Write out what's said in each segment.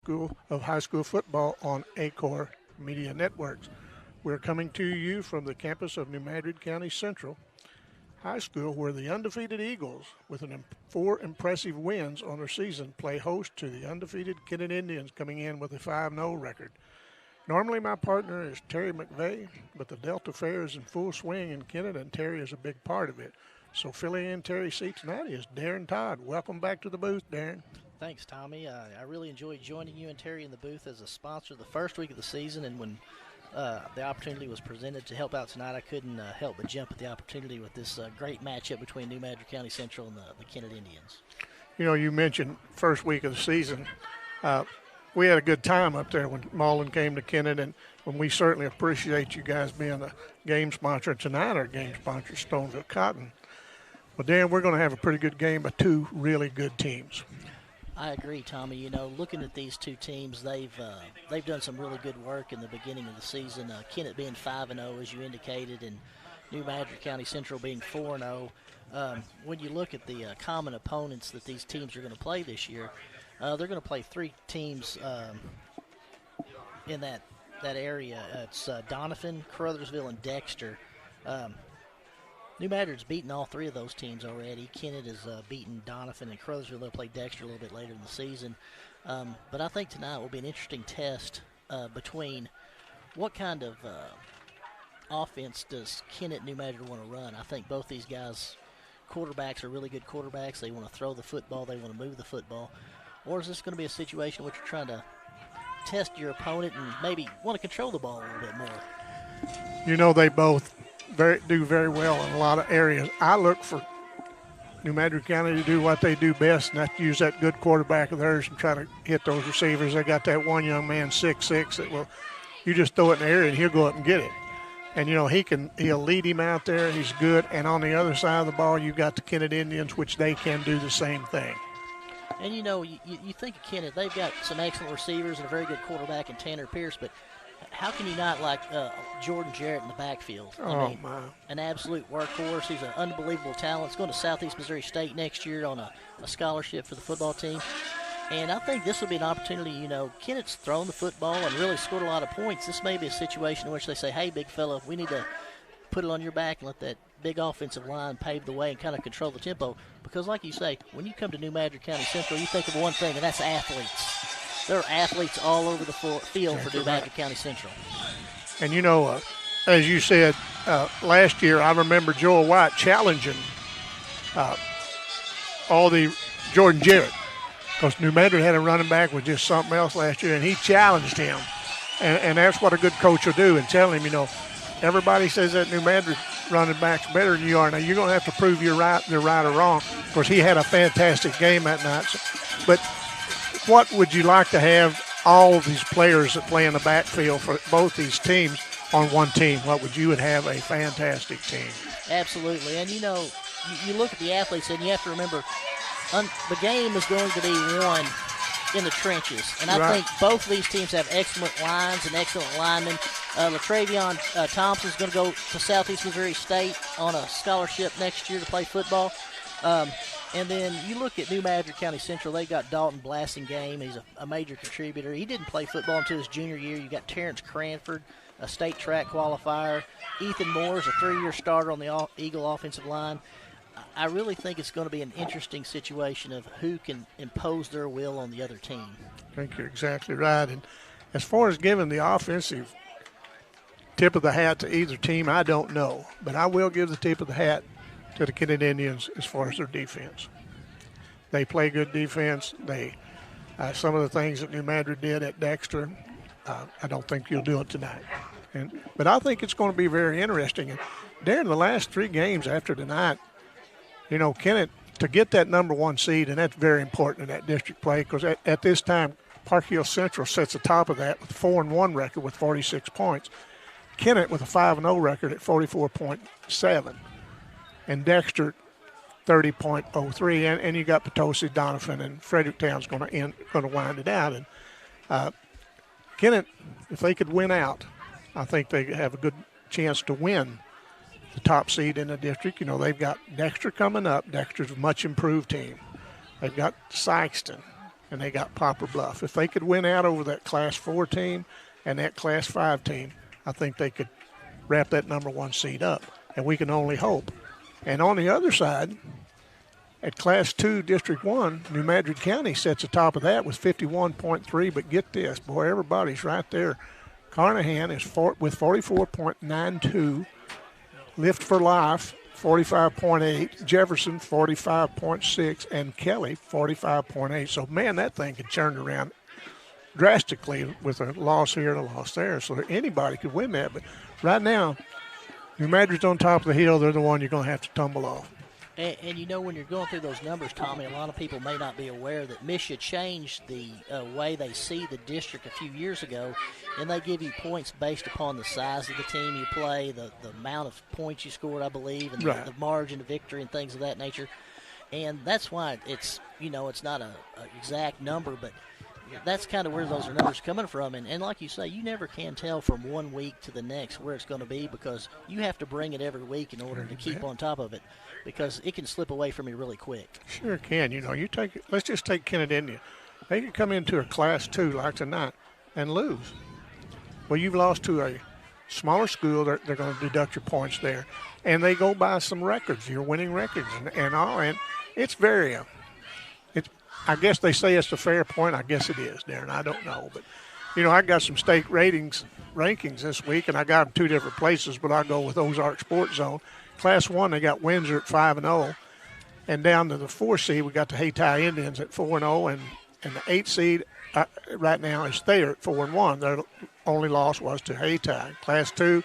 School of High School Football on ACOR Media Networks. We're coming to you from the campus of New Madrid County Central High School, where the undefeated Eagles, with four impressive wins on their season, play host to the undefeated Kennett Indians, coming in with a 5-0 record. Normally my partner is Terry McVeigh, but the Delta Fair is in full swing in Kennett, and Terry is a big part of it. So filling in Terry's seat tonight is Darren Todd. Welcome back to the booth, Darren. Thanks, Tommy. I really enjoyed joining you and Terry in the booth as a sponsor the first week of the season, and when the opportunity was presented to help out tonight, I couldn't help but jump at the opportunity with this great matchup between New Madrid County Central and the Kennett Indians. You know, you mentioned first week of the season. We had a good time up there when Mullen came to Kennett, and when we certainly appreciate you guys being a game sponsor. And tonight our game sponsor is Stoneville Cotton. Well, Dan, we're going to have a pretty good game by two really good teams. I agree, Tommy. You know, looking at these two teams, they've done some really good work in the beginning of the season. Kennett being 5-0, as you indicated, and New Madrid County Central being 4-0. When you look at the common opponents that these teams are going to play this year, they're going to play three teams in that area. It's Doniphan, Caruthersville, and Dexter. New Madrid's beaten all three of those teams already. Kennett has beaten Doniphan, and Caruthersville. They'll play Dexter a little bit later in the season. But I think tonight will be an interesting test between what kind of offense does Kennett New Madrid want to run. I think both these guys, quarterbacks, are really good quarterbacks. They want to throw the football. They want to move the football. Or is this going to be a situation where you're trying to test your opponent and maybe want to control the ball a little bit more? You know, they both do very well in a lot of areas. I look for New Madrid County to do what they do best, and that's use that good quarterback of theirs and try to hit those receivers. They got that one young man, 6'6", that will, you just throw it in the air and he'll go up and get it. And, you know, he'll lead him out there. He's good. And on the other side of the ball, you've got the Kennett Indians, which they can do the same thing. And, you know, you think of Kennett, they've got some excellent receivers and a very good quarterback in Tanner Pierce, but how can you not like Jordan Jarrett in the backfield? I mean, my. An absolute workhorse. He's an unbelievable talent. He's going to Southeast Missouri State next year on a scholarship for the football team. And I think this will be an opportunity. You know, Kennett's thrown the football and really scored a lot of points. This may be a situation in which they say, hey, big fella, we need to put it on your back and let that big offensive line pave the way and kind of control the tempo. Because like you say, when you come to New Madrid County Central, you think of one thing, and that's athletes. There are athletes all over the field for New Madrid County Central. And, you know, as you said, last year I remember Joel White challenging Jordan Jarrett, because New Madrid had a running back with just something else last year, and he challenged him. And that's what a good coach will do, and tell him, you know, everybody says that New Madrid running back's better than you are. Now, you're going to have to prove they're right or wrong. Of course, he had a fantastic game that night. But what would you like to have all of these players that play in the backfield for both these teams on one team? What would you have a fantastic team? Absolutely. And, you know, you look at the athletes, and you have to remember the game is going to be won in the trenches. And I think both of these teams have excellent lines and excellent linemen. LaTravion Thompson's going to go to Southeast Missouri State on a scholarship next year to play football. And then you look at New Madrid County Central, they got Dalton Blassingame. He's a major contributor. He didn't play football until his junior year. You got Terrence Cranford, a state track qualifier. Ethan Moore is a 3-year starter on the Eagle offensive line. I really think it's going to be an interesting situation of who can impose their will on the other team. I think you're exactly right. And as far as giving the offensive tip of the hat to either team, I don't know. But I will give the tip of the hat to the Kennett Indians as far as their defense. They play good defense. They some of the things that New Madrid did at Dexter, I don't think you'll do it tonight. But I think it's going to be very interesting. And during the last three games after tonight, you know, Kennett, to get that number one seed, and that's very important in that district play, because at this time, Park Hill Central sits atop of that with a 4-1 record with 46 points. Kennett with a 5-0 record at 44.7. And Dexter 30.03, and you got Potosi, Doniphan, and Fredericktown's going to wind it out. And Kennett, if they could win out, I think they have a good chance to win the top seed in the district. You know, they've got Dexter coming up. Dexter's a much improved team. They've got Sykeston, and they got Poplar Bluff. If they could win out over that Class 4 team and that Class 5 team, I think they could wrap that number 1 seed up, and we can only hope. And on the other side, at Class 2, District 1, New Madrid County sits atop of that with 51.3, but get this, boy, everybody's right there. Carnahan is with 44.92, Lift for Life 45.8, Jefferson 45.6, and Kelly 45.8. So, man, that thing could turn around drastically with a loss here and a loss there. So anybody could win that. But right now, New Madrid's on top of the hill. They're the one you're going to have to tumble off. And you know, when you're going through those numbers, Tommy, a lot of people may not be aware that Misha changed the way they see the district a few years ago, and they give you points based upon the size of the team you play, the amount of points you scored, I believe, and right. the margin of victory and things of that nature. And that's why it's not a exact number, but that's kind of where those numbers are coming from. And like you say, you never can tell from one week to the next where it's going to be, because you have to bring it every week in order to keep on top of it, because it can slip away from you really quick. Sure can. Let's just take Kennett, India. They could come into a Class 2 like tonight and lose. Well, you've lost to a smaller school. They're going to deduct your points there. And they go by some records, your winning records and all. And it's very I guess they say it's a fair point. I guess it is, Darren. I don't know. But, I got some state rankings this week, and I got them 2 different places, but I'll go with Ozark Sports Zone. Class 1, they got Windsor at 5-0. And down to the 4 seed, we got the Hayti Indians at 4-0. And the 8 seed right now is Thayer at 4-1. Their only loss was to Hayti. Class 2,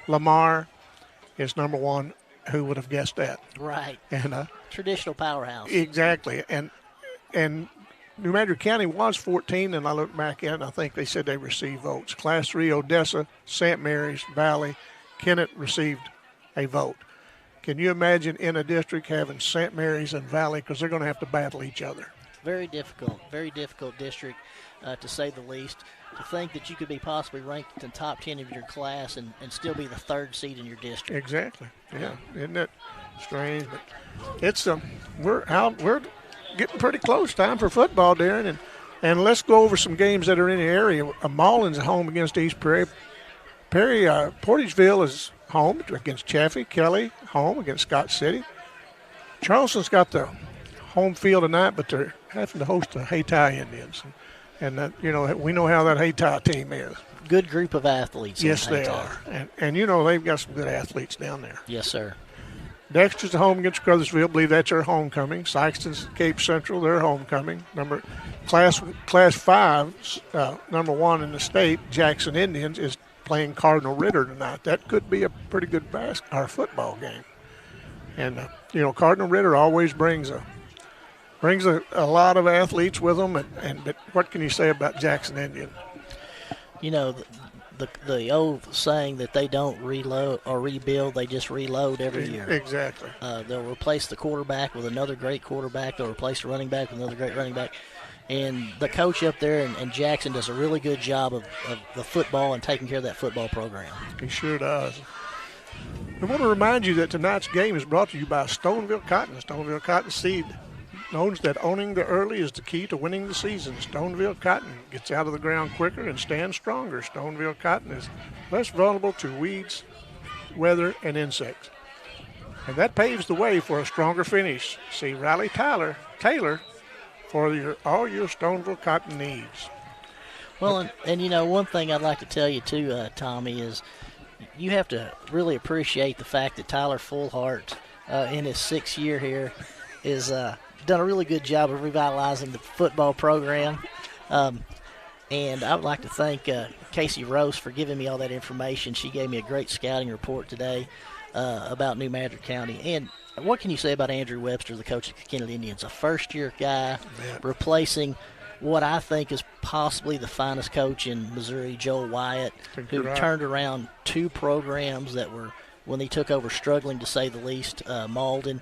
Lamar is number 1. Who would have guessed that? Right. And traditional powerhouse. Exactly. And New Madrid County was 14, and I looked back at it, and I think they said they received votes. Class 3, Odessa, St. Mary's, Valley, Kennett received a vote. Can you imagine in a district having St. Mary's and Valley, because they're going to have to battle each other? Very difficult district, to say the least. To think that you could be possibly ranked in the top 10 of your class and still be the 3rd seed in your district. Exactly. Yeah. Isn't that strange? But it's we're getting pretty close. Time for football, Darren, and let's go over some games that are in the area. Mullin's at home against East Prairie. Portageville is home against Chaffee. Kelly home against Scott City. Charleston's got the home field tonight, but they're having to host the Hayti Indians, and that, we know how that Hayti team is. Good group of athletes. Yes, they are, and they've got some good athletes down there. Yes, sir. Dexter's at home against Crothersville. I believe that's their homecoming. Sykeston's Cape Central, their homecoming. Class 5, number 1 in the state, Jackson Indians, is playing Cardinal Ritter tonight. That could be a pretty good football game. And Cardinal Ritter always brings a lot of athletes with them. But what can you say about Jackson Indian? The old saying that they don't reload or rebuild, they just reload every year. Exactly. They'll replace the quarterback with another great quarterback. They'll replace the running back with another great running back. And the coach up there in Jackson does a really good job of the football and taking care of that football program. He sure does. I want to remind you that tonight's game is brought to you by Stoneville Cotton. Stoneville Cotton Seed knows that owning the early is the key to winning the season. Stoneville Cotton gets out of the ground quicker and stands stronger. Stoneville Cotton is less vulnerable to weeds, weather, and insects. And that paves the way for a stronger finish. See Riley Taylor for all your Stoneville Cotton needs. Well, and one thing I'd like to tell you too, Tommy, is you have to really appreciate the fact that Tyler Fullhart, in his 6th year here, is done a really good job of revitalizing the football program. And I would like to thank Casey Rose for giving me all that information. She gave me a great scouting report today about New Madrid County. And what can you say about Andrew Webster, the coach of the Kennett Indians, a first-year guy replacing what I think is possibly the finest coach in Missouri, Joel Wyatt, who turned around 2 programs that were, when he took over, struggling to say the least, Malden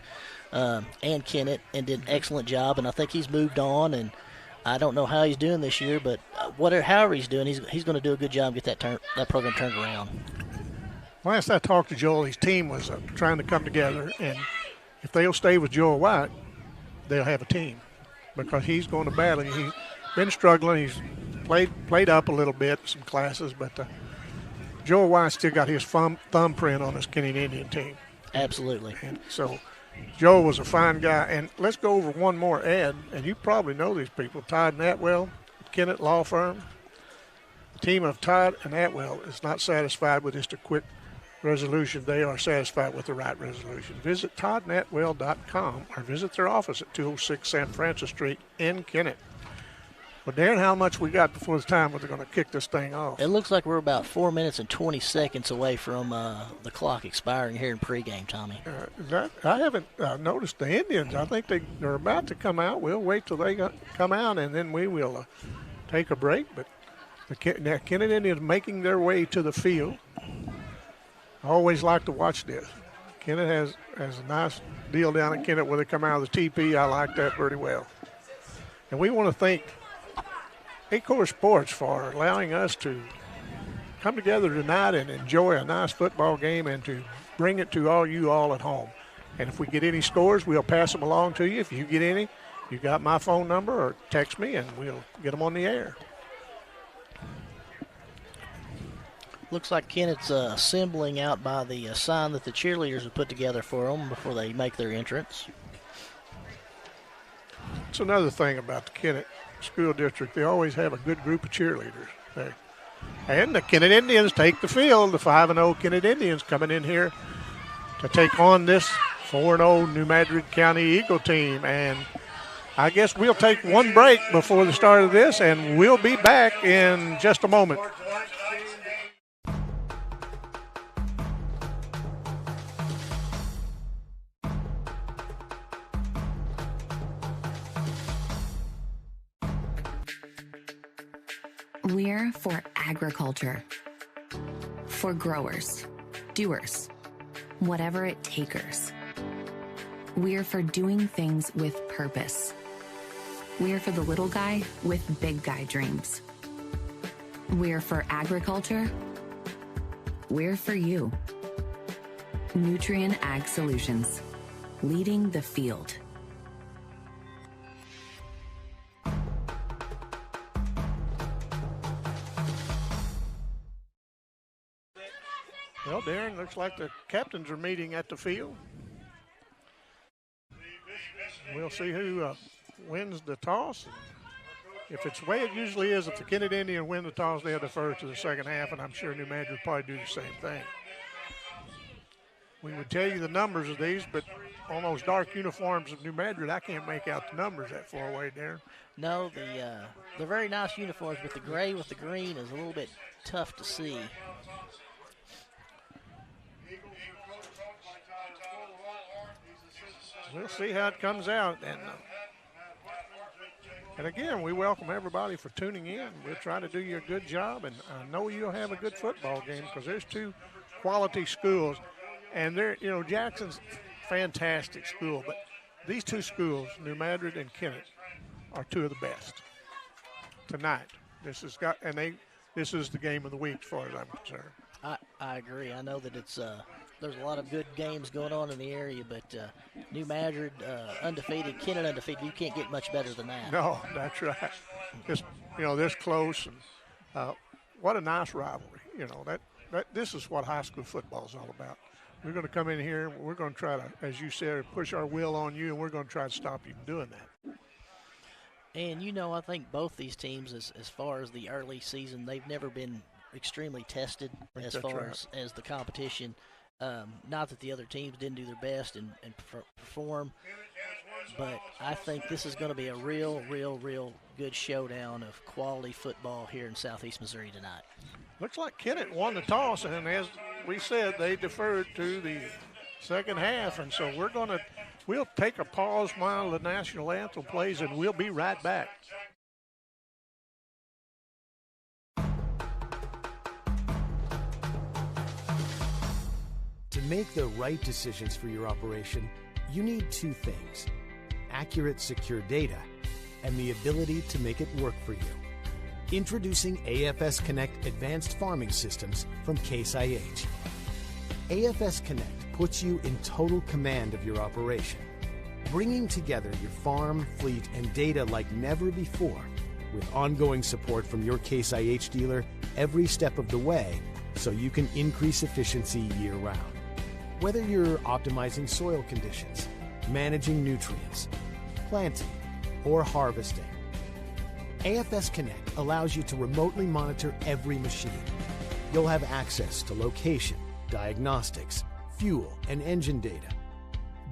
and Kennett, and did an excellent job. And I think he's moved on, and I don't know how he's doing this year, but however he's doing, he's going to do a good job and get that program turned around. Last I talked to Joel, his team was trying to come together, and if they'll stay with Joel White, they'll have a team, because he's going to battle. been struggling. He's played up a little bit in some classes, but Joe Wise still got his thumbprint on this Kennett Indian team. Absolutely. And so Joe was a fine guy. And let's go over one more ad, and you probably know these people. Todd and Atwell, Kennett Law Firm. The team of Todd and Atwell is not satisfied with just a quick resolution. They are satisfied with the right resolution. Visit toddandatwell.com or visit their office at 206 San Francis Street in Kennett. Well, Darren, how much we got before the time we're going to kick this thing off? It looks like we're about 4 minutes and 20 seconds away from the clock expiring here in pregame, Tommy. I haven't noticed the Indians. I think they're about to come out. We'll wait till they come out, and then we will take a break. But the Kennett Indians making their way to the field. I always like to watch this. Kennett has a nice deal down at Kennett where they come out of the TP. I like that pretty well. And we want to thank Acorn Sports for allowing us to come together tonight and enjoy a nice football game and to bring it to you all at home. And if we get any scores, we'll pass them along to you. If you get any, you got my phone number or text me and we'll get them on the air. Looks like Kennett's assembling out by the sign that the cheerleaders have put together for them before they make their entrance. It's another thing about the Kennett School District. They always have a good group of cheerleaders there. And the Kennett Indians take the field. The 5-0 Kennett Indians coming in here to take on this 4-0 New Madrid County Eagle team. And I guess we'll take one break before the start of this, and we'll be back in just a moment. We're for agriculture, for growers, doers, whatever it takers. We're for doing things with purpose. We're for the little guy with big guy dreams. We're for agriculture. We're for you. Nutrien Ag Solutions, leading the field. Well, Darren, looks like the captains are meeting at the field. We'll see who wins the toss. If it's the way it usually is, if the Kennett Indians win the toss, they'll defer to the second half, and I'm sure New Madrid will probably do the same thing. We would tell you the numbers of these, but on those dark uniforms of New Madrid, I can't make out the numbers that far away, Darren. No, they're very nice uniforms, but the gray with the green is a little bit tough to see. We'll see how it comes out. And again, we welcome everybody for tuning in. We'll try to do you a good job, and I know you'll have a good football game because there's two quality schools. And Jackson's fantastic school, but these two schools, New Madrid and Kennett, are two of the best tonight. This is the game of the week as far as I'm concerned. I agree. I know that it's there's a lot of good games going on in the area, but New Madrid undefeated, Kennett undefeated. You can't get much better than that. No, that's right. Just this close, and what a nice rivalry. This is what high school football is all about. We're going to come in here, we're going to try to, as you said, push our will on you, and we're going to try to stop you from doing that. And, I think both these teams, as far as the early season, they've never been extremely tested as far as the competition. Not that the other teams didn't do their best and perform, but I think this is going to be a real good showdown of quality football here in Southeast Missouri tonight. Looks like Kennett won the toss, and as we said, they deferred to the second half, and so we'll take a pause while the national anthem plays, and we'll be right back. To make the right decisions for your operation, you need two things: accurate, secure data and the ability to make it work for you. Introducing AFS Connect Advanced Farming Systems from Case IH. AFS Connect puts you in total command of your operation, bringing together your farm, fleet, and data like never before with ongoing support from your Case IH dealer every step of the way so you can increase efficiency year-round. Whether you're optimizing soil conditions, managing nutrients, planting, or harvesting, AFS Connect allows you to remotely monitor every machine. You'll have access to location, diagnostics, fuel, and engine data,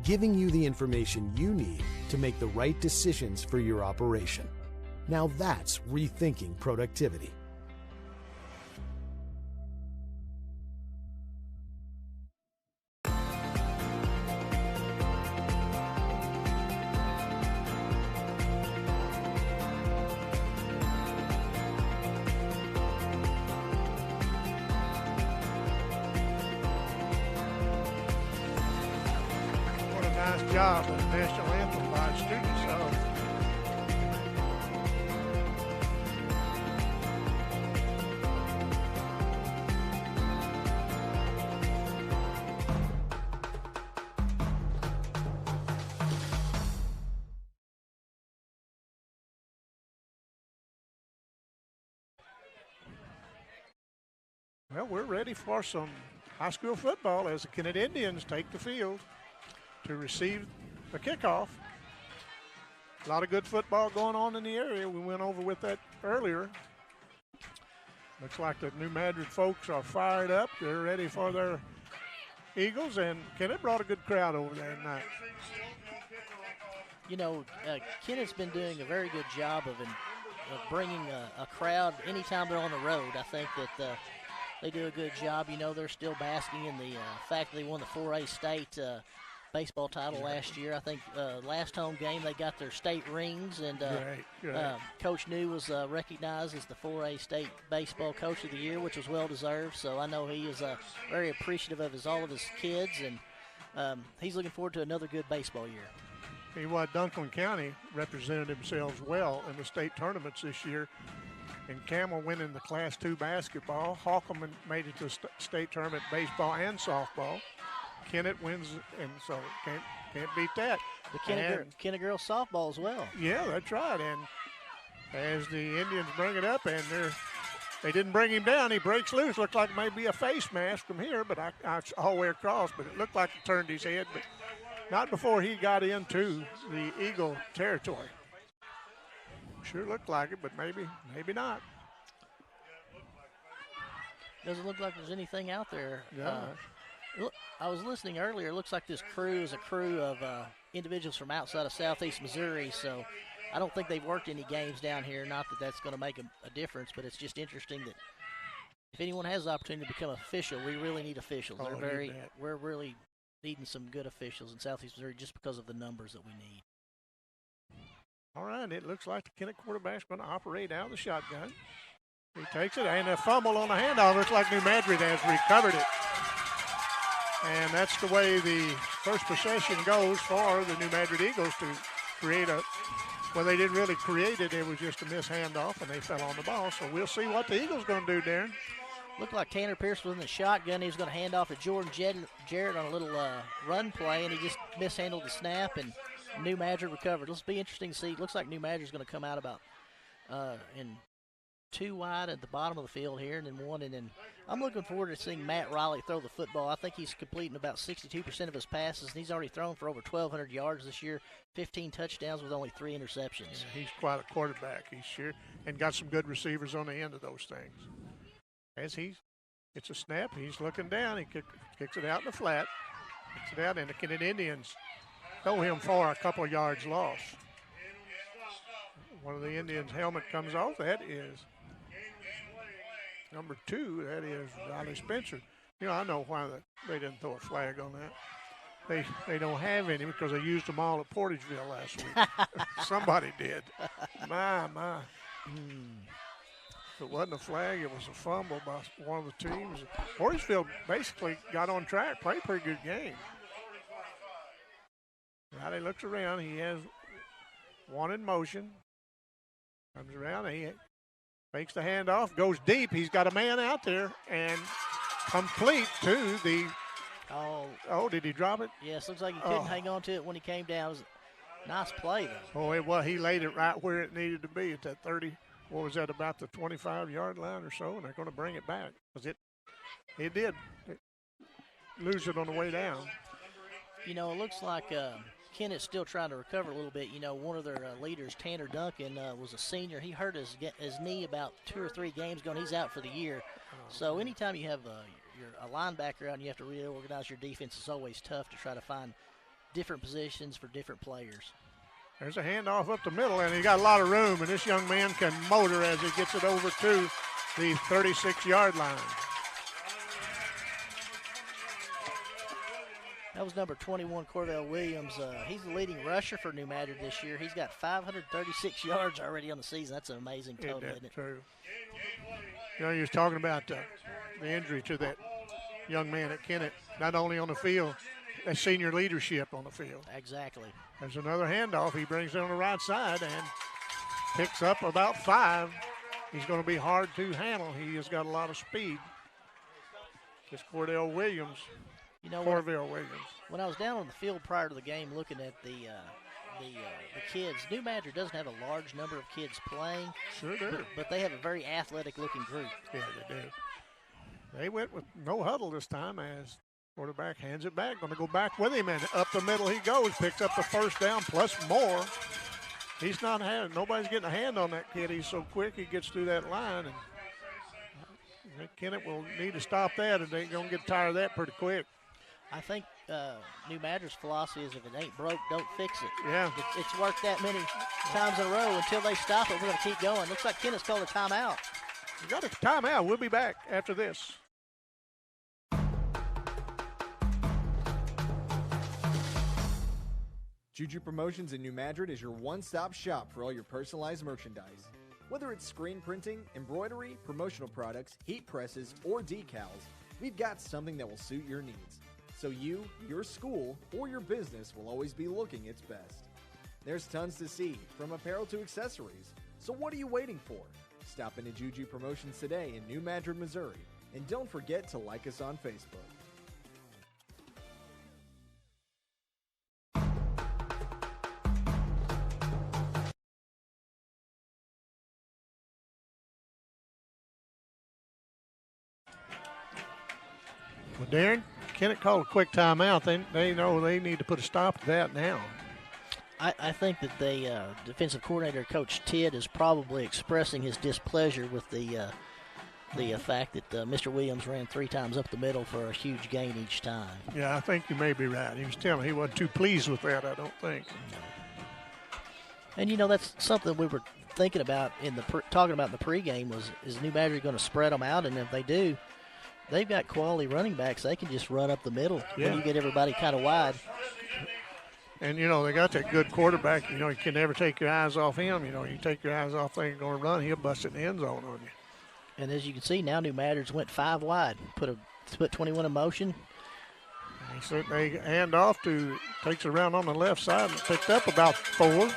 giving you the information you need to make the right decisions for your operation. Now that's rethinking productivity. Nice job with the national anthem by the students. Well, we're ready for some high school football as the Kennett Indians take the field to receive a kickoff. A lot of good football going on in the area. We went over with that earlier. Looks like the New Madrid folks are fired up. They're ready for their Eagles, and Kennett brought a good crowd over there tonight. You know, Kennett's been doing a very good job of bringing a crowd anytime they're on the road. I think that they do a good job. You know, they're still basking in the fact that they won the 4A state baseball title last year. I think last home game they got their state rings, and right. Coach New was recognized as the 4A state baseball coach of the year, which was well deserved. So I know he is very appreciative of all of his kids, and he's looking forward to another good baseball year. Tell you what, Dunklin County represented themselves well in the state tournaments this year. And Camel winning the Class 2 basketball. Hawkeman made it to the state tournament baseball and softball. Kennett wins, and so can't beat that. The Kennett girls softball as well. Yeah, that's right. And as the Indians bring it up, and they didn't bring him down, he breaks loose. Looked like maybe a face mask from here, but I all the way across. But it looked like he turned his head, but not before he got into the Eagle territory. Sure looked like it, but maybe not. Doesn't look like there's anything out there. Yeah. Look, I was listening earlier. It looks like this crew is a crew of individuals from outside of southeast Missouri, so I don't think they've worked any games down here. Not that that's going to make a difference, but it's just interesting that if anyone has the opportunity to become official, we really need officials. We're really needing some good officials in southeast Missouri just because of the numbers that we need. All right, it looks like the Kennett quarterback's going to operate out of the shotgun. He takes it, and a fumble on the handoff. Looks like New Madrid has recovered it. And that's the way the first possession goes for the New Madrid Eagles to create well, they didn't really create it. It was just a miss handoff, and they fell on the ball. So we'll see what the Eagles going to do, Darren. Looked like Tanner Pierce was in the shotgun. He was going to hand off to Jordan Jarrett on a little run play, and he just mishandled the snap, and New Madrid recovered. It'll be interesting to see. It looks like New Madrid's going to come out about in 2 wide at the bottom of the field here, and then 1. And then I'm looking forward to seeing Matt Riley throw the football. I think he's completing about 62% of his passes, and he's already thrown for over 1,200 yards this year, 15 touchdowns with only 3 interceptions. Yeah, he's quite a quarterback, he's sure, and got some good receivers on the end of those things. As it's a snap, he's looking down, he kicks it out in the flat, kicks it out, and the Kennett Indians throw him for a couple of yards loss. One of the Indians' helmet comes off. That is number 2. That is Riley Spencer. You know, I know why they didn't throw a flag on that. They don't have any because they used them all at Portageville last week. Somebody did. My. If it wasn't a flag, it was a fumble by one of the teams. Portageville basically got on track, played a pretty good game. Riley looks around. He has one in motion. Comes around. He fakes the handoff. Goes deep. He's got a man out there and complete to the. Oh, did he drop it? Yes, looks like he couldn't hang on to it when he came down. It was a nice play, though. Oh, he laid it right where it needed to be at that what was that, about the 25-yard line or so, and they're going to bring it back. Because it did lose it on the way down. You know, it looks like Kennett's still trying to recover a little bit. You know, one of their leaders, Tanner Duncan, was a senior. He hurt his knee about 2 or 3 games ago, and he's out for the year. So anytime you have a linebacker out and you have to reorganize your defense, it's always tough to try to find different positions for different players. There's a handoff up the middle, and he got a lot of room, and this young man can motor as he gets it over to the 36-yard line. That was number 21, Cordell Williams. He's the leading rusher for New Madrid this year. He's got 536 yards already on the season. That's an amazing total, isn't it? True. You know, you was talking about the injury to that young man at Kennett, not only on the field, that senior leadership on the field. Exactly. There's another handoff. He brings it on the right side and picks up about 5. He's going to be hard to handle. He has got a lot of speed. It's Cordell Williams. You know, Corville Williams. When I was down on the field prior to the game looking at the kids, New Madrid doesn't have a large number of kids playing. Sure do. But they have a very athletic-looking group. Yeah, they do. They went with no huddle this time as quarterback hands it back. Going to go back with him, and up the middle he goes. Picks up the first down plus more. He's not having, nobody's getting a hand on that kid. He's so quick he gets through that line. And I think Kennett will need to stop that, and they're going to get tired of that pretty quick. I think New Madrid's philosophy is if it ain't broke, don't fix it. Yeah. It's worked that many times in a row. Until they stop it, we're going to keep going. Looks like Kennett's called a timeout. We got a timeout. We'll be back after this. Juju Promotions in New Madrid is your one-stop shop for all your personalized merchandise. Whether it's screen printing, embroidery, promotional products, heat presses, or decals, we've got something that will suit your needs. So you, your school, or your business will always be looking its best. There's tons to see, from apparel to accessories. So what are you waiting for? Stop into Juju Promotions today in New Madrid, Missouri. And don't forget to like us on Facebook. Well, Darren, Kennett called a quick timeout. They know they need to put a stop to that now. I think that the defensive coordinator, Coach Tidd, is probably expressing his displeasure with the fact that Mr. Williams ran 3 times up the middle for a huge gain each time. Yeah, I think you may be right. He was telling me he wasn't too pleased with that, I don't think. And, you know, that's something we were thinking about talking about in the pregame is New Madrid going to spread them out? And if they do, they've got quality running backs. They can just run up the middle when you get everybody kind of wide. And, you know, they got that good quarterback. You know, you can never take your eyes off him. You know, you take your eyes off things going to run, he'll bust it in the end zone on you. And as you can see, now New Madrid's went 5 wide, put 21 in motion. They hand off to, takes it around on the left side and picked up about 4.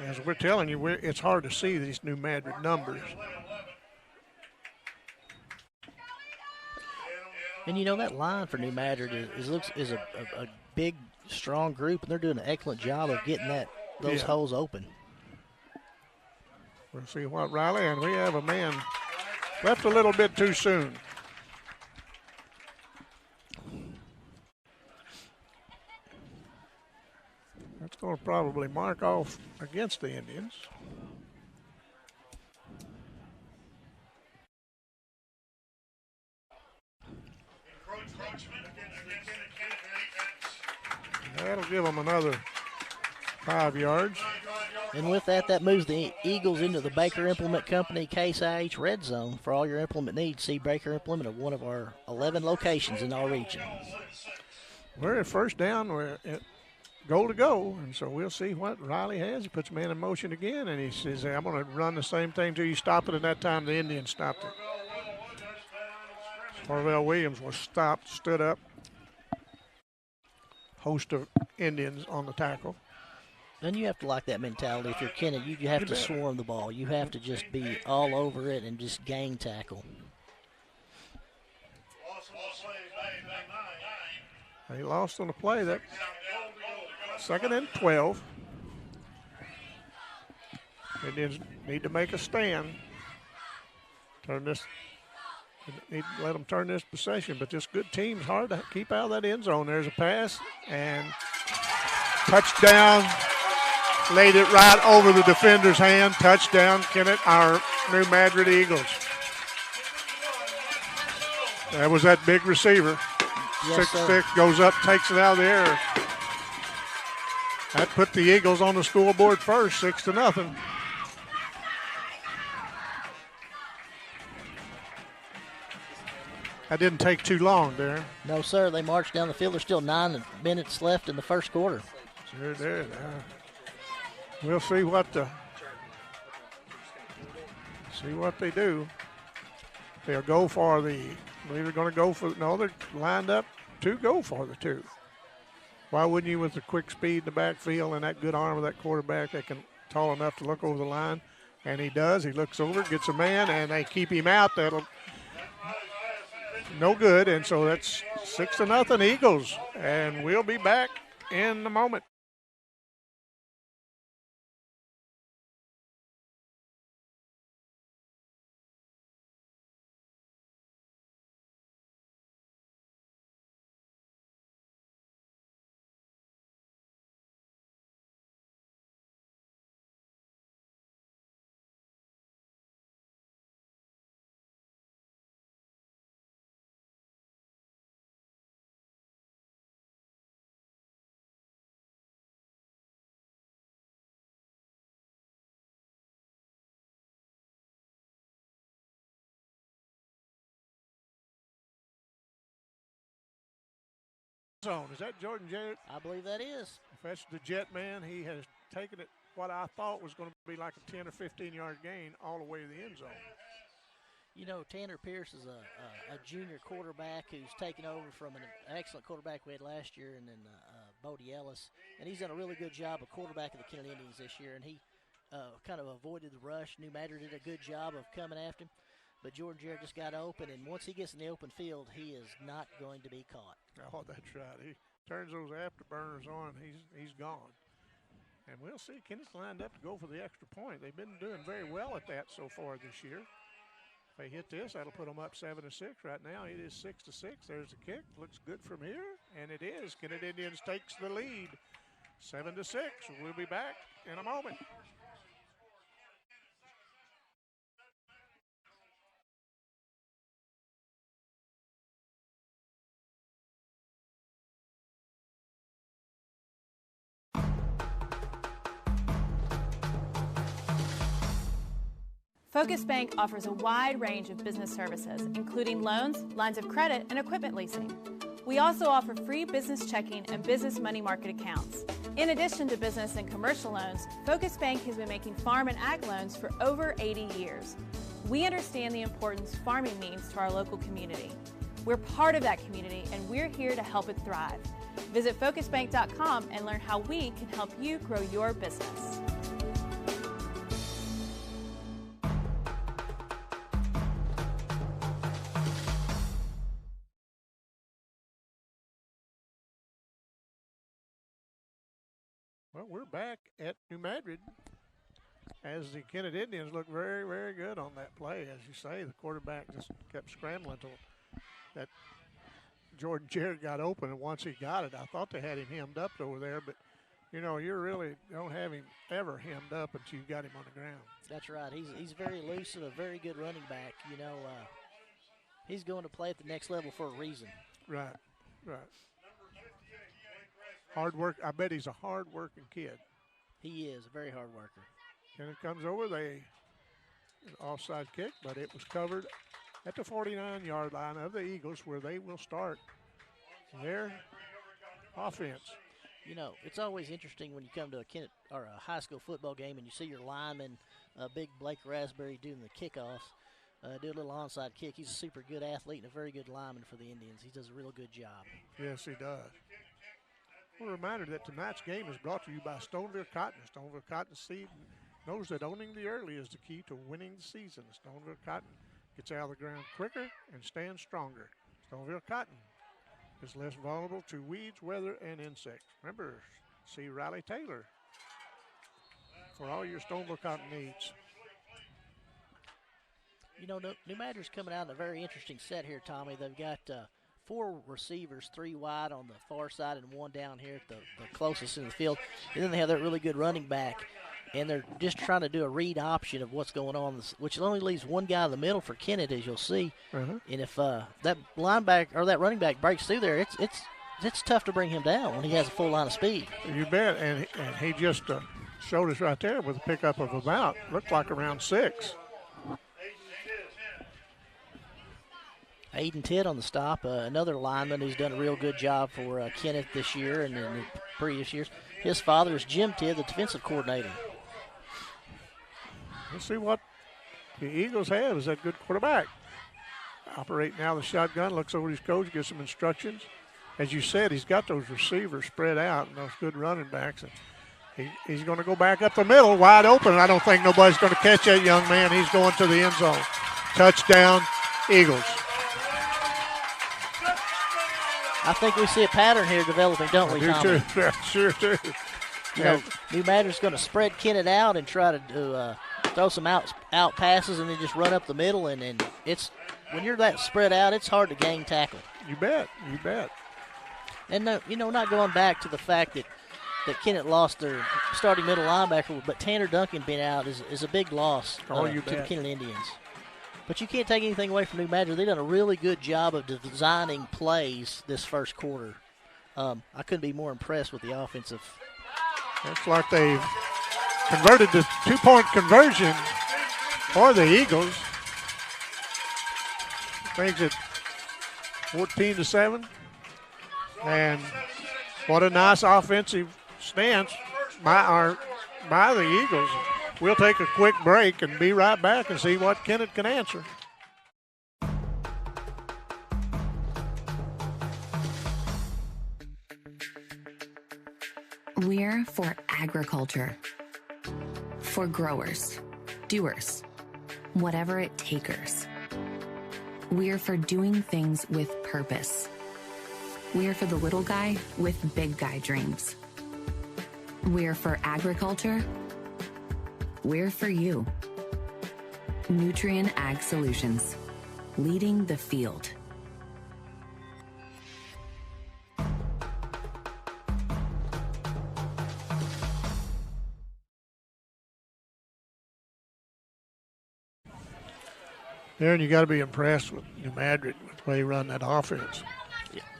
As we're telling you, it's hard to see these New Madrid numbers. And, you know, that line for New Madrid is a big, strong group, and they're doing an excellent job of getting those holes open. We'll see what Riley, and we have a man left a little bit too soon. That's going to probably mark off against the Indians. That'll give them another 5 yards. And with that moves the Eagles into the Baker Implement Company Case IH Red Zone. For all your implement needs, see Baker Implement at one of our 11 locations in our region. We're at first down. We're at goal to go, and so we'll see what Riley has. He puts man in motion again, and he says, I'm going to run the same thing till you stop it, and that time the Indians stopped it. Cordell Williams was stopped, stood up. Host of Indians on the tackle. And you have to like that mentality. If you're Kennett, you have to swarm the ball. You have to just be all over it and just gang tackle. They lost on the play. That 2nd and 12. Indians need to make a stand. Turn this. Need to let them turn this possession, but this good team's hard to keep out of that end zone. There's a pass and touchdown. Laid it right over the defender's hand. Touchdown, Kennett, our New Madrid Eagles. That was that big receiver. Yes, 6'6", goes up, takes it out of the air. That put the Eagles on the scoreboard first, 6-0. That didn't take too long, Darren. No, sir. They marched down the field. There's still 9 minutes left in the first quarter. Sure did. We'll see what they do. They'll go for they're either going to go for, no, they're lined up to go for the 2. Why wouldn't you with the quick speed in the backfield and that good arm of that quarterback that can tall enough to look over the line? And he does. He looks over, gets a man, and they keep him out. That'll no good. And so that's 6-0 Eagles. And we'll be back in a moment. Is that Jordan Jarrett? I believe that is. If that's the Jet man, he has taken it, what I thought was going to be like a 10 or 15-yard gain, all the way to the end zone. You know, Tanner Pierce is a junior quarterback who's taken over from an excellent quarterback we had last year, and then Bodie Ellis. And he's done a really good job of quarterbacking the Kennett Indians this year, and he kind of avoided the rush. New Madrid did a good job of coming after him. But Jordan Jarrett just got open, and once he gets in the open field, he is not going to be caught. Oh, that's right. He turns those afterburners on, he's gone. And we'll see. Kennett's lined up to go for the extra point. They've been doing very well at that so far this year. If they hit this, that'll put them up 7-6 right now. It is 6-6. There's the kick. Looks good from here, and it is. Kennett Indians takes the lead, 7-6. We'll be back in a moment. Focus Bank offers a wide range of business services, including loans, lines of credit, and equipment leasing. We also offer free business checking and business money market accounts. In addition to business and commercial loans, Focus Bank has been making farm and ag loans for over 80 years. We understand the importance farming means to our local community. We're part of that community, and we're here to help it thrive. Visit focusbank.com and learn how we can help you grow your business. Well, we're back at New Madrid as the Kennett Indians look very, very good on that play. As you say, the quarterback just kept scrambling until that Jordan Jarrett got open, and once he got it, I thought they had him hemmed up over there, but you know, you really don't have him ever hemmed up until you got him on the ground. That's right. He's very loose and a very good running back. You know, he's going to play at the next level for a reason. Right, right. Hard work. I bet he's a hard-working kid. He is a very hard worker. And it comes over, an offside kick, but it was covered at the 49-yard line of the Eagles, where they will start their offense. You know, it's always interesting when you come to a Kennett or a high school football game and you see your lineman, big Blake Raspberry, doing the kickoffs, do a little onside kick. He's a super good athlete and a very good lineman for the Indians. He does a real good job. Yes, he does. Well, a reminder that tonight's game is brought to you by Stoneville Cotton. Stoneville Cotton Seed knows that owning the early is the key to winning the season. Stoneville Cotton gets out of the ground quicker and stands stronger. Stoneville Cotton is less vulnerable to weeds, weather, and insects. Remember, see Riley Taylor for all your Stoneville Cotton needs. You know, New Madrid's coming out in a very interesting set here, Tommy. They've got 4 receivers, 3 wide on the far side and 1 down here at the closest in the field. And then they have that really good running back. And they're just trying to do a read option of what's going on, which only leaves 1 guy in the middle for Kennett, as you'll see. And if that linebacker or that running back breaks through there, it's tough to bring him down when he has a full line of speed. You bet. And he just showed us right there with a pickup of about, looked like around 6. Aiden Tidd on the stop, another lineman who's done a real good job for Kennett this year and in the previous years. His father is Jim Tidd, the defensive coordinator. Let's see what the Eagles have. Is that good quarterback? Operate now the shotgun, looks over his coach, gives some instructions. As you said, he's got those receivers spread out and those good running backs. And he's going to go back up the middle, wide open. I don't think nobody's going to catch that young man. He's going to the end zone. Touchdown, Eagles. I think we see a pattern here developing, don't we, Tommy? Too. Sure do. You know, New Madrid's going to spread Kennett out and try to do, throw some out passes and then just run up the middle. And it's when you're that spread out, it's hard to gain tackle. You bet. You bet. And, not going back to the fact that Kennett lost their starting middle linebacker, but Tanner Duncan being out is a big loss to the Kennett Indians. But you can't take anything away from New Madrid. They've done a really good job of designing plays this first quarter. I couldn't be more impressed with the offensive. Looks like they've converted the 2-point conversion for the Eagles. Brings it 14-7. And what a nice offensive stance by the Eagles. We'll take a quick break and be right back and see what Kennett can answer. We're for agriculture. For growers, doers, whatever it takers. We're for doing things with purpose. We're for the little guy with big guy dreams. We're for agriculture. We're for you. Nutrien Ag Solutions, leading the field. Darren, you got to be impressed with New Madrid with the way they run that offense.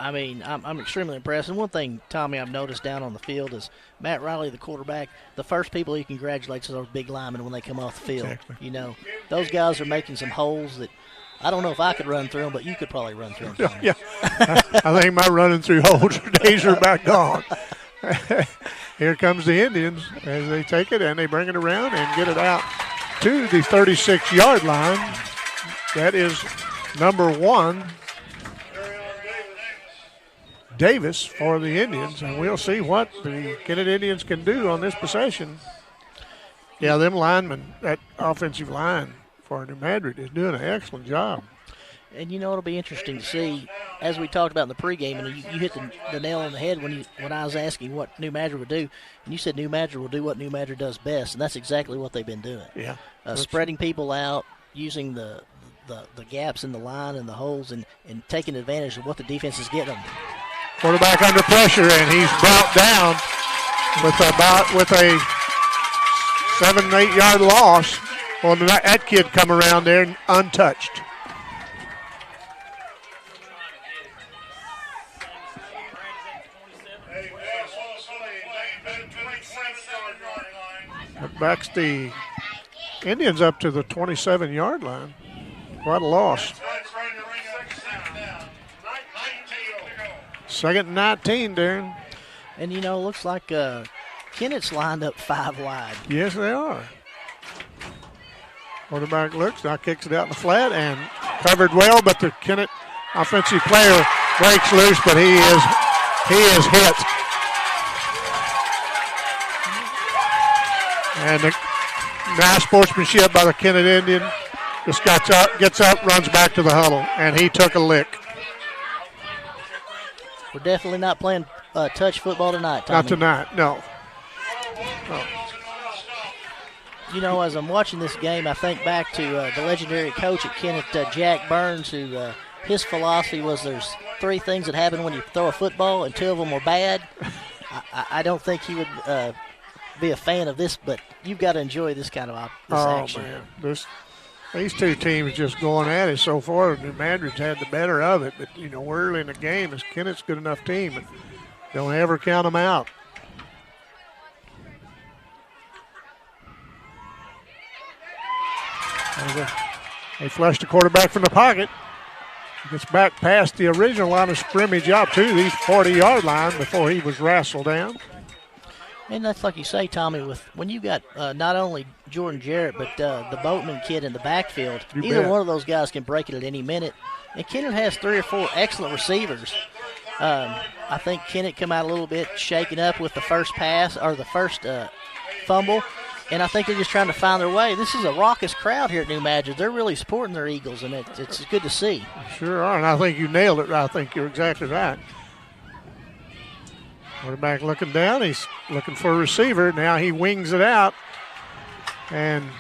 I mean, I'm extremely impressed. And one thing, Tommy, I've noticed down on the field is Matt Riley, the quarterback, the first people he congratulates are those big linemen when they come off the field. Exactly. You know, those guys are making some holes that I don't know if I could run through them, but you could probably run through them. Yeah. I think my running through holes days are about gone. Here comes the Indians as they take it and they bring it around and get it out to the 36-yard line. That is number 1. Davis for the Indians, and we'll see what the Kennett Indians can do on this possession. Yeah, them linemen, that offensive line for New Madrid is doing an excellent job. And, you know, it'll be interesting to see, as we talked about in the pregame, and you hit the nail on the head when I was asking what New Madrid would do, and you said New Madrid will do what New Madrid does best, and that's exactly what they've been doing. Yeah. Spreading people out, using the gaps in the line and the holes, and taking advantage of what the defense is getting them. Quarterback under pressure, and he's brought down with a 7 and 8 yard loss. Well, that kid come around there untouched. That backs the Indians up to the 27-yard line. What a loss. Second and 19, Darren. And, you know, looks like Kennett's lined up 5 wide. Yes, they are. Quarterback looks, now kicks it out in the flat and covered well, but the Kennett offensive player breaks loose, but he is hit. And the nice sportsmanship by the Kennett Indian. Just gets up, runs back to the huddle, and he took a lick. We're definitely not playing touch football tonight, Tommy. Not tonight, no. You know, as I'm watching this game, I think back to the legendary coach at Kennett, Jack Burns, who his philosophy was there's 3 things that happen when you throw a football, and 2 of them were bad. I don't think he would be a fan of this, but you've got to enjoy this kind of action. Man, these 2 teams just going at it so far. New Madrid's had the better of it, but you know, we're early in the game. As Kennett's a good enough team, and don't ever count them out. They flush the quarterback from the pocket. He gets back past the original line of scrimmage out to the 40-yard line before he was wrestled down. And that's like you say, Tommy, when you got not only Jordan Jarrett but the Boatman kid in the backfield, either one of those guys can break it at any minute. And Kennett has 3 or 4 excellent receivers. I think Kennett come out a little bit shaken up with the first pass or the first fumble. And I think they're just trying to find their way. This is a raucous crowd here at New Madrid. They're really supporting their Eagles, and it's good to see. Sure are, and I think you nailed it. I think you're exactly right. Quarterback looking down. He's looking for a receiver. Now he wings it out. And it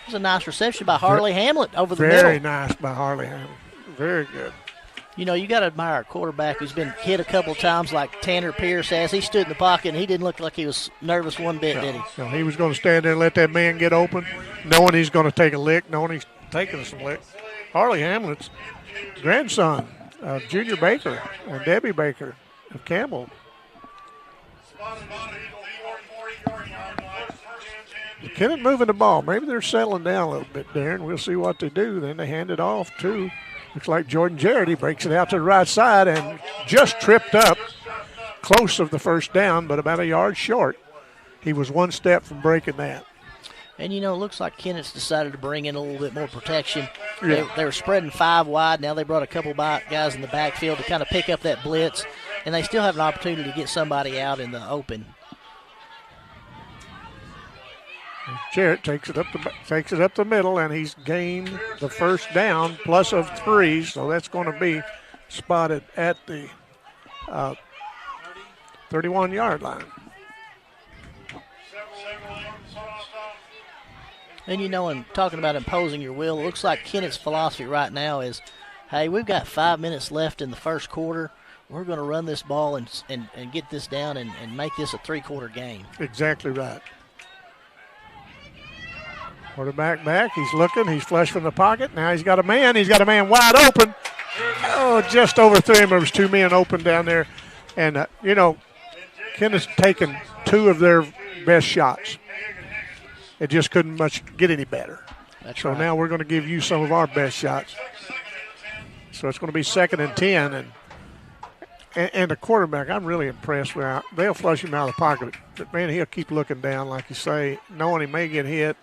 was a nice reception by Harley Hamlet over the middle. Very nice by Harley Hamlet. Very good. You know, you got to admire a quarterback who's been hit a couple of times like Tanner Pierce has. He stood in the pocket, and he didn't look like he was nervous one bit, did he? No, he was going to stand there and let that man get open, knowing he's going to take a lick, knowing he's taking some lick. Harley Hamlet's grandson of Junior Baker and Debbie Baker of Campbell. Kennett moving the ball. Maybe they're settling down a little bit, Darren. We'll see what they do. Then they hand it off to, looks like Jordan Jarrett. He breaks it out to the right side and just tripped up close of the first down, but about a yard short. He was one step from breaking that. And, you know, it looks like Kennett's decided to bring in a little bit more protection. Yeah. They were spreading 5 wide. Now they brought a couple guys in the backfield to kind of pick up that blitz, and they still have an opportunity to get somebody out in the open. Jarrett takes it up the middle, and he's gained the first down plus of 3, so that's going to be spotted at the 31-yard line. And, you know, in talking about imposing your will, it looks like Kennett's philosophy right now is, hey, we've got 5 minutes left in the first quarter. We're going to run this ball and get this down and make this a 3-quarter game. Exactly right. Quarterback back. He's looking. He's flush from the pocket. Now he's got a man. He's got a man wide open. Oh, just overthrew him. There was 2 men open down there. And, you know, Kennett's taken 2 of their best shots. It just couldn't much get any better. That's so right. Now we're going to give you some of our best shots. So it's going to be 2nd and 10. And the quarterback, I'm really impressed with. They'll flush him out of the pocket. But, man, he'll keep looking down, like you say, knowing he may get hit.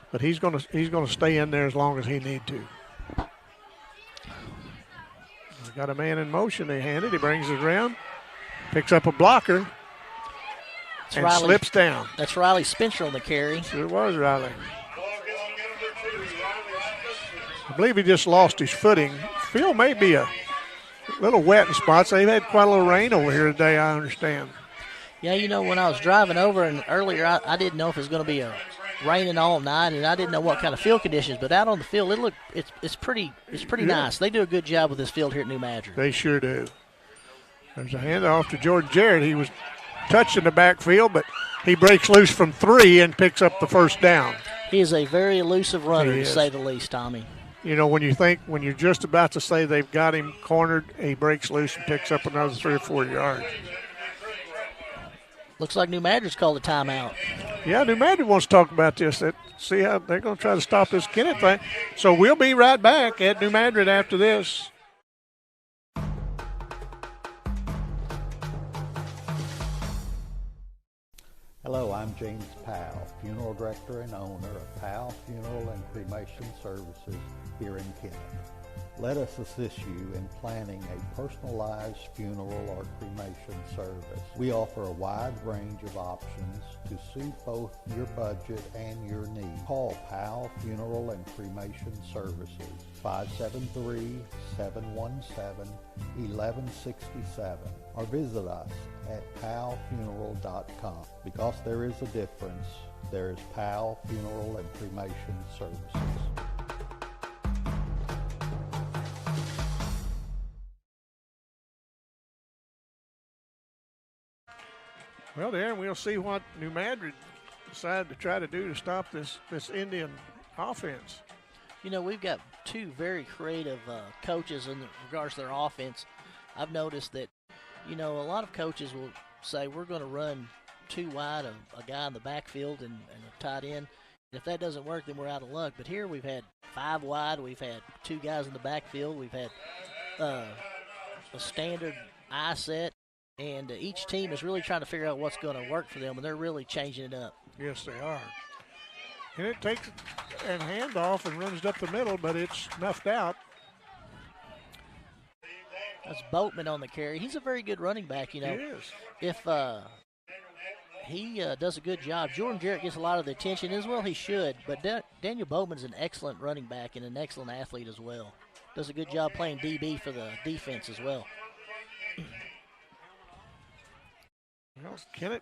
But he's going to stay in there as long as he need to. He's got a man in motion. They hand it. He brings it around, picks up a blocker, and slips down. That's Riley Spencer on the carry. Sure was Riley. I believe he just lost his footing. Field may be a little wet in spots. They've had quite a little rain over here today, I understand. Yeah, you know, when I was driving over and earlier, I didn't know if it was going to be raining all night, and I didn't know what kind of field conditions. But out on the field, it's pretty nice. They do a good job with this field here at New Madrid. They sure do. There's a handoff to Jordan Jarrett. He was touching the backfield, but he breaks loose from 3 and picks up the first down. He is a very elusive runner, to say the least, Tommy. You know, when you're just about to say they've got him cornered, he breaks loose and picks up another 3 or 4 yards. Looks like New Madrid's called a timeout. Yeah, New Madrid wants to talk about this. See how they're going to try to stop this Kennett thing. So we'll be right back at New Madrid after this. Hello, I'm James Powell, Funeral Director and owner of Powell Funeral and Cremation Services here in Kennett. Let us assist you in planning a personalized funeral or cremation service. We offer a wide range of options to suit both your budget and your needs. Call Powell Funeral and Cremation Services, 573-717-1167, or visit us at powellfuneral.com. Because there is a difference, there's Powell Funeral and Cremation Services. Well, Darren, we'll see what New Madrid decide to try to do to stop this Indian offense. You know, we've got two very creative coaches in regards to their offense. I've noticed that, you know, a lot of coaches will say we're going to run two wide, a guy in the backfield and a tight end. And if that doesn't work, then we're out of luck. But here we've had five wide. We've had two guys in the backfield. We've had a standard eye set. And each team is really trying to figure out what's going to work for them, and they're really changing it up. Yes, they are. And it takes a handoff and runs up the middle, but it's snuffed out. That's Boatman on the carry. He's a very good running back, you know. He is. If he does a good job, Jordan Jarrett gets a lot of the attention as well. He should, but Daniel Boatman's an excellent running back and an excellent athlete as well. Does a good job playing DB for the defense as well. Well, Kennett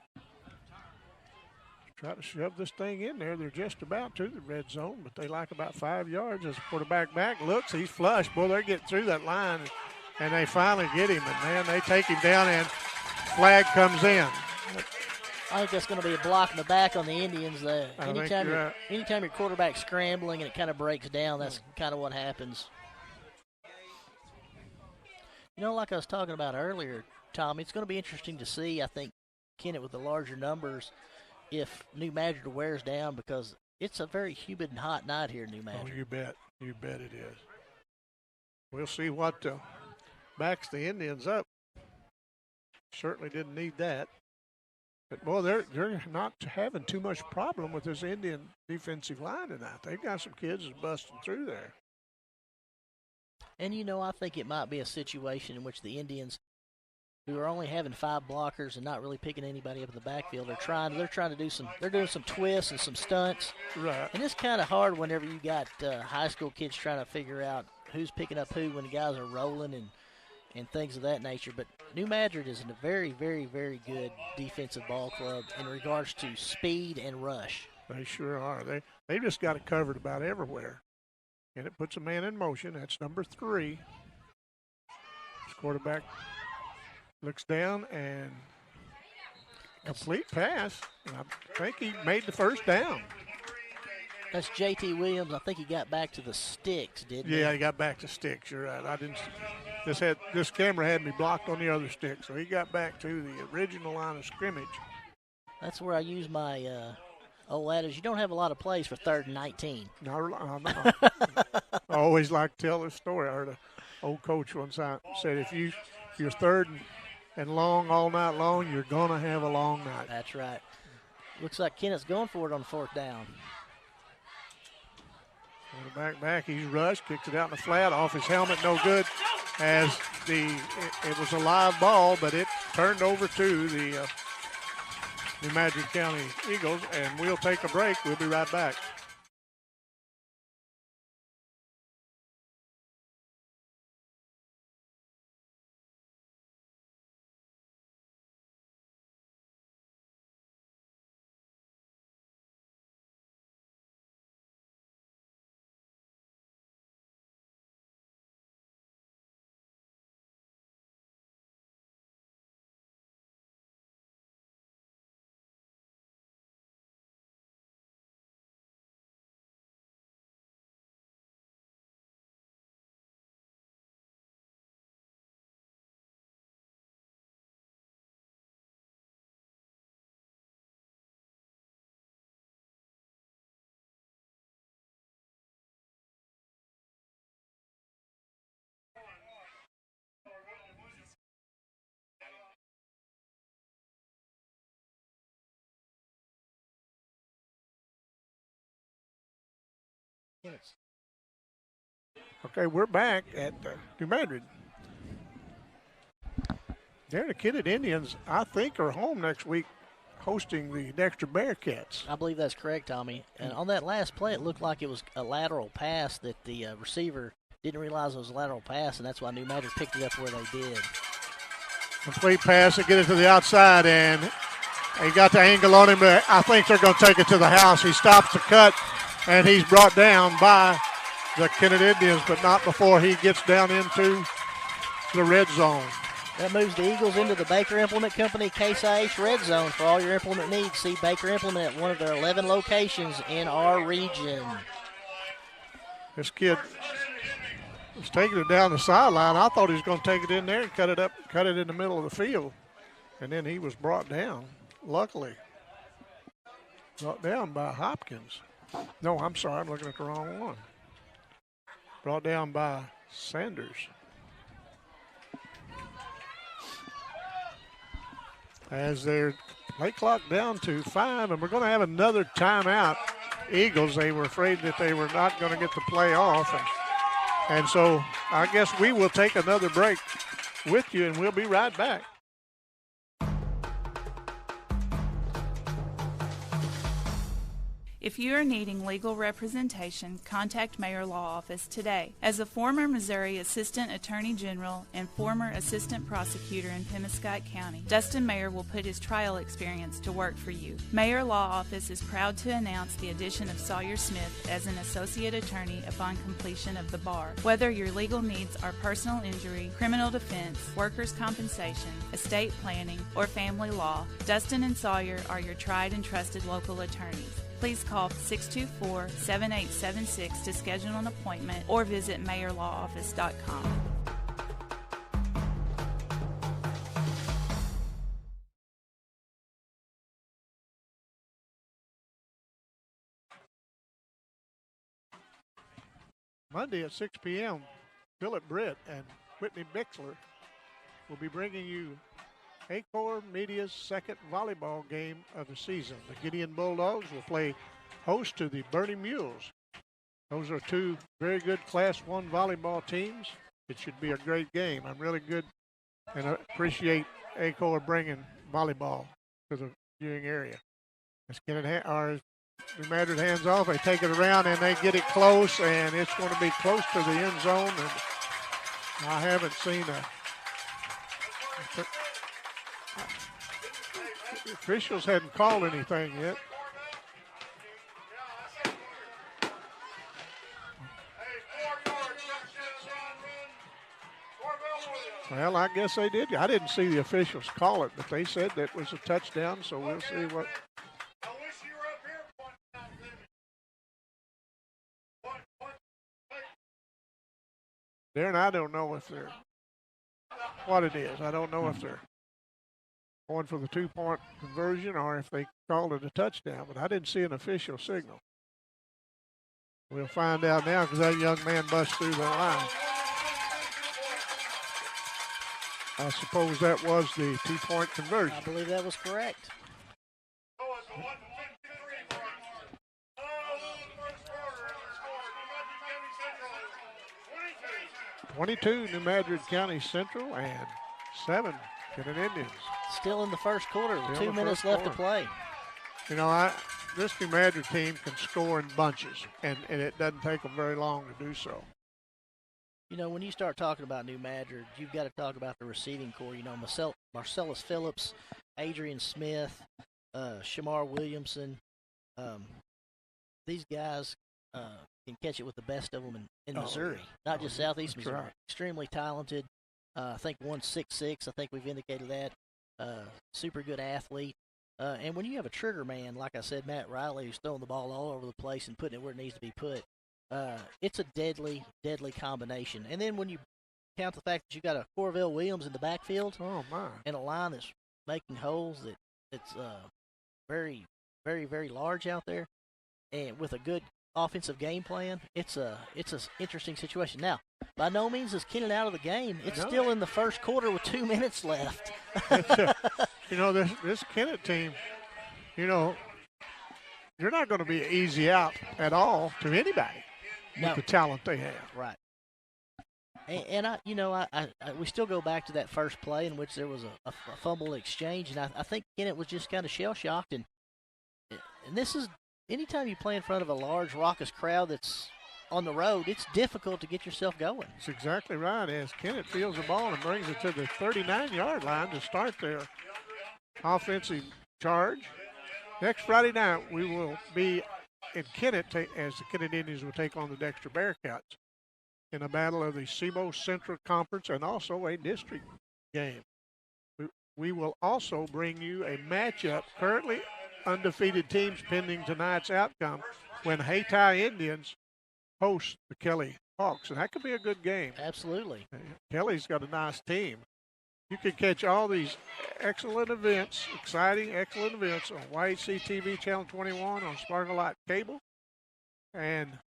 try to shove this thing in there. They're just about to the red zone, but they like about 5 yards. As the quarterback back looks, he's flush. Boy, they're getting through that line, and they finally get him. And, man, they take him down, and flag comes in. I think that's going to be a block in the back on the Indians. Anytime your quarterback's scrambling and it kind of breaks down, that's kind of what happens. You know, like I was talking about earlier, Tom, it's going to be interesting to see, I think, Kennett with the larger numbers, if New Madrid wears down, because it's a very humid and hot night here in New Madrid. Oh, you bet. You bet it is. We'll see what backs the Indians up. Certainly didn't need that. But, boy, they're not having too much problem with this Indian defensive line tonight. They've got some kids that's busting through there. And, you know, I think it might be a situation in which the Indians, who are only having 5 blockers and not really picking anybody up in the backfield, they're trying to do they're doing some twists and some stunts. Right. And it's kind of hard whenever you got high school kids trying to figure out who's picking up who when the guys are rolling and things of that nature. But New Madrid is in a very, very, very good defensive ball club in regards to speed and rush. They sure are. They just got it covered about everywhere. And it puts a man in motion. That's number 3. This quarterback looks down and complete pass. And I think he made the first down. That's J.T. Williams. I think he got back to the sticks, didn't he? Yeah, he got back to sticks. You're right. I didn't. This camera had me blocked on the other stick, so he got back to the original line of scrimmage. That's where I use my old adage. You don't have a lot of plays for 3rd and 19. No. I always like to tell this story. I heard an old coach once said, if you're 3rd and long all night long, you're going to have a long night. That's right. Looks like Kennett's going for it on 4th down. Back, he's rushed, kicks it out in the flat, off his helmet, no good, as it was a live ball, but it turned over to the New Madrid County Eagles, and we'll take a break. We'll be right back. Okay, we're back at New Madrid. There, the Kennett Indians, I think, are home next week hosting the Dexter Bearcats. I believe that's correct, Tommy. And on that last play, it looked like it was a lateral pass that the receiver didn't realize it was a lateral pass, and that's why New Madrid picked it up where they did. Complete pass to get it to the outside, and He got the angle on him, but I think they're going to take it to the house. He stops the cut, and he's brought down by the Kennett Indians, but not before he gets down into the red zone. That moves the Eagles into the Baker Implement Company Case IH Red Zone for all your implement needs. See Baker Implement at one of their 11 locations in our region. This kid was taking it down the sideline. I thought he was going to take it in there and cut it in the middle of the field. And then he was brought down, luckily. Brought down by Hopkins. No, I'm sorry, I'm looking at the wrong one. Brought down by Sanders. As their play clock down to 5, and we're going to have another timeout. Eagles, they were afraid that they were not going to get the play off. And so I guess we will take another break with you, and we'll be right back. If you are needing legal representation, contact Mayor Law Office today. As a former Missouri Assistant Attorney General and former Assistant Prosecutor in Pemiscot County, Dustin Mayer will put his trial experience to work for you. Mayor Law Office is proud to announce the addition of Sawyer Smith as an Associate Attorney upon completion of the bar. Whether your legal needs are personal injury, criminal defense, workers' compensation, estate planning, or family law, Dustin and Sawyer are your tried and trusted local attorneys. Please call 624-7876 to schedule an appointment or visit mayorlawoffice.com. Monday at 6 p.m., Philip Britt and Whitney Bixler will be bringing you Acor Media's second volleyball game of the season. The Gideon Bulldogs will play host to the Bernie Mules. Those are two very good Class 1 volleyball teams. It should be a great game. I'm really good and appreciate Acor bringing volleyball to the viewing area. As Kennett New Madrid hands off, they take it around and they get it close, and it's going to be close to the end zone. And I haven't seen the officials hadn't called anything yet. Well, I guess they did. I didn't see the officials call it, but they said that was a touchdown, so we'll see what. Darren, I don't know if they're what it is. I don't know if they're going for the 2-point conversion or if they called it a touchdown, but I didn't see an official signal. We'll find out now because that young man bust through the line. I suppose that was the 2-point conversion. I believe that was correct. 22, New Madrid County Central, and 7, Kennett Indians. Still in the first quarter, 2 minutes left to play. You know, this New Madrid team can score in bunches, and it doesn't take them very long to do so. You know, when you start talking about New Madrid, you've got to talk about the receiving core. You know, Marcellus Phillips, Adrian Smith, Shamar Williamson. These guys can catch it with the best of them in Missouri, not just Southeast Missouri. Right. Extremely talented. I think 166. I think we've indicated that. Super good athlete. And when you have a trigger man, like I said, Matt Riley, who's throwing the ball all over the place and putting it where it needs to be put, it's a deadly, deadly combination. And then when you count the fact that you got a Cordell Williams in the backfield, and a line that's making holes it's very, very, very large out there, and with a good offensive game plan, it's a interesting situation. Now, by no means is Kennett out of the game. It's still in the first quarter with 2 minutes left. You know, this Kennett team, you know, you're not going to be easy out at all to anybody with the talent they have. Right. And we still go back to that first play in which there was a fumble exchange, and I think Kennett was just kind of shell-shocked. And this is, anytime you play in front of a large, raucous crowd that's on the road, it's difficult to get yourself going. That's exactly right. As Kennett fields the ball and brings it to the 39-yard line to start their offensive charge. Next Friday night, we will be in Kennett as the Kennett Indians will take on the Dexter Bearcats in a battle of the SEMO Central Conference and also a district game. We will also bring you a matchup, currently undefeated teams pending tonight's outcome, when Hayti Indians host the Kelly Hawks, and that could be a good game. Absolutely. Kelly's got a nice team. You can catch all these excellent events, exciting, excellent events on YHC TV Channel 21 on Sparkle Light Cable and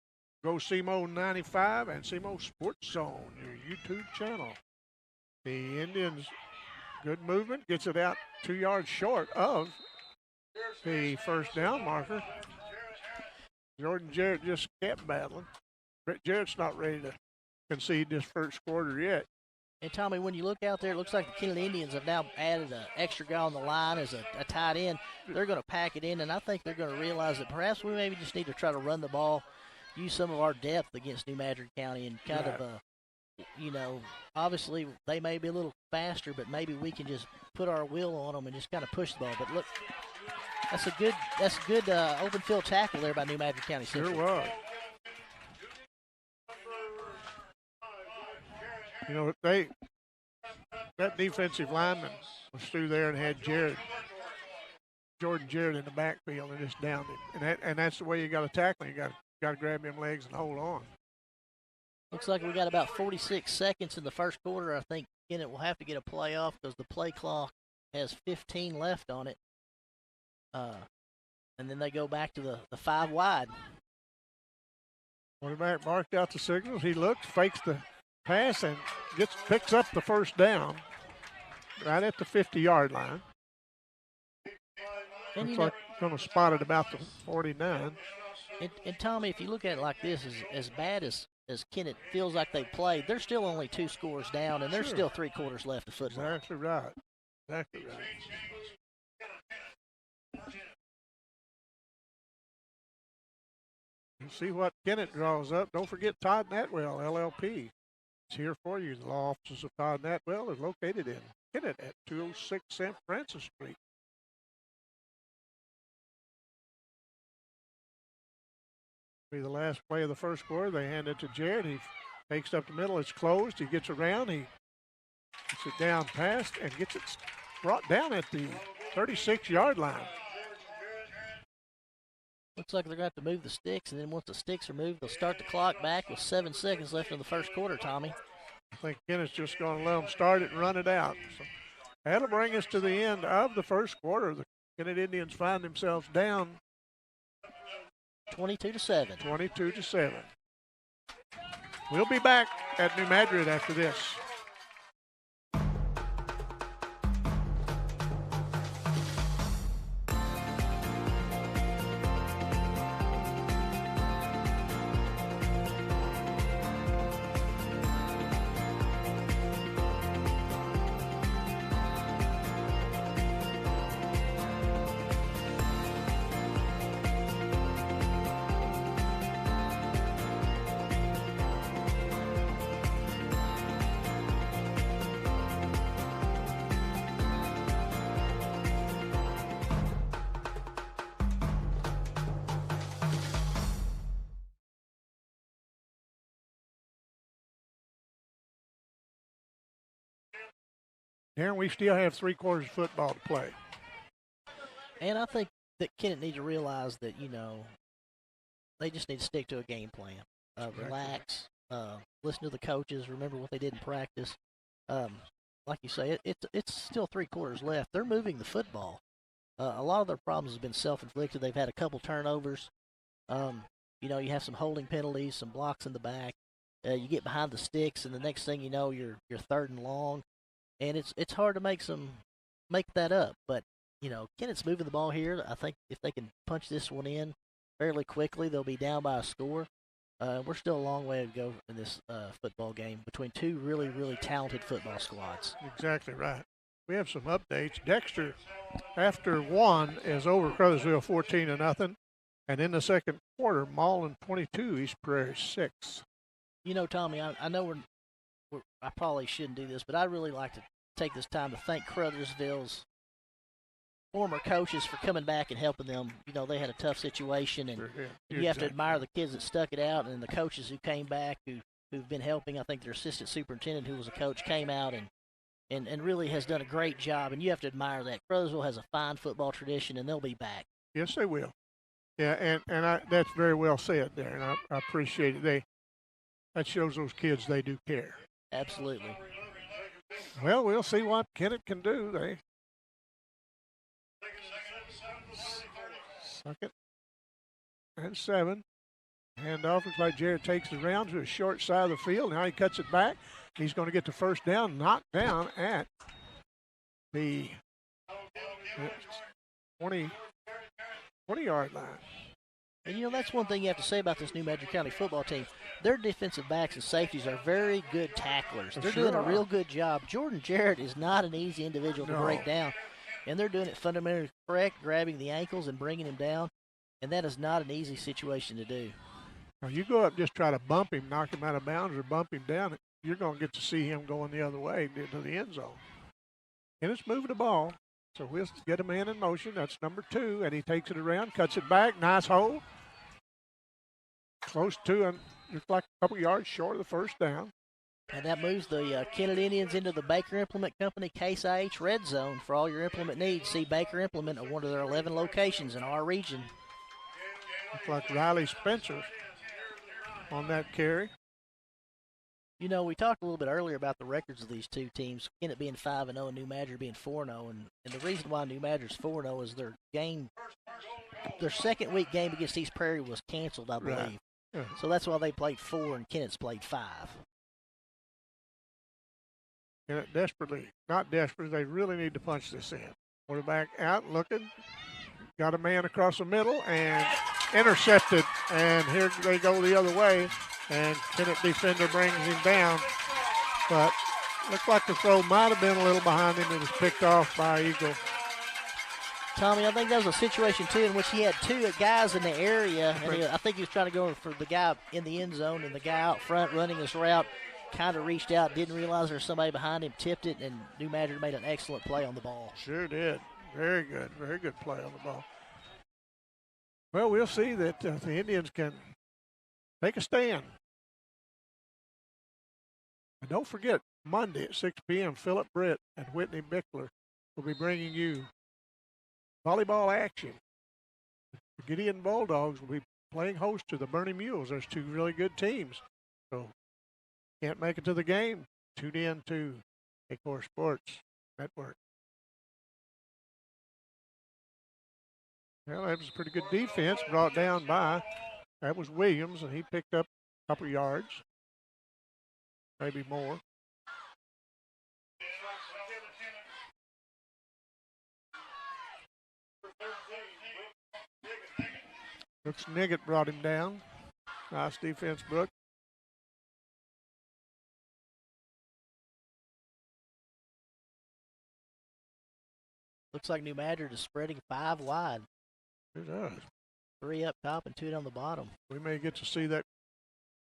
Go SEMO 95 and SEMO Sports Zone, your YouTube channel. The Indians, good movement, gets it out 2 yards short of the first down marker. Jordan Jarrett just kept battling. Jarrett's not ready to concede this first quarter yet. And, Tommy, when you look out there, it looks like the Kennett Indians have now added an extra guy on the line as a tight end. They're going to pack it in, and I think they're going to realize that perhaps we maybe just need to try to run the ball, use some of our depth against New Madrid County and kind of, obviously they may be a little faster, but maybe we can just put our will on them and just kind of push the ball. But, look, that's a good open field tackle there by New Madrid County Central. Sure was. That defensive lineman was through there and had Jordan Jarrett in the backfield and just downed him. And that's the way you got to tackle him. You got to grab him legs and hold on. Looks like we got about 46 seconds in the first quarter. I think Kennett will have to get a play off because the play clock has 15 left on it. And then they go back to the 5 wide. Quarterback marked out the signals. He looks, fakes the pass, and picks up the first down right at the 50-yard line. And looks like going to spot it about the 49. And Tommy, if you look at it like this, as bad as Kennett feels like they played, they're still only 2 scores down, and there's still 3 quarters left of football. Exactly right. Exactly right. You see what Kennett draws up. Don't forget Todd Natwell, LLP. It's here for you. The law offices of Todd Natwell is located in Kennett at 206 St. Francis Street. Be the last play of the first quarter. They hand it to Jarrett. He takes up the middle. It's closed. He gets around. He gets it down past and gets it brought down at the 36-yard line. Looks like they're going to have to move the sticks, and then once the sticks are moved, they'll start the clock back with 7 seconds left in the first quarter, Tommy. I think Kennett's just going to let them start it and run it out. So that'll bring us to the end of the first quarter. The Kennett Indians find themselves down 22-7. 22-7. We'll be back at New Madrid after this. Darren, we still have 3 quarters of football to play. And I think that Kennett needs to realize that, they just need to stick to a game plan. Relax, listen to the coaches, remember what they did in practice. Like you say, it's still 3 quarters left. They're moving the football. A lot of their problems have been self-inflicted. They've had a couple turnovers. You have some holding penalties, some blocks in the back. You get behind the sticks, and the next thing you know, you're 3rd and long. And it's hard to make that up. But, Kennett's moving the ball here. I think if they can punch this one in fairly quickly, they'll be down by a score. We're still a long way to go in this football game between 2 really, really talented football squads. Exactly right. We have some updates. Dexter, after 1, is over Crothersville 14-0. And in the second quarter, Mullen 22, East Prairie 6. Tommy, I know I probably shouldn't do this, but I'd really like to take this time to thank Crothersville's former coaches for coming back and helping them. You know, they had a tough situation, and you have to admire the kids that stuck it out, and the coaches who came back, who've been helping. I think their assistant superintendent, who was a coach, came out and really has done a great job, and you have to admire that. Crothersville has a fine football tradition, and they'll be back. Yes, they will. Yeah, and that's very well said there, and I appreciate it. That shows those kids they do care. Absolutely. Well, we'll see what Kennett can do. They second and 7. Handoff looks like Jared takes it around to the short side of the field. Now he cuts it back. He's going to get the first down, knocked down at the 20-yard line. And, you know, that's one thing you have to say about this New Madrid County football team. Their defensive backs and safeties are very good tacklers. They're doing a real good job. Jordan Jarrett is not an easy individual to break down, and they're doing it fundamentally correct, grabbing the ankles and bringing him down, and that is not an easy situation to do. Now, you go up just try to bump him, knock him out of bounds, or bump him down, you're going to get to see him going the other way into the end zone. And it's moving the ball, so we'll get a man in motion. That's number 2, and he takes it around, cuts it back, nice hole. Close to, and it's like a couple yards short of the first down. And that moves the Kennett Indians into the Baker Implement Company Case IH Red Zone for all your implement needs. See Baker Implement at one of their 11 locations in our region. Looks like Riley Spencer on that carry. You know, we talked a little bit earlier about the records of these two teams, Kennett being 5-0 and New Madrid being 4-0. And the reason why New Madrid's 4-0 is their second week game against East Prairie was canceled, I believe. Right. Yeah. So that's why they played 4 and Kennett's played 5. And not desperately, they really need to punch this in. Quarterback out, looking, got a man across the middle, and intercepted. And here they go the other way, and Kennett defender brings him down. But looks like the throw might have been a little behind him. It was picked off by Eagle. Tommy, I think that was a situation, too, in which he had 2 guys in the area, and I think he was trying to go for the guy in the end zone, and the guy out front running his route kind of reached out, didn't realize there was somebody behind him, tipped it, and New Madrid made an excellent play on the ball. Sure did. Very good play on the ball. Well, we'll see that the Indians can take a stand. And don't forget, Monday at 6 p.m., Philip Britt and Whitney Bickler will be bringing you volleyball action. The Gideon Bulldogs will be playing host to the Bernie Mules. There's 2 really good teams. So, can't make it to the game, tune in to Acorn Sports Network. Well, that was a pretty good defense brought down by, that was Williams, and he picked up a couple yards, maybe more. Brooks Niggett brought him down. Nice defense, Brooks. Looks like New Madrid is spreading 5 wide. It does. 3 up top and 2 down the bottom. We may get to see that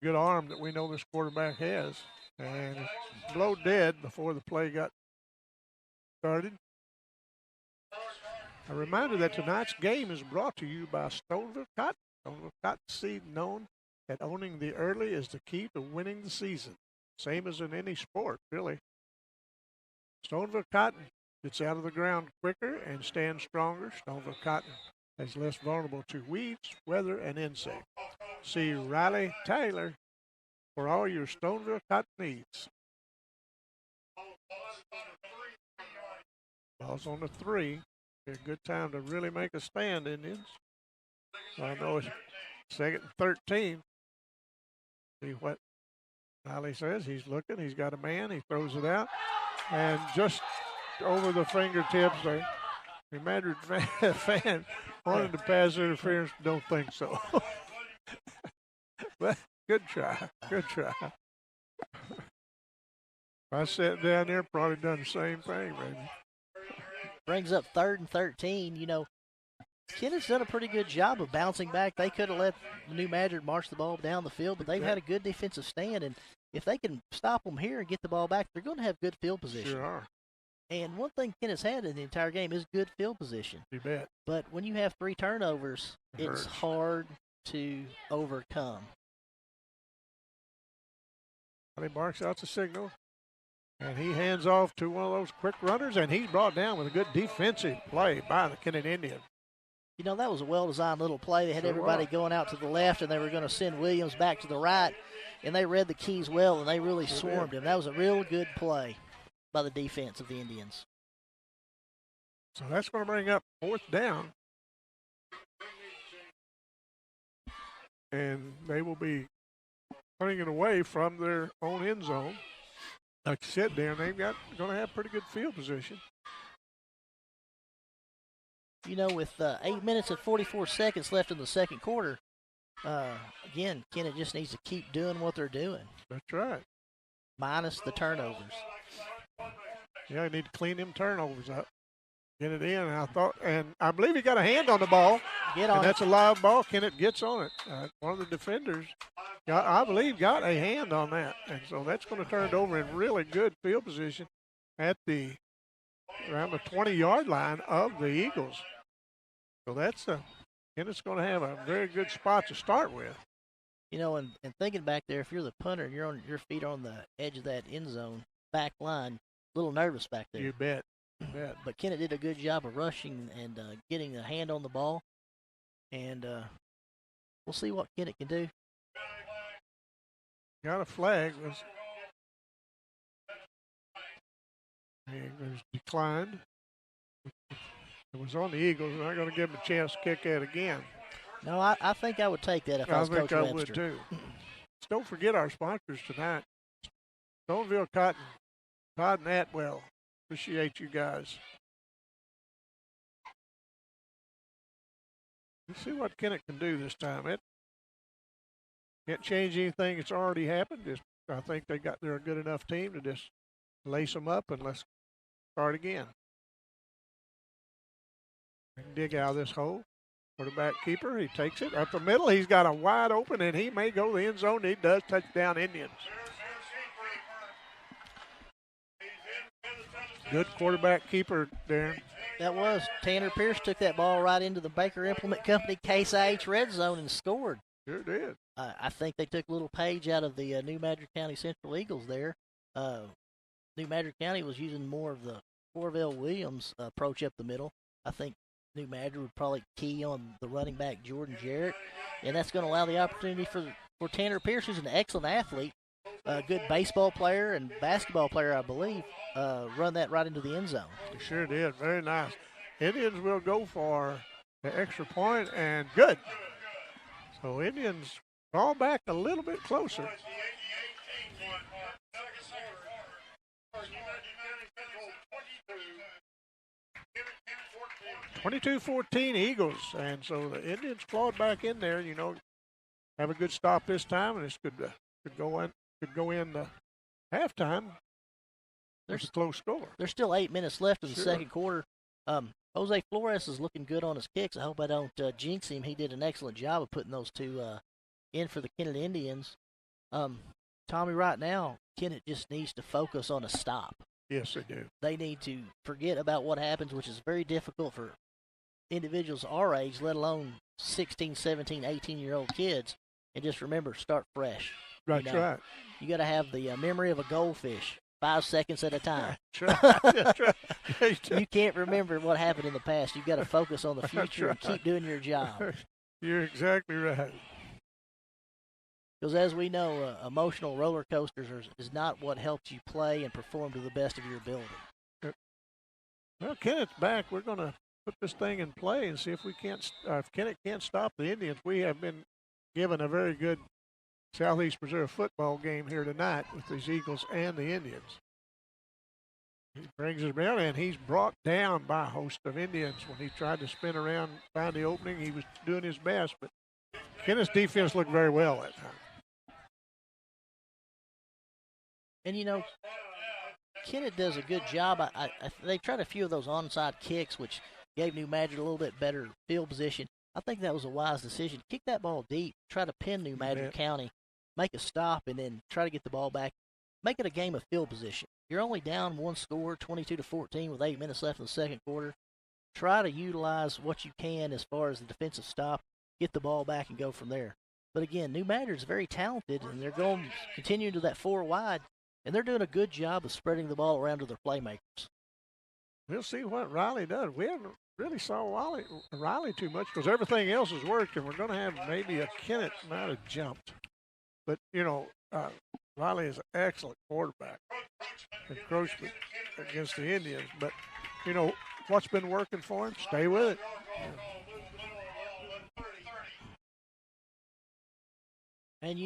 good arm that we know this quarterback has. And it's blow dead before the play got started. A reminder that tonight's game is brought to you by Stoneville Cotton. Stoneville Cotton Seed, known that owning the early is the key to winning the season. Same as in any sport, really. Stoneville Cotton gets out of the ground quicker and stands stronger. Stoneville Cotton is less vulnerable to weeds, weather, and insects. See Riley Taylor for all your Stoneville Cotton needs. Ball's on the 3. A good time to really make a stand, Indians. I know it's 2nd and 13. See what Riley says. He's looking. He's got a man. He throws it out. And just over the fingertips, the Madrid fan wanted to pass interference. Don't think so. But good try. Good try. If I sat down there, probably done the same thing, maybe. Brings up 3rd and 13. You know, Kennett's done a pretty good job of bouncing back. They could have let New Madrid march the ball down the field, but they've had a good defensive stand. And if they can stop them here and get the ball back, they're going to have good field position. Sure are. And one thing Kennett's had in the entire game is good field position. You bet. But when you have 3 turnovers, It it's hurts. hard to overcome. He barks out the signal, and he hands off to one of those quick runners, and he's brought down with a good defensive play by the Kennett Indians. You know, that was a well-designed little play. They had Sure everybody was. going out to the left, and they were going to send Williams back to the right, and they read the keys well, and they really Sure swarmed did. him. That was a real good play by the defense of the Indians. So that's going to bring up 4th down. And they will be putting it away from their own end zone. Like you said, Dan, they've got going to have pretty good field position. You know, with 8 minutes and 44 seconds left in the second quarter, again, Kennett just needs to keep doing what they're doing, That's right. minus the turnovers. Yeah, they need to clean them turnovers up. Get it in. And I believe he got a hand on the ball. Get And on that's it. a live ball. Kennett gets on it. One of the defenders, I believe, got a hand on that. And so that's going to turn it over in really good field position at around the 20-yard line of the Eagles. So Kennett's going to have a very good spot to start with. You know, and thinking back there, if you're the punter and you're on your feet on the edge of that end zone, back line, a little nervous back there. You bet. You bet. But Kennett did a good job of rushing and getting a hand on the ball. And we'll see what Kennett can do. Got a flag. It was declined. It was on the Eagles. They're not going to give them a chance to kick that again. No, I think I would take that if I I was think Coach I Webster. would too. Don't forget our sponsors tonight. Stoneville Cotton, Todd and Atwell. Appreciate you guys. Let's see what Kennett can do this time. It can't change anything that's already happened. I think they're a good enough team to just lace them up and let's start again. Dig out of this hole. Quarterback keeper, he takes it up the middle. He's got a wide open, and he may go the end zone. He does. Touchdown Indians. Good quarterback keeper, Darren. That was. Tanner Pierce took that ball right into the Baker Implement Company Case IH red zone and scored. Sure did. I think they took a little page out of the New Madrid County Central Eagles there. New Madrid County was using more of the Cordell Williams approach up the middle. I think New Madrid would probably key on the running back Jordan Jarrett, and that's going to allow the opportunity for Tanner Pierce, who's an excellent athlete, a good baseball player and basketball player, I believe, run that right into the end zone. He sure did. Very nice. Indians will go for the extra point, and good. So Indians fall back a little bit closer. 22-14 Eagles, and so the Indians clawed back in there. You know, have a good stop this time, and this could go in halftime. There's a close score. There's still 8 minutes left of the Sure. second quarter. Jose Flores is looking good on his kicks. I hope I don't jinx him. He did an excellent job of putting those two in for the Kennett Indians. Tommy, right now, Kennett just needs to focus on a stop. Yes, they do. They need to forget about what happens, which is very difficult for individuals our age, let alone 16, 17, 18-year-old kids, and just remember, start fresh. That's right. You got to have the memory of a goldfish, 5 seconds at a time. That's right. That's right. You can't remember what happened in the past. You've got to focus on the That's future and right. keep doing your job. You're exactly right. Because as we know, emotional roller coasters is not what helps you play and perform to the best of your ability. Well, Kennett's back. We're going to put this thing in play and see if if Kennett can't stop the Indians. We have been given a very good Southeast Missouri football game here tonight with these Eagles and the Indians. He brings his down, and he's brought down by a host of Indians. When he tried to spin around, find the opening, he was doing his best, but Kennett's defense looked very well that time. And, you know, Kennett does a good job. They tried a few of those onside kicks, which gave New Madrid a little bit better field position. I think that was a wise decision. Kick that ball deep, try to pin New Madrid County, make a stop, and then try to get the ball back. Make it a game of field position. you're only down one score, 22-14, with 8 minutes left in the second quarter. Try to utilize what you can as far as the defensive stop, get the ball back, and go from there. But again, New Madrid's very talented, and they're going continuing to that 4 wide, and they're doing a good job of spreading the ball around to their playmakers. We'll see what Riley does. We haven't really saw Riley too much because everything else has worked, and we're going to have maybe a Kennett might have jumped. But, Riley is an excellent quarterback. Encroachment against the Indians. But, what's been working for him? Stay with it. And,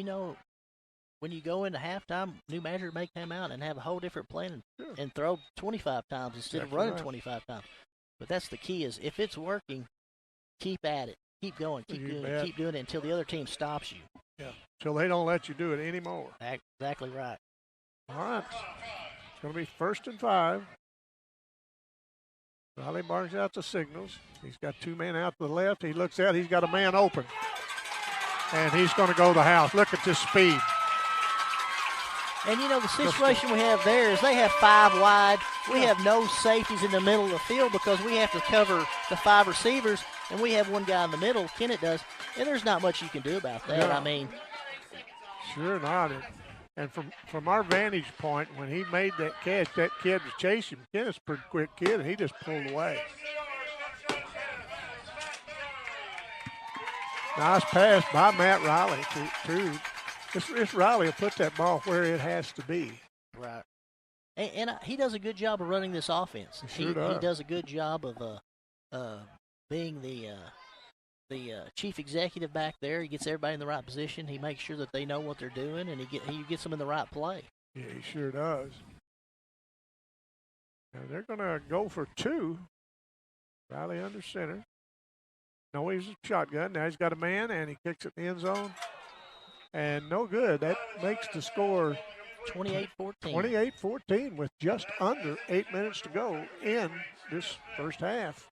when you go into halftime, New Madrid may come out and have a whole different plan and throw 25 times instead of running 25 times. But that's the key is if it's working, keep at it. Keep going. Keep doing it until the other team stops you. Yeah, until they don't let you do it anymore. Exactly right. All right. It's going to be 1st and 5. Riley barks out the signals. He's got 2 men out to the left. He looks out. He's got a man open. And he's going to go to the house. Look at this speed. And, the situation we have there is they have 5 wide. We have no safeties in the middle of the field because we have to cover the 5 receivers, and we have one guy in the middle, Kennett does, and there's not much you can do about that. Yeah. Sure not. And from our vantage point, when he made that catch, that kid was chasing him. Kennett's a pretty quick kid, and he just pulled away. Nice pass by Matt Riley to This Riley will put that ball where it has to be. Right. And he does a good job of running this offense. He does a good job of being the chief executive back there. He gets everybody in the right position. He makes sure that they know what they're doing, and he gets them in the right play. Yeah, he sure does. Now they're going to go for 2. Riley under center. No, he's a shotgun. Now he's got a man, and he kicks it in the end zone. And no good. That makes the score 28-14. 28-14 with just under 8 minutes to go in this first half.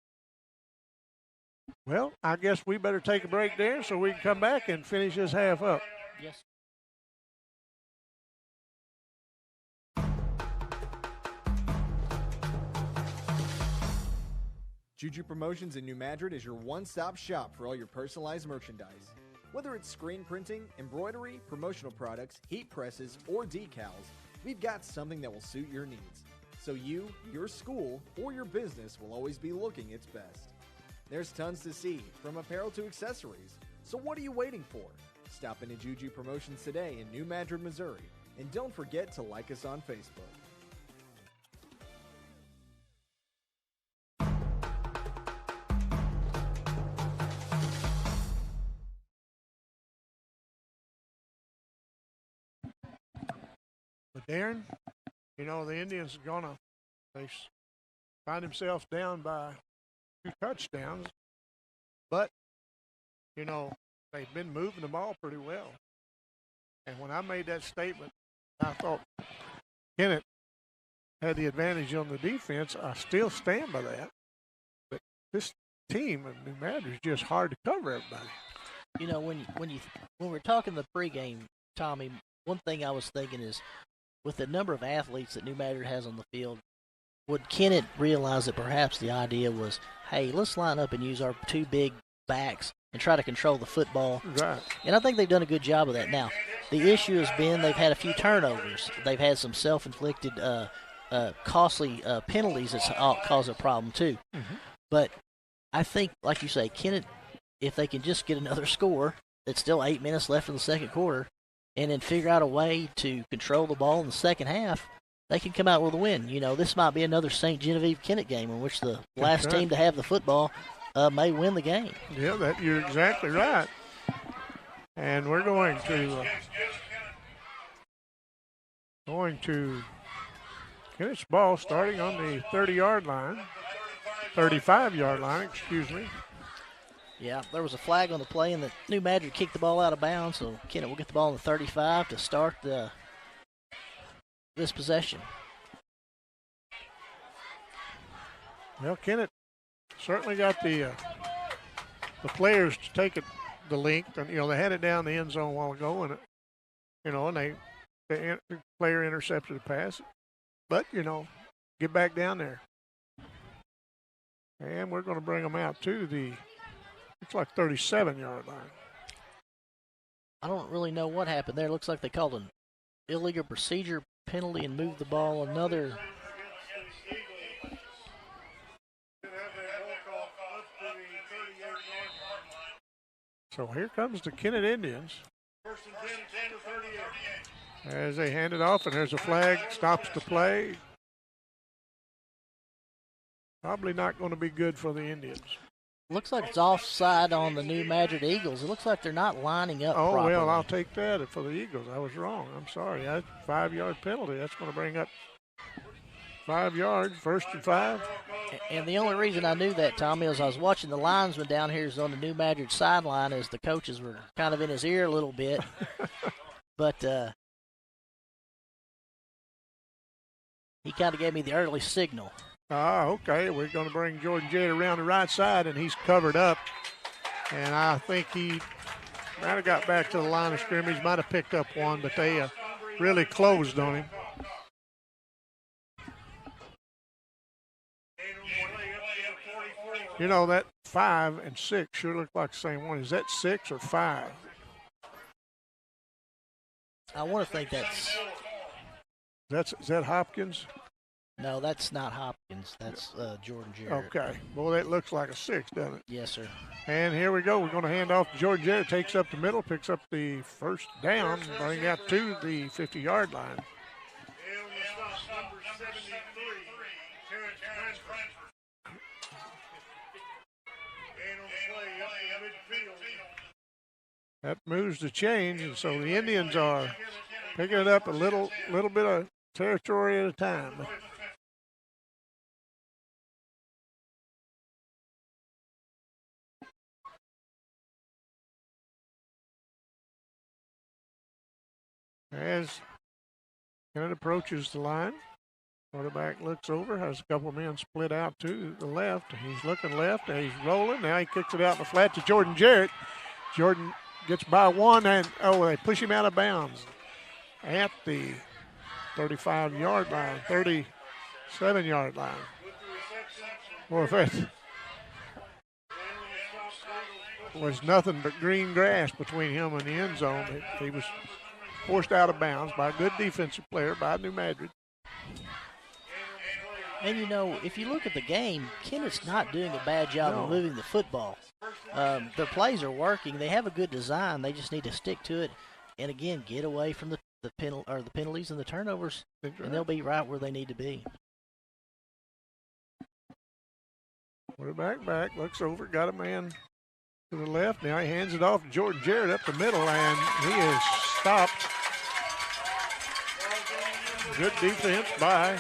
Well, I guess we better take a break there so we can come back and finish this half up. Yes. Juju Promotions in New Madrid is your one-stop shop for all your personalized merchandise. Whether it's screen printing, embroidery, promotional products, heat presses, or decals, we've got something that will suit your needs. So you, your school, or your business will always be looking its best. There's tons to see, from apparel to accessories. So what are you waiting for? Stop into Juju Promotions today in New Madrid, Missouri. And don't forget to like us on Facebook. But Darren, the Indians are they find themselves down by 2 touchdowns. But, they've been moving the ball pretty well. And when I made that statement, I thought Kennett had the advantage on the defense. I still stand by that. But this team in New Madrid is just hard to cover everybody. When we're talking the pregame, Tommy, one thing I was thinking is, with the number of athletes that New Madrid has on the field, would Kennett realize that perhaps the idea was, hey, let's line up and use our 2 big backs and try to control the football? Right. And I think they've done a good job of that. Now, the issue has been they've had a few turnovers. They've had some self-inflicted costly penalties that's caused a problem too. Mm-hmm. But I think, like you say, Kennett, if they can just get another score, it's still 8 minutes left in the second quarter, and then figure out a way to control the ball in the second half, they can come out with a win. This might be another St. Genevieve Kennett game in which the last team to have the football may win the game. Yeah, you're exactly right. And we're going to Kennett's ball starting on the 35-yard line, excuse me. Yeah, there was a flag on the play, and the New Madrid kicked the ball out of bounds, so Kennett will get the ball on the 35 to start this possession. Well, Kennett certainly got the players to take it the length, and they had it down the end zone a while ago, and the player intercepted a pass. but, get back down there. And we're going to bring them out to the, looks like 37-yard line. I don't really know what happened there. It looks like they called an illegal procedure penalty and moved the ball another. So here comes the Kennett Indians. As they hand it off, and there's a flag, stops the play. Probably not going to be good for the Indians. Looks like it's offside on the New Madrid Eagles. It looks like they're not lining up properly. Well, I'll take that for the Eagles. I was wrong. I'm sorry. That's a 5-yard penalty. That's going to bring up 5 yards, 1st and 5. And the only reason I knew that, Tommy, is I was watching the linesman down here on the New Madrid sideline as the coaches were kind of in his ear a little bit. But he kind of gave me the early signal. Okay. We're going to bring Jordan Jett around the right side, and he's covered up. And I think he might have got back to the line of scrimmage, might have picked up one, but they really closed on him. That 5 and 6 sure look like the same one. Is that 6 or 5? I want to think Is that Hopkins? No, that's not Hopkins. That's Jordan Jarrett. Okay. Boy, that looks like a 6, doesn't it? Yes, sir. And here we go. We're going to hand off to Jordan Jarrett. Takes up the middle, picks up the first down, bring out to the 50-yard line. That moves the change, and so the Indians are picking it up a little bit of territory at a time. As Kennett approaches the line, quarterback looks over, has a couple of men split out to the left. He's looking left, and he's rolling. Now he kicks it out in the flat to Jordan Jarrett. Jordan gets by one, and they push him out of bounds at the 35-yard line, 37-yard line. Well, if that was nothing but green grass between him and the end zone, he was forced out of bounds by a good defensive player by New Madrid. And, if you look at the game, Kennett's not doing a bad job of moving the football. Their plays are working. They have a good design. They just need to stick to it and, again, get away from the penalties and the turnovers, and they'll be right where they need to be. Quarterback back, looks over, got a man to the left. Now he hands it off to Jordan Jarrett up the middle, and he is stopped. Good defense by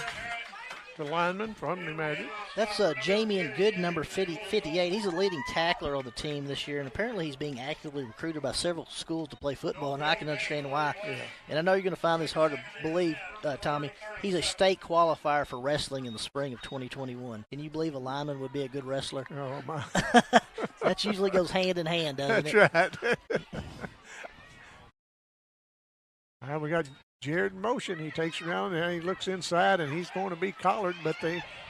the lineman from New Madrid. That's Jamie Good, number 58. He's a leading tackler on the team this year, and apparently he's being actively recruited by several schools to play football, and I can understand why. Yeah. And I know you're going to find this hard to believe, Tommy. He's a state qualifier for wrestling in the spring of 2021. Can you believe a lineman would be a good wrestler? Oh, my. That usually goes hand in hand, doesn't it? That's right. All right, we got Jared in motion. He takes around and he looks inside, and he's going to be collared, but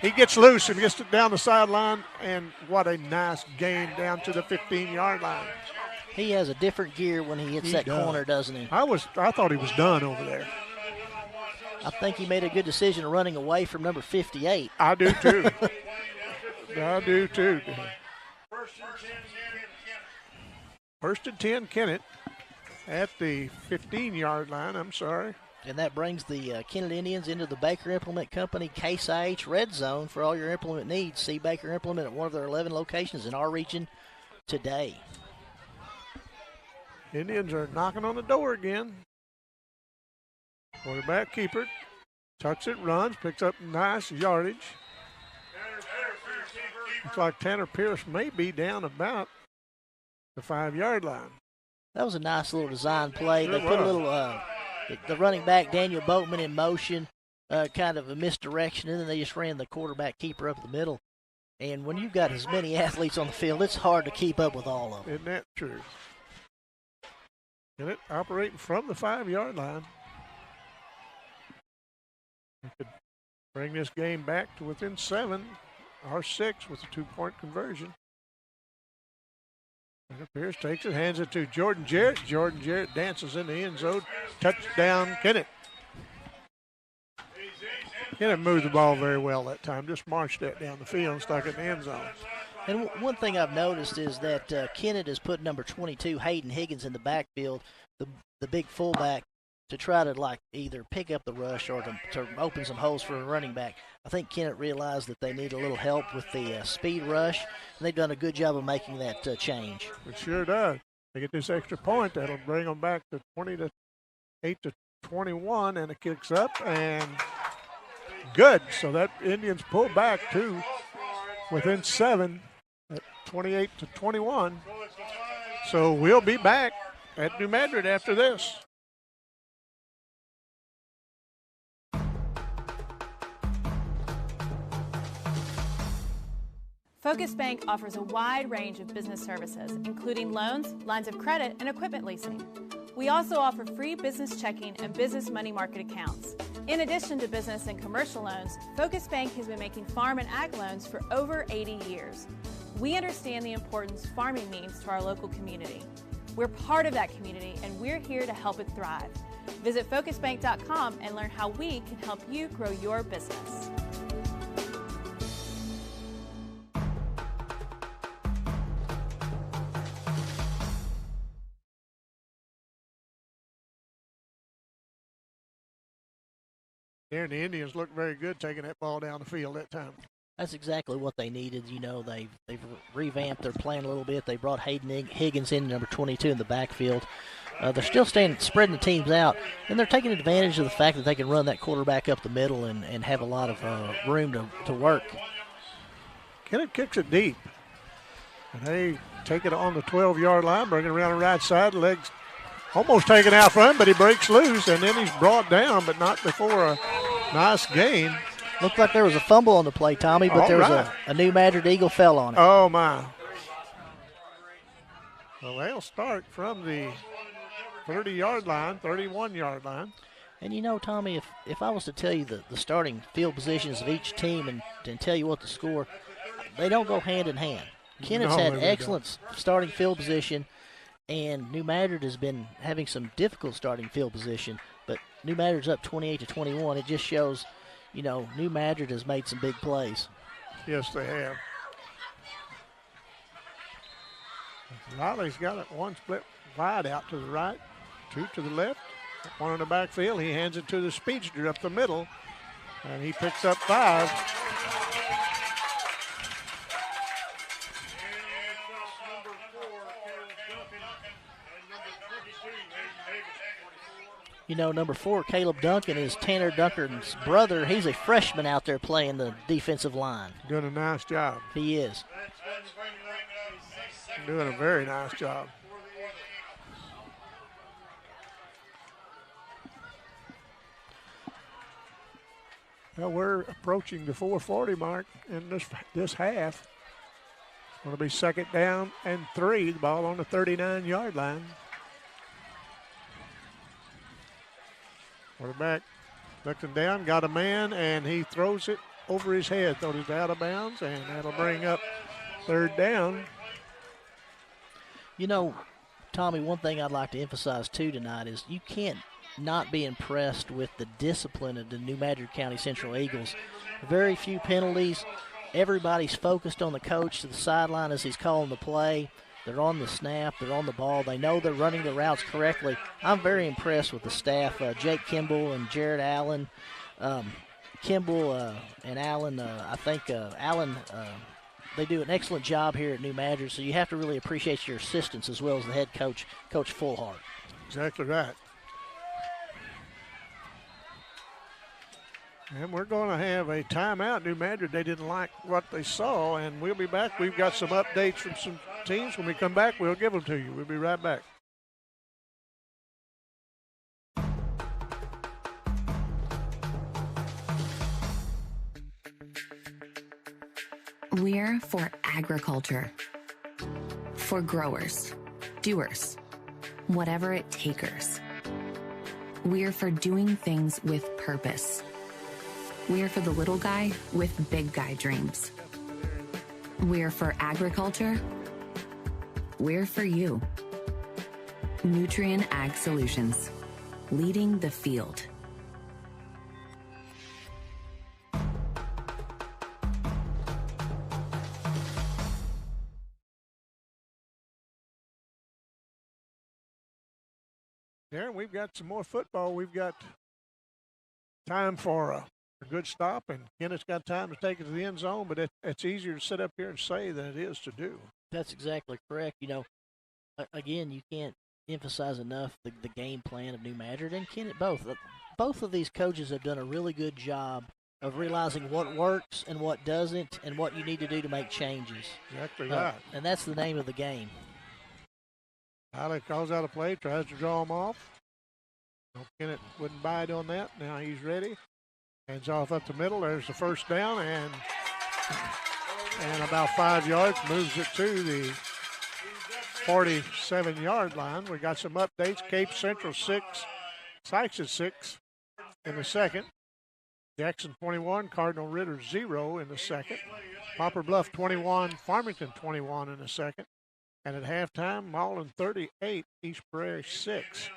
he gets loose and gets it down the sideline, and what a nice gain down to the 15-yard line. He has a different gear when he hits that corner, doesn't he? I thought he was done over there. I think he made a good decision running away from number 58. I do too. I do too. First and 10, Kennett. At the 15-yard line, I'm sorry. And that brings the Kennett Indians into the Baker Implement Company Case IH Red Zone for all your implement needs. See Baker Implement at one of their 11 locations in our region today. Indians are knocking on the door again. Quarterback keeper tucks it, runs, picks up nice yardage. Looks like Tanner Pierce may be down about the 5-yard line. That was a nice little design play. They put a little, the running back, Daniel Boatman, in motion, kind of a misdirection, and then they just ran the quarterback keeper up the middle. And when you've got as many athletes on the field, it's hard to keep up with all of them. Isn't that true? Kennett operating from the 5-yard line. They could bring this game back to within 7 or 6 with a 2-point conversion. And Pierce takes it, hands it to Jordan Jarrett. Jordan Jarrett dances in the end zone. Touchdown, Kennett. Kennett moved the ball very well that time. Just marched that down the field and stuck it in the end zone. And one thing I've noticed is that Kennett has put number 22, Hayden Higgins, in the backfield, the big fullback, to try to either pick up the rush or to open some holes for a running back. I think Kennett realized that they need a little help with the speed rush, and they've done a good job of making that change. It sure does. They get this extra point. That'll bring them back to 28-21, and it kicks up, and good. So that Indians pull back to within 7 at 28-21. So we'll be back at New Madrid after this. Focus Bank offers a wide range of business services, including loans, lines of credit, and equipment leasing. We also offer free business checking and business money market accounts. In addition to business and commercial loans, Focus Bank has been making farm and ag loans for over 80 years. We understand the importance farming means to our local community. We're part of that community, and we're here to help it thrive. Visit focusbank.com and learn how we can help you grow your business. There, and the Indians looked very good taking that ball down the field that time. That's exactly what they needed. You know, they've revamped their plan a little bit. They brought Hayden Higgins in, number 22, in the backfield. They're still spreading the teams out, and they're taking advantage of the fact that they can run that quarterback up the middle and have a lot of room to work. Kennett kicks it deep, and they take it on the 12-yard line, bring it around the right side, legs almost taken out front, but he breaks loose, and then he's brought down, but not before a nice gain. Looked like there was a fumble on the play, Tommy, but there was a New Madrid Eagle fell on it. Oh, my. Well, they'll start from the 30-yard line, 31-yard line. And, you know, Tommy, if I was to tell you the starting field positions of each team and tell you what to score, they don't go hand in hand. Kennett's had excellent starting field position, and New Madrid has been having some difficult starting field position, but New Madrid's up 28-21. It just shows, you know, New Madrid has made some big plays. Yes, they have. Riley's got it one split wide out to the right, 2 to the left, 1 in the backfield. He hands it to the speedster up the middle, and he picks up 5. You know, number 4, Caleb Duncan, is Tanner Duncan's brother. He's a freshman out there playing the defensive line. Doing a nice job. He is. Doing a very nice job. Well, we're approaching the 4:40 mark in this half. It's going to be 2nd down and 3. The ball on the 39-yard line. Quarterback looking down, got a man, and he throws it over his head. Thought he's out of bounds, and that'll bring up 3rd down. You know, Tommy, one thing I'd like to emphasize, too, tonight is you can't not be impressed with the discipline of the New Madrid County Central Eagles. Very few penalties. Everybody's focused on the coach to the sideline as he's calling the play. They're on the snap. They're on the ball. They know they're running the routes correctly. I'm very impressed with the staff. Jake Kimball and Jared Allen. Kimball and Allen, I think Allen, they do an excellent job here at New Madrid, so you have to really appreciate your assistants as well as the head coach, Coach Fullhart. Exactly right. And we're going to have a timeout. New Madrid, they didn't like what they saw, and we'll be back. We've got some updates from some teams. When we come back, we'll give them to you. We'll be right back. We're for agriculture. For growers, doers, whatever it takers. We're for doing things with purpose. We're for the little guy with big guy dreams. We're for agriculture. We're for you. Nutrien Ag Solutions, leading the field. Darren, we've got some more football. We've got time for a good stop, and Kennett's got time to take it to the end zone, but it's easier to sit up here and say than it is to do. That's exactly correct. You know, again, you can't emphasize enough the game plan of New Madrid and Kennett both. Both of these coaches have done a really good job of realizing what works and what doesn't and what you need to do to make changes. Exactly right. And that's the name of the game. Alec calls out a play, tries to draw him off. No, Kennett wouldn't bite on that. Now he's ready. Hands off up the middle. There's the first down, and about 5 yards, moves it to the 47-yard line. We got some updates. Cape Central 6, Sykes 6 in the second. Jackson 21, Cardinal Ritter 0 in the second. Poplar Bluff 21, Farmington 21 in the second. And at halftime, Mullen 38, East Prairie 6.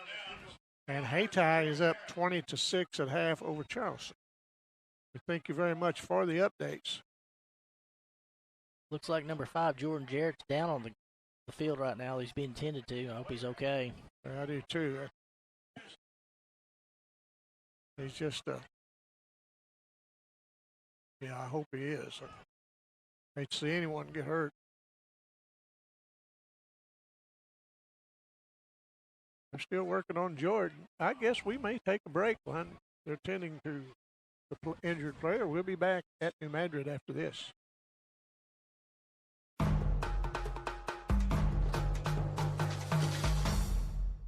And Hayti is up 20-6 at half over Charleston. We thank you very much for the updates. Looks like number 5, Jordan Jarrett's down on the field right now. He's being tended to. I hope he's okay. I do too. He's just, yeah, I hope he is. I hate to see anyone get hurt. They're still working on Jordan. I guess we may take a break when they're tending to the injured player. We'll be back at New Madrid after this.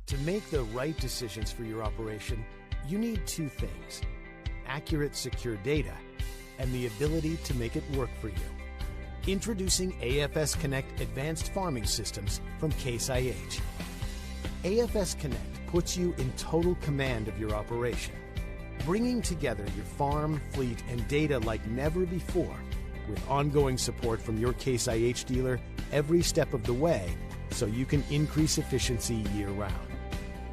To make the right decisions for your operation, you need two things: accurate, secure data and the ability to make it work for you. Introducing AFS Connect Advanced Farming Systems from Case IH. AFS Connect puts you in total command of your operation, bringing together your farm, fleet, and data like never before, with ongoing support from your Case IH dealer every step of the way, so you can increase efficiency year-round.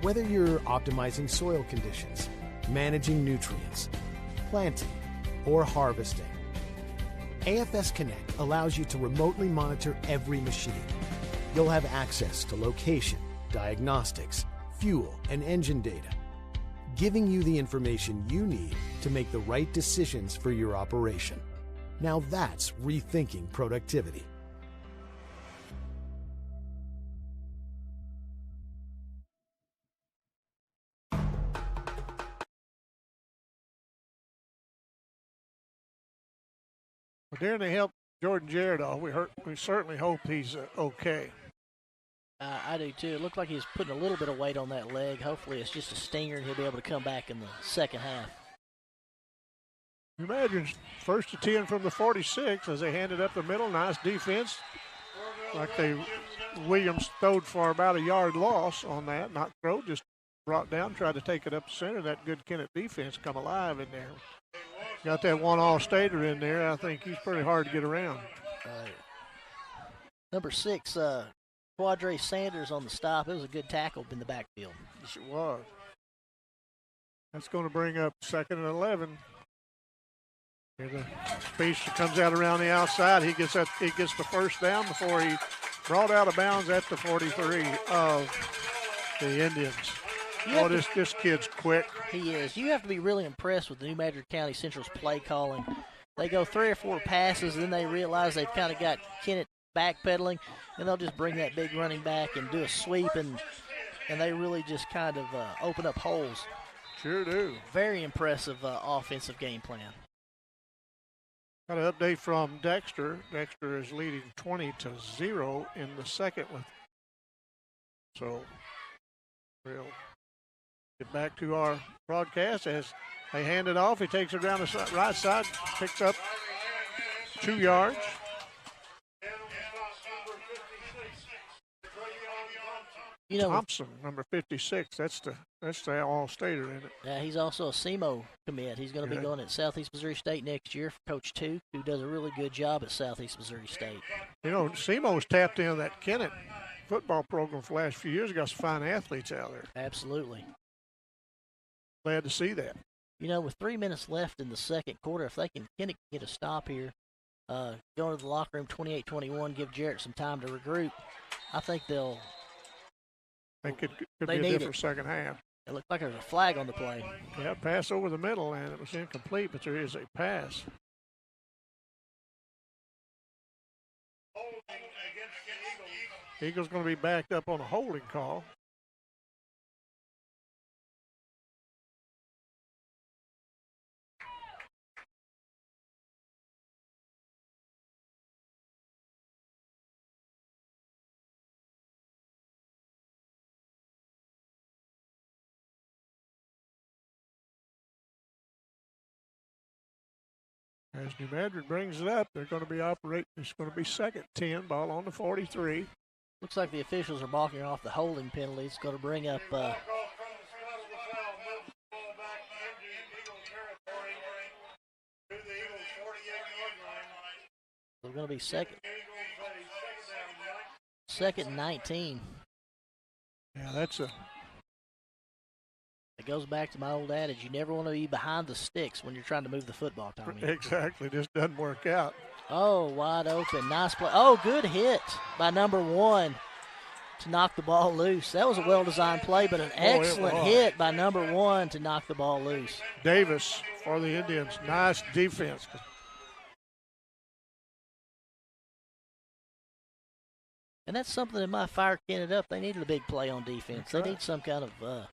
Whether you're optimizing soil conditions, managing nutrients, planting, or harvesting, AFS Connect allows you to remotely monitor every machine. You'll have access to location, diagnostics, fuel, and engine data, giving you the information you need to make the right decisions for your operation. Now that's rethinking productivity. Well, Darren, they helped Jordan Jarrett off. We certainly hope he's okay. I do too. It looked like he's putting a little bit of weight on that leg. Hopefully it's just a stinger and he'll be able to come back in the second half. Imagine first and 10 from the 46 as they handed up the middle. Nice defense. Like Williams throwed for about a yard loss on that. Not throw, just brought down, tried to take it up the center. That good Kennett defense come alive in there. Got that one all-stater in there. I think he's pretty hard to get around. Number 6, Quadre Sanders on the stop. It was a good tackle in the backfield. Yes, it was. That's going to bring up 2nd and 11. Here the speedster comes out around the outside. He gets the first down before he brought out of bounds at the 43 of the Indians. This kid's quick. He is. You have to be really impressed with the New Madrid County Central's play calling. They go 3 or 4 passes, and then they realize they've kind of got Kennett backpedaling, and they'll just bring that big running back and do a sweep, and they really just kind of open up holes. Sure do. Very impressive offensive game plan. Got an update from Dexter. Dexter is leading 20-0 in the second one. So we'll get back to our broadcast as they hand it off. He takes it down the right side, picks up 2 yards. You know, Thompson, number 56. That's the All-Stater in it. Yeah, he's also a SEMO commit. He's going to be going at Southeast Missouri State next year for Coach Tuke, who does a really good job at Southeast Missouri State. You know, SEMO's tapped into that Kennett football program for the last few years. Got some fine athletes out there. Absolutely. Glad to see that. You know, with 3 minutes left in the second quarter, if Kennett can get a stop here, go into the locker room 28-21, give Jarrett some time to regroup, I think they'll. It could be They a need different it. second half. It looked like there was a flag on the play. Yeah, pass over the middle, and it was incomplete, but there is a pass. Eagles going to be backed up on a holding call. As New Madrid brings it up, they're going to be operating. It's going to be second 10, ball on the 43. Looks like the officials are balking off the holding penalty. It's going to bring up. They're going to be second and 19. Yeah, that's a. It goes back to my old adage: you never want to be behind the sticks when you're trying to move the football, Tommy. Exactly, just doesn't work out. Oh, wide open, nice play. Oh, good hit by number 1 to knock the ball loose. That was a well-designed play, but an excellent hit by number 1 to knock the ball loose. Davis for the Indians, nice defense. And that's something that might fire Kennett up. They needed a big play on defense. They need some kind of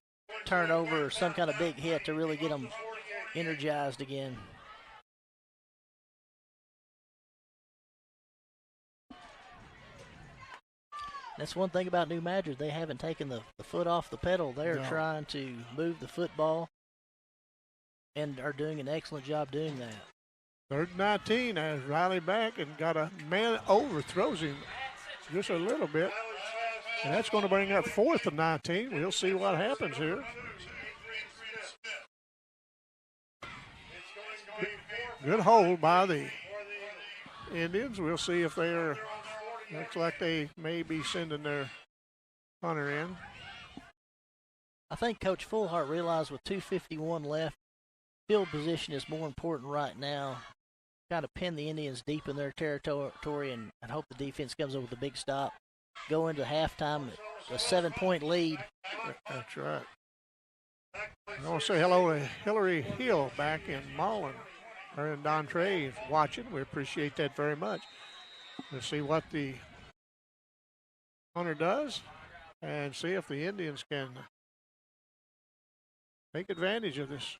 turnover or some kind of big hit to really get them energized again. That's one thing about New Madrid. They haven't taken the foot off the pedal. They're trying to move the football and are doing an excellent job doing that. 3rd and 19 as Riley back and got a man overthrows him just a little bit. And that's going to bring up 4th and 19. We'll see what happens here. Good hold by the Indians. We'll see if they are. Looks like they may be sending their punter in. I think Coach Fullhart realized with 2:51 left, field position is more important right now. Kind of pin the Indians deep in their territory and hope the defense comes up with a big stop. Go into halftime, a 7-point lead. That's right. I want to say hello to Hillary Hill back in Mullen. Her and Don Trey watching. We appreciate that very much. Let's see what the punter does and see if the Indians can take advantage of this.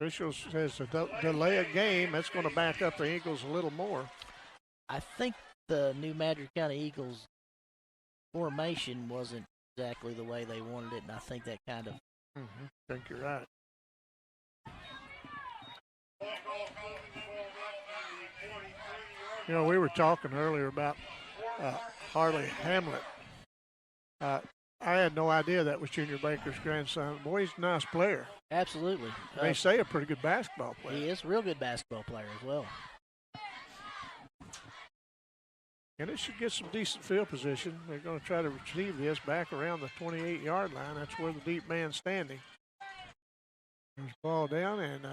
Officials says to delay a game. That's going to back up the Eagles a little more. I think the New Madrid County Eagles formation wasn't exactly the way they wanted it, and I think that kind of. I think you're right. You know, we were talking earlier about Harley Hamlet. I had no idea that was Junior Baker's grandson. Boy, he's a nice player. Absolutely. They say a pretty good basketball player. He is a real good basketball player as well. And it should get some decent field position. They're going to try to receive this back around the 28-yard line. That's where the deep man's standing. There's the ball down, and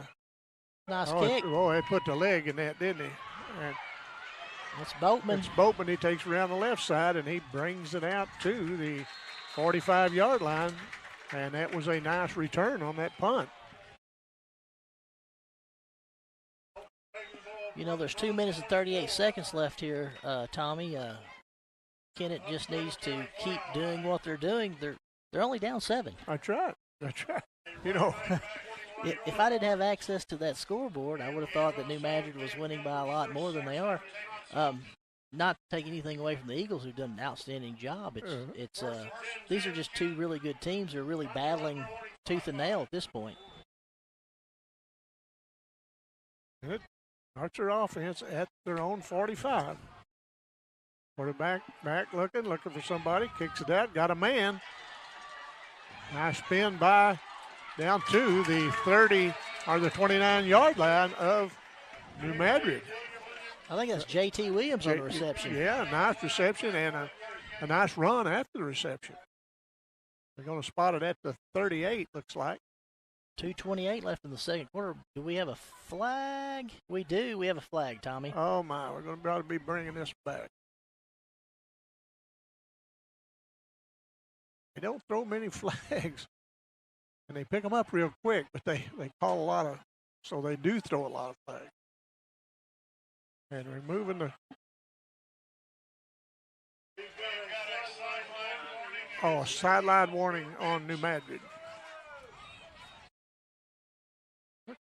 nice kick. He put the leg in that, didn't he? And it's Boatman. It's Boatman. He takes around the left side, and he brings it out to the 45-yard line, and that was a nice return on that punt. You know, there's 2 minutes and 38 seconds left here, Tommy. Kennett just needs to keep doing what they're doing. They're only down 7. That's right. You know, if I didn't have access to that scoreboard, I would have thought that New Madrid was winning by a lot more than they are. Not to take anything away from the Eagles, who've done an outstanding job. These are just two really good teams who are really battling tooth and nail at this point. It starts their offense at their own 45. Quarterback back looking for somebody. Kicks it out. Got a man. Nice spin by down to the 30 or the 29-yard line of New Madrid. I think that's J.T. Williams on the reception. Yeah, nice reception and a nice run after the reception. They're going to spot it at the 38, looks like. 2:28 left in the second quarter. Do we have a flag? We do. We have a flag, Tommy. Oh, my. We're going to probably be bringing this back. They don't throw many flags, and they pick them up real quick, but they call a lot of, so they do throw a lot of flags. And removing the, a sideline warning on New Madrid.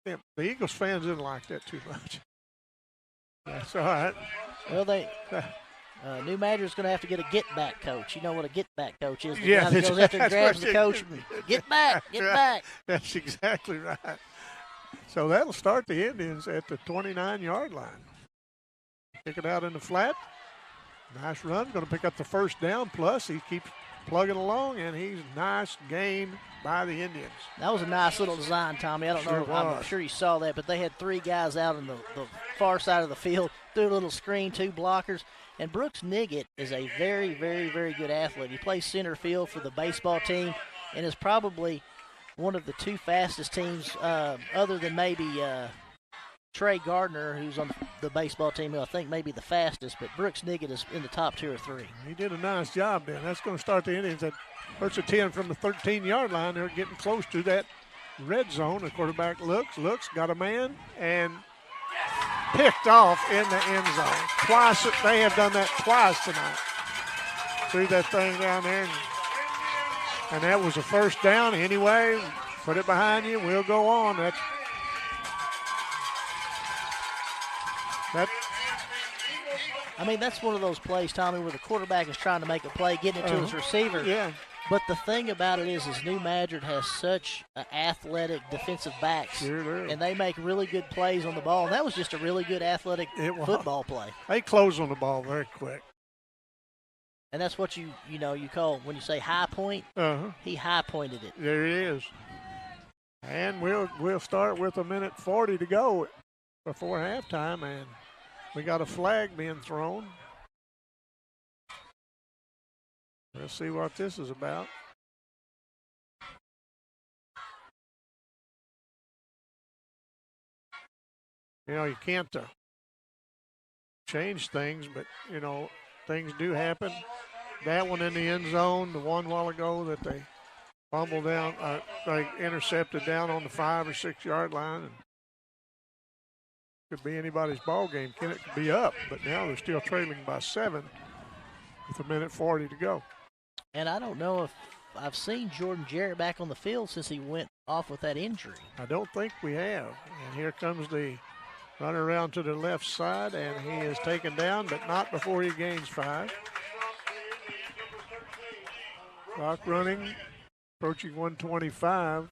The Eagles fans didn't like that too much. That's all right. Well, New Madrid's going to have to get a get-back coach. You know what a get-back coach is? The yeah, guy that goes after and grabs the coach. Get back, get back. That's exactly right. So that'll start the Indians at the 29-yard line. Kick it out in the flat. Nice run. Going to pick up the first down. Plus, he keeps plugging along, and he's nice gain by the Indians. That was a nice little design, Tommy. I don't know. I'm sure you saw that, but they had three guys out on the far side of the field, threw a little screen, two blockers. And Brooks Niggett is a very, very, very good athlete. He plays center field for the baseball team and is probably one of the two fastest teams other than maybe Trey Gardner, who's on the baseball team, who I think may be the fastest, but Brooks Niggett is in the top 2 or 3. He did a nice job then. That's going to start the Indians at first and 10 from the 13-yard line. They're getting close to that red zone. The quarterback looks, got a man, and picked off in the end zone. Twice, they have done that twice tonight. Threw that thing down there, and that was a first down anyway. Put it behind you. We'll go on. That's one of those plays, Tommy, where the quarterback is trying to make a play, getting it to his receiver. Yeah. But the thing about it is New Madrid has such athletic defensive backs, and they make really good plays on the ball. And that was just a really good athletic football play. They close on the ball very quick. And that's what you call when you say high point. He high pointed it. There it is. And we'll start with 1:40 to go before halftime, and we got a flag being thrown. Let's see what this is about. You can't change things, but, things do happen. That one in the end zone, the one while ago that they fumbled down, they intercepted down on the 5 or 6 yard line. And could be anybody's ball game. Kennett could be up, but now they're still trailing by 7 with 1:40 to go. And I don't know if I've seen Jordan Jarrett back on the field since he went off with that injury. I don't think we have. And here comes the runner around to the left side, and he is taken down, but not before he gains 5. Clock running, approaching 1:25.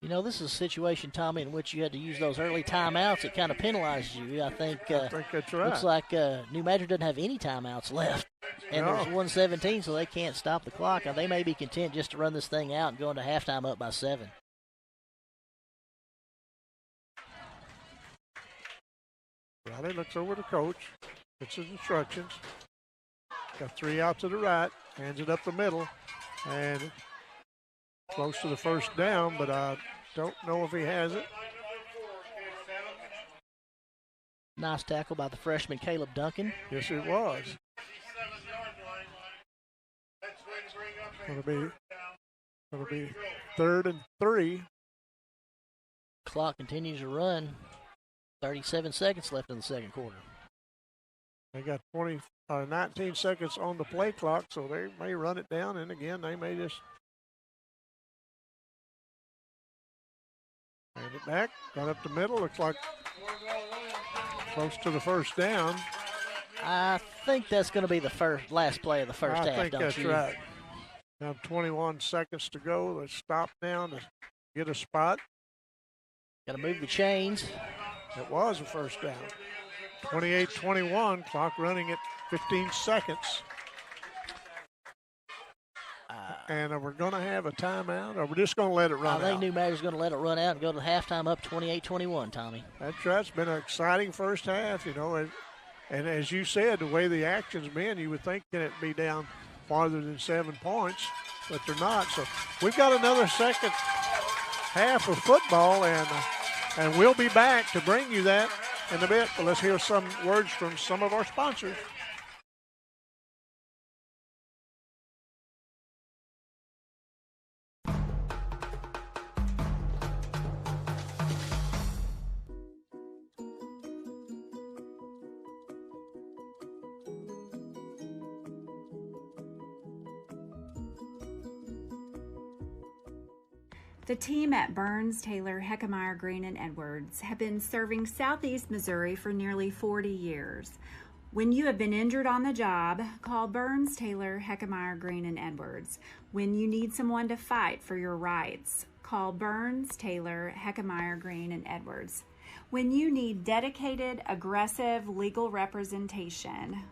This is a situation, Tommy, in which you had to use those early timeouts. It kind of penalized you. I think that's right. Looks like New Madrid doesn't have any timeouts left. And there's 1:17, so they can't stop the clock. Now, they may be content just to run this thing out and go into halftime up by 7. Riley looks over to coach, gets his instructions. Got 3 out to the right, hands it up the middle, and close to the first down, but I don't know if he has it. Nice tackle by the freshman Caleb Duncan. Yes, it was. Going to be 3rd and 3. Clock continues to run. 37 seconds left in the second quarter. They got 19 seconds on the play clock, so they may run it down, and again, they may just hand it back. Got up the middle. Looks like close to the first down. I think that's going to be the last play of the first half, I think that's you? right. Now 21 seconds to go. Let's stop down to get a spot. Got to move the chains. It was a first down. 28-21, clock running at 15 seconds. And we're going to have a timeout, or we're just going to let it run out? I think New Madrid's going to let it run out and go to the halftime up 28-21, Tommy. That's right. It's been an exciting first half, you know. And as you said, the way the action's been, you would think that it'd be down farther than 7 points, but they're not. So we've got another second half of football, and we'll be back to bring you that in a bit. But let's hear some words from some of our sponsors. The team at Burns, Taylor, Heckmeyer, Green, and Edwards have been serving Southeast Missouri for nearly 40 years. When you have been injured on the job, call Burns, Taylor, Heckmeyer, Green, and Edwards. When you need someone to fight for your rights, call Burns, Taylor, Heckmeyer, Green, and Edwards. When you need dedicated, aggressive legal representation,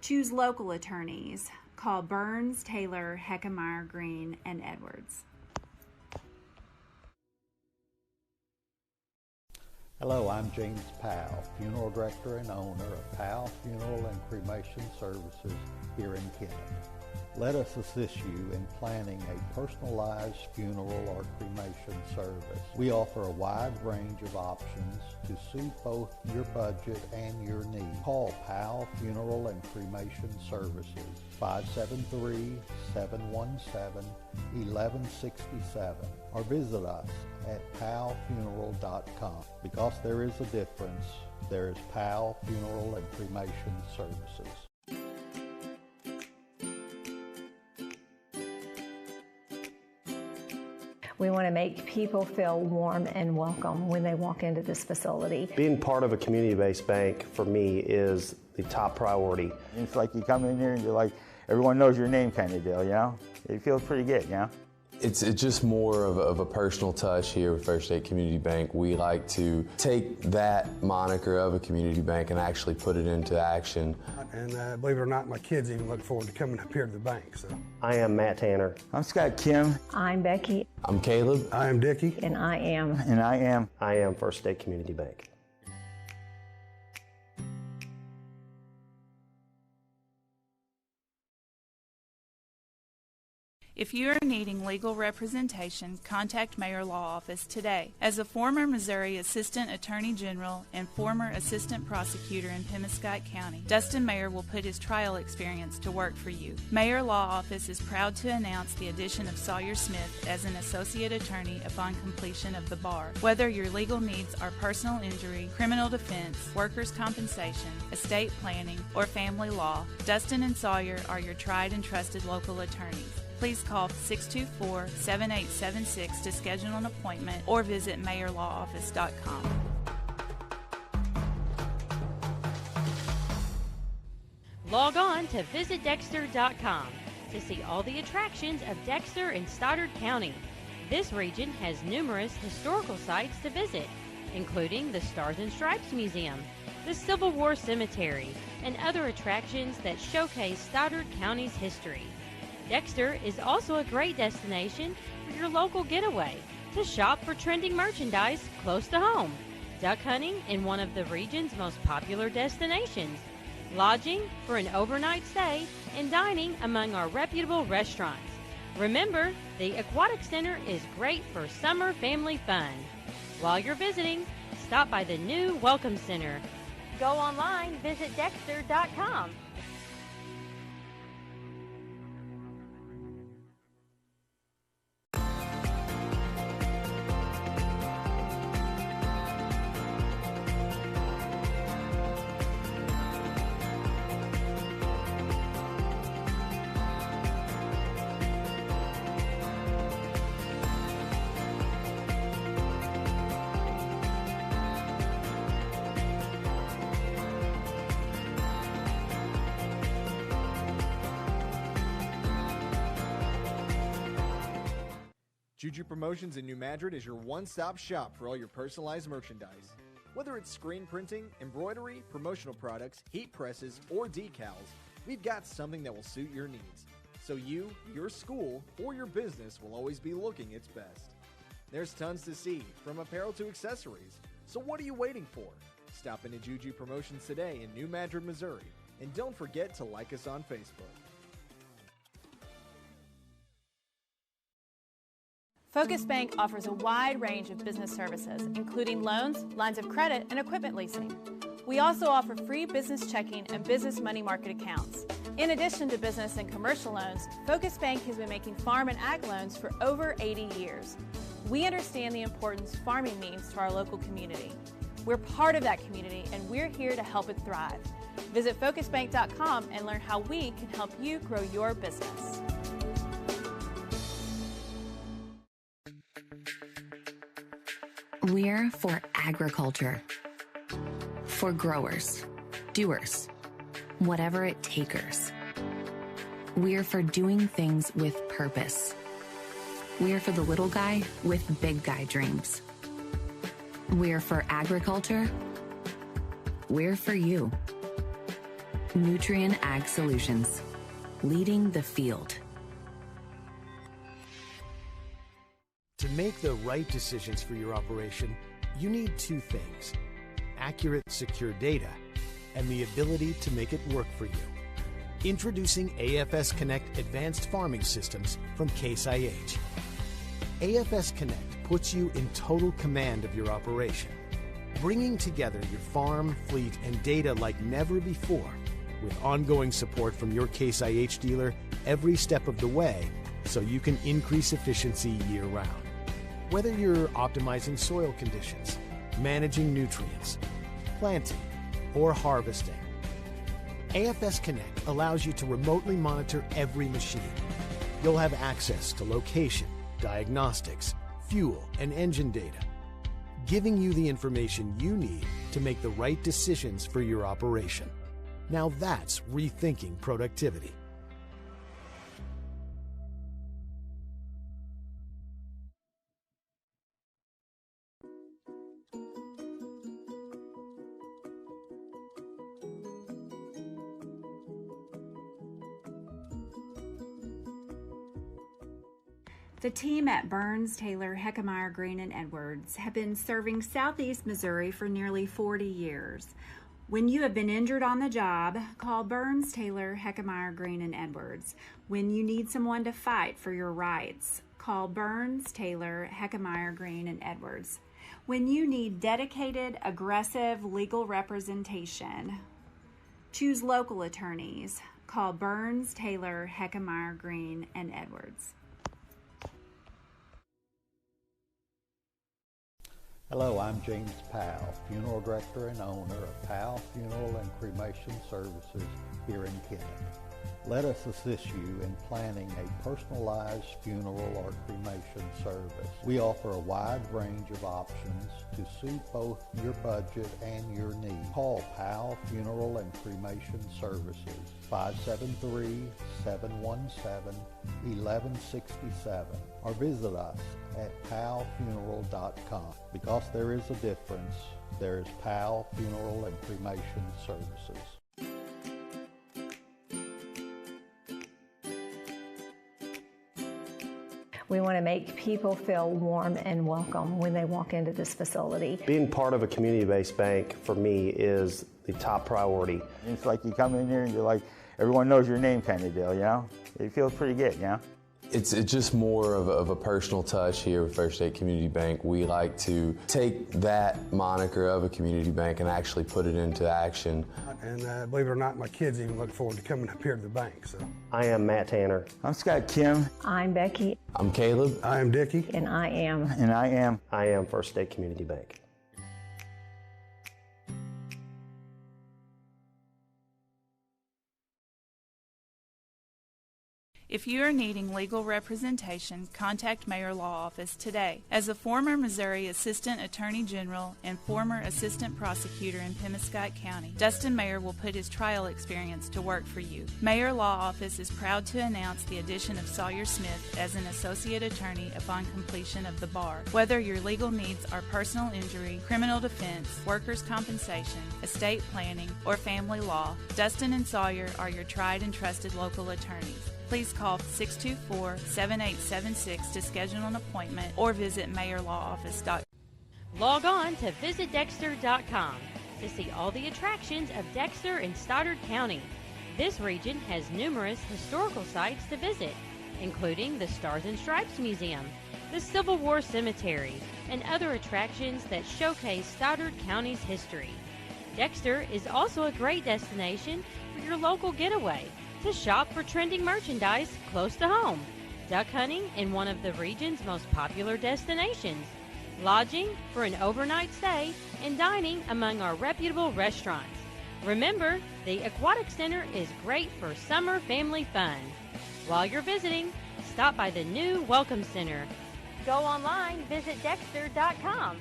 choose local attorneys. Call Burns, Taylor, Heckmeyer, Green, and Edwards. Hello, I'm James Powell, Funeral Director and owner of Powell Funeral and Cremation Services here in Kennett. Let us assist you in planning a personalized funeral or cremation service. We offer a wide range of options to suit both your budget and your needs. Call Powell Funeral and Cremation Services, 573-717-1167, or visit us at powellfuneral.com. Because there is a difference, there is Powell Funeral and Cremation Services. We want to make people feel warm and welcome when they walk into this facility. Being part of a community-based bank, for me, is the top priority. It's like you come in here and you're like, everyone knows your name kind of deal, you know? It feels pretty good, you know? It's just more of a personal touch here with First State Community Bank. We like to take that moniker of a community bank and actually put it into action. And believe it or not, my kids even look forward to coming up here to the bank. So. I am Matt Tanner. I'm Scott Kim. I'm Becky. I'm Caleb. I am Dickie. And I am. And I am. I am First State Community Bank. If you are needing legal representation, contact Mayor Law Office today. As a former Missouri Assistant Attorney General and former Assistant Prosecutor in Pemmican County, Dustin Mayer will put his trial experience to work for you. Mayor Law Office is proud to announce the addition of Sawyer Smith as an Associate Attorney upon completion of the bar. Whether your legal needs are personal injury, criminal defense, workers' compensation, estate planning, or family law, Dustin and Sawyer are your tried and trusted local attorneys. Please call 624-7876 to schedule an appointment or visit mayorlawoffice.com. Log on to visitdexter.com to see all the attractions of Dexter and Stoddard County. This region has numerous historical sites to visit, including the Stars and Stripes Museum, the Civil War Cemetery, and other attractions that showcase Stoddard County's history. Dexter is also a great destination for your local getaway, to shop for trending merchandise close to home, duck hunting in one of the region's most popular destinations, lodging for an overnight stay, and dining among our reputable restaurants. Remember, the Aquatic Center is great for summer family fun. While you're visiting, stop by the new Welcome Center. Go online, visit Dexter.com. Juju Promotions in New Madrid is your one-stop shop for all your personalized merchandise. Whether it's screen printing, embroidery, promotional products, heat presses, or decals, we've got something that will suit your needs. So you, your school, or your business will always be looking its best. There's tons to see, from apparel to accessories. So what are you waiting for? Stop into Juju Promotions today in New Madrid, Missouri. And don't forget to like us on Facebook. Focus Bank offers a wide range of business services, including loans, lines of credit, and equipment leasing. We also offer free business checking and business money market accounts. In addition to business and commercial loans, Focus Bank has been making farm and ag loans for over 80 years. We understand the importance farming means to our local community. We're part of that community, and we're here to help it thrive. Visit focusbank.com and learn how we can help you grow your business. We're for agriculture, for growers, doers, whatever it takers. We're for doing things with purpose. We're for the little guy with big guy dreams. We're for agriculture. We're for you. Nutrien Ag Solutions, leading the field. To make the right decisions for your operation, you need two things: accurate, secure data and the ability to make it work for you. Introducing AFS Connect Advanced Farming Systems from Case IH. AFS Connect puts you in total command of your operation, bringing together your farm, fleet, and data like never before, with ongoing support from your Case IH dealer every step of the way, so you can increase efficiency year-round. Whether you're optimizing soil conditions, managing nutrients, planting, or harvesting, AFS Connect allows you to remotely monitor every machine. You'll have access to location, diagnostics, fuel, and engine data, giving you the information you need to make the right decisions for your operation. Now that's rethinking productivity. The team at Burns, Taylor, Heckmeyer, Green, and Edwards have been serving Southeast Missouri for nearly 40 years. When you have been injured on the job, call Burns, Taylor, Heckmeyer, Green, and Edwards. When you need someone to fight for your rights, call Burns, Taylor, Heckmeyer, Green, and Edwards. When you need dedicated, aggressive legal representation, choose local attorneys. Call Burns, Taylor, Heckmeyer, Green, and Edwards. Hello, I'm James Powell, Funeral Director and owner of Powell Funeral and Cremation Services here in Kennett. Let us assist you in planning a personalized funeral or cremation service. We offer a wide range of options to suit both your budget and your needs. Call Powell Funeral and Cremation Services, 573-717-1167, or visit us at powellfuneral.com. Because there is a difference, there is Powell Funeral and Cremation Services. We want to make people feel warm and welcome when they walk into this facility. Being part of a community-based bank, for me, is the top priority. It's like you come in here and you're like, everyone knows your name kind of deal, you know? It feels pretty good, you know? It's just more of a personal touch here with First State Community Bank. We like to take that moniker of a community bank and actually put it into action. And believe it or not, my kids even look forward to coming up here to the bank. So. I am Matt Tanner. I'm Scott Kim. I'm Becky. I'm Caleb. I am Dickie. And I am. And I am. I am First State Community Bank. If you are needing legal representation, contact Mayor Law Office today. As a former Missouri Assistant Attorney General and former Assistant Prosecutor in Pemmican County, Dustin Mayer will put his trial experience to work for you. Mayor Law Office is proud to announce the addition of Sawyer Smith as an Associate Attorney upon completion of the bar. Whether your legal needs are personal injury, criminal defense, workers' compensation, estate planning, or family law, Dustin and Sawyer are your tried and trusted local attorneys. Please call 624-7876 to schedule an appointment or visit mayorlawoffice.com. Log on to visitdexter.com to see all the attractions of Dexter and Stoddard County. This region has numerous historical sites to visit, including the Stars and Stripes Museum, the Civil War Cemetery, and other attractions that showcase Stoddard County's history. Dexter is also a great destination for your local getaway, to shop for trending merchandise close to home, duck hunting in one of the region's most popular destinations, lodging for an overnight stay, and dining among our reputable restaurants. Remember, the Aquatic Center is great for summer family fun. While you're visiting, stop by the new Welcome Center. Go online, visit Dexter.com.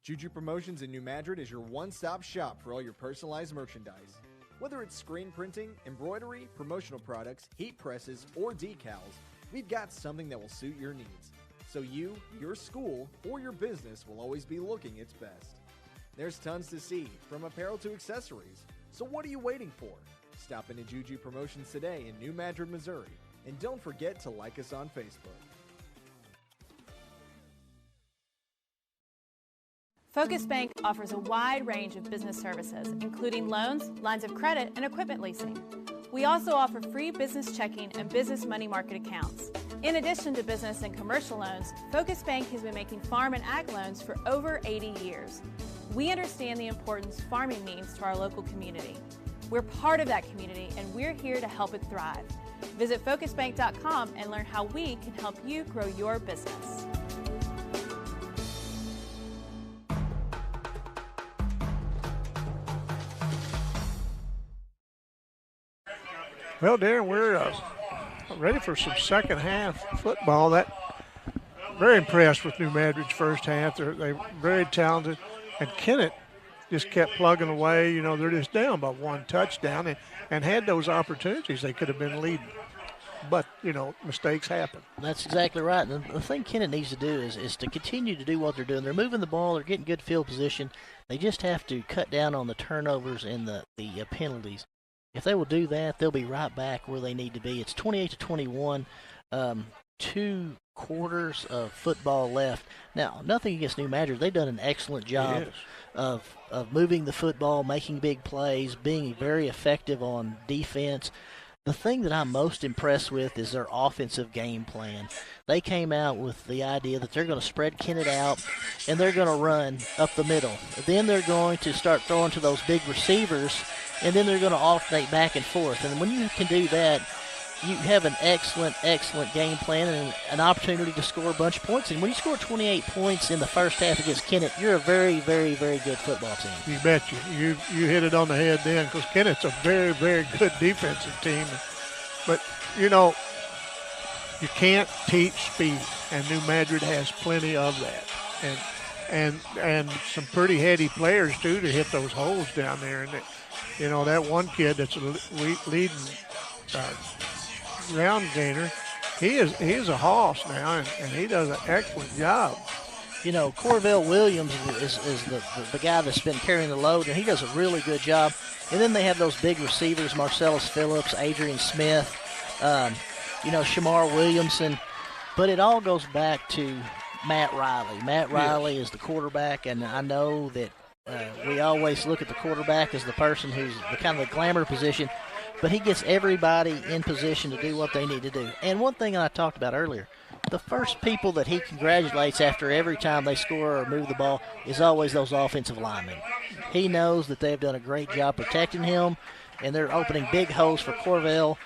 Juju Promotions in New Madrid is your one-stop shop for all your personalized merchandise. Whether it's screen printing, embroidery, promotional products, heat presses, or decals, we've got something that will suit your needs. So you, your school, or your business will always be looking its best. There's tons to see, from apparel to accessories. So what are you waiting for? Stop into Juju Promotions today in New Madrid, Missouri. And don't forget to like us on Facebook. Focus Bank offers a wide range of business services, including loans, lines of credit, and equipment leasing. We also offer free business checking and business money market accounts. In addition to business and commercial loans, Focus Bank has been making farm and ag loans for over 80 years. We understand the importance farming means to our local community. We're part of that community, and we're here to help it thrive. Visit focusbank.com and learn how we can help you grow your business. Well, Darren, we're ready for some second half football. Very impressed with New Madrid's first half. They're very talented, and Kennett just kept plugging away. You know, they're just down by one touchdown, and had those opportunities, they could have been leading. But, you know, mistakes happen. That's exactly right. And the thing Kennett needs to do is to continue to do what they're doing. They're moving the ball. They're getting good field position. They just have to cut down on the turnovers and the penalties. If they will do that, they'll be right back where they need to be. It's 28-21, 2 quarters of football left. Now, nothing against New Madrid. They've done an excellent job of moving the football, making big plays, being very effective on defense. The thing that I'm most impressed with is their offensive game plan. They came out with the idea that they're going to spread Kennett out and they're going to run up the middle. Then they're going to start throwing to those big receivers, and then they're going to alternate back and forth. And when you can do that, you have an excellent, excellent game plan and an opportunity to score a bunch of points. And when you score 28 points in the first half against Kennett, you're a very, very, very good football team. You bet you. You hit it on the head then, because Kennett's a very, very good defensive team. But, you know, you can't teach speed, and New Madrid has plenty of that. And some pretty heady players, too, to hit those holes down there. And, you know, that one kid that's leading ground gainer, he is a hoss now, and he does an excellent job. You know, Cordell Williams is the guy that's been carrying the load, and he does a really good job. And then they have those big receivers, Marcellus Phillips, Adrian Smith, Shamar Williamson. But it all goes back to Matt Riley. Matt Riley is the quarterback, and I know that we always look at the quarterback as the person who's the kind of the glamour position, but he gets everybody in position to do what they need to do. And one thing I talked about earlier, the first people that he congratulates after every time they score or move the ball is always those offensive linemen. He knows that they've done a great job protecting him, and they're opening big holes for Cordell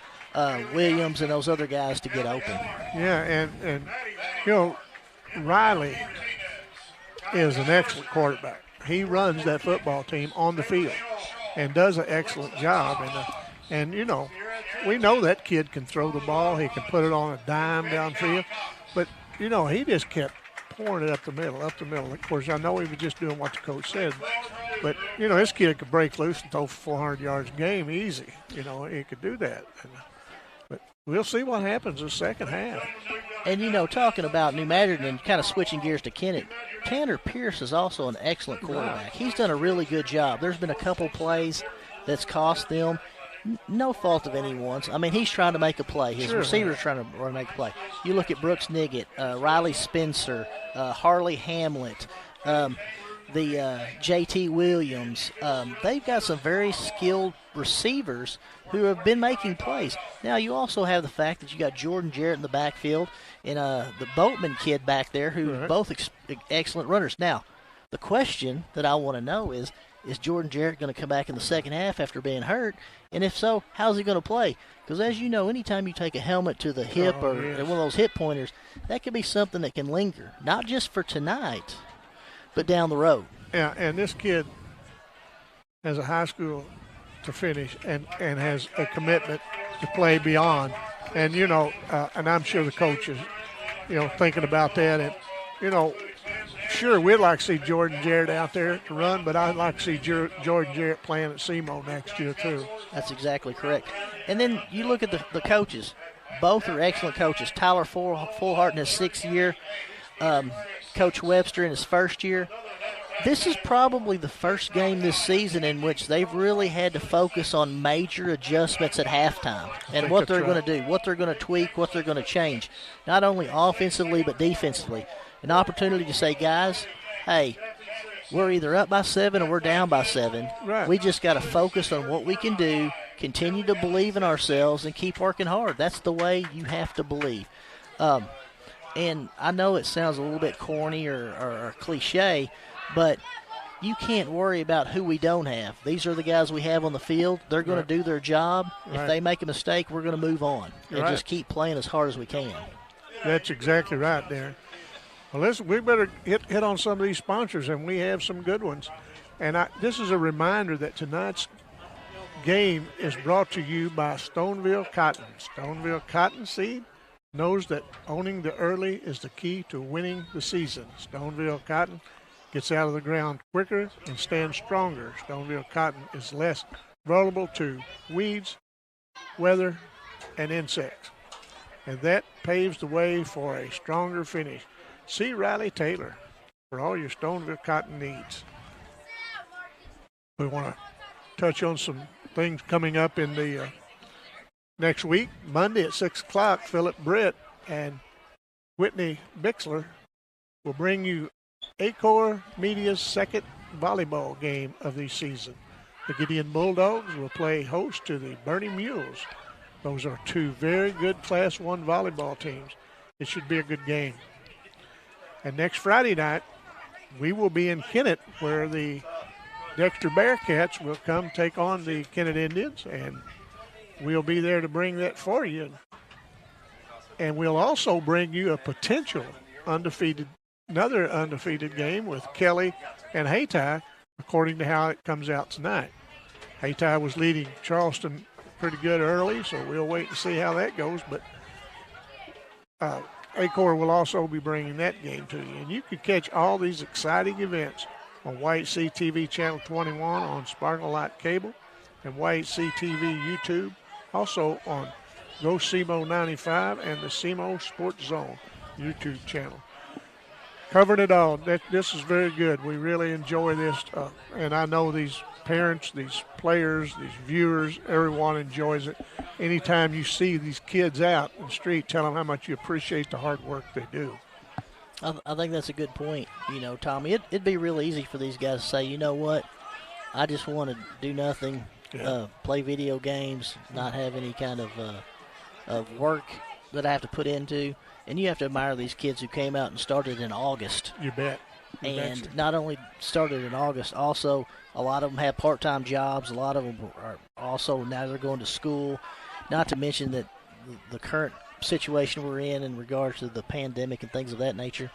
Williams and those other guys to get open. Yeah, and you know, Riley is an excellent quarterback. He runs that football team on the field and does an excellent job. And you know, we know that kid can throw the ball. He can put it on a dime downfield. But, you know, he just kept pouring it up the middle. Of course, I know he was just doing what the coach said. But, you know, this kid could break loose and throw for 400 yards a game easy. You know, he could do that. But we'll see what happens in the second half. And, you know, talking about New Madrid and kind of switching gears to Kennett, Tanner Pierce is also an excellent quarterback. He's done a really good job. There's been a couple plays that's cost them. No fault of anyone's. I mean, he's trying to make a play. His receiver's trying to make a play. You look at Brooks Niggett, Riley Spencer, Harley Hamlet, the J.T. Williams. They've got some very skilled receivers who have been making plays. Now, you also have the fact that you got Jordan Jarrett in the backfield and the Boatman kid back there who are both excellent runners. Now, the question that I want to know is Jordan Jarrett going to come back in the second half after being hurt? And if so, how's he going to play? Because as you know, anytime you take a helmet to the hip or one of those hip pointers, that could be something that can linger, not just for tonight, but down the road. Yeah, and this kid has a high school to finish and has a commitment to play beyond. And, you know, and I'm sure the coach is, you know, thinking about that. And, you know, sure, we'd like to see Jordan Jarrett out there to run, but I'd like to see Jordan Jarrett playing at SEMO next year too. That's exactly correct. And then you look at the coaches. Both are excellent coaches. Tyler Fullhart in his 6th year, Coach Webster in his 1st year. This is probably the first game this season in which they've really had to focus on major adjustments at halftime and what they're going to do, what they're going to tweak, what they're going to change, not only offensively but defensively. An opportunity to say, guys, hey, we're either up by 7 or we're down by 7. Right. We just got to focus on what we can do, continue to believe in ourselves, and keep working hard. That's the way you have to believe. And I know it sounds a little bit corny or cliche, but you can't worry about who we don't have. These are the guys we have on the field. They're going to do their job. If they make a mistake, we're going to move on and just keep playing as hard as we can. That's exactly right, Darren. Well, listen, we better hit on some of these sponsors, and we have some good ones. And this is a reminder that tonight's game is brought to you by Stoneville Cotton. Stoneville Cottonseed knows that owning the early is the key to winning the season. Stoneville Cotton gets out of the ground quicker and stands stronger. Stoneville Cotton is less vulnerable to weeds, weather, and insects. And that paves the way for a stronger finish. See Riley Taylor for all your Stoneville Cotton needs. We want to touch on some things coming up in the next week. Monday at 6 o'clock, Philip Britt and Whitney Bixler will bring you Acor Media's second volleyball game of the season. The Gideon Bulldogs will play host to the Bernie Mules. Those are two very good Class 1 volleyball teams. It should be a good game. And next Friday night, we will be in Kennett, where the Dexter Bearcats will come take on the Kennett Indians, and we'll be there to bring that for you. And we'll also bring you a potential another undefeated game with Kelly and Hayti, according to how it comes out tonight. Hayti was leading Charleston pretty good early, so we'll wait and see how that goes. But Acor will also be bringing that game to you. And you can catch all these exciting events on YHC TV Channel 21 on Sparkle Light Cable and YHC TV YouTube. Also on Go SEMO 95 and the SEMO Sports Zone YouTube channel. Covering it all. This is very good. We really enjoy this. And I know these parents, these players, these viewers, everyone enjoys it. Anytime you see these kids out in the street, tell them how much you appreciate the hard work they do. I think that's a good point. You know, Tommy, it'd be real easy for these guys to say, you know what, I just want to do nothing, play video games, not have any kind of work that I have to put into. And you have to admire these kids who came out and started in August. You bet. And not only started in August, also a lot of them have part-time jobs. A lot of them are also now they're going to school. Not to mention that the current situation we're in regards to the pandemic and things of that nature.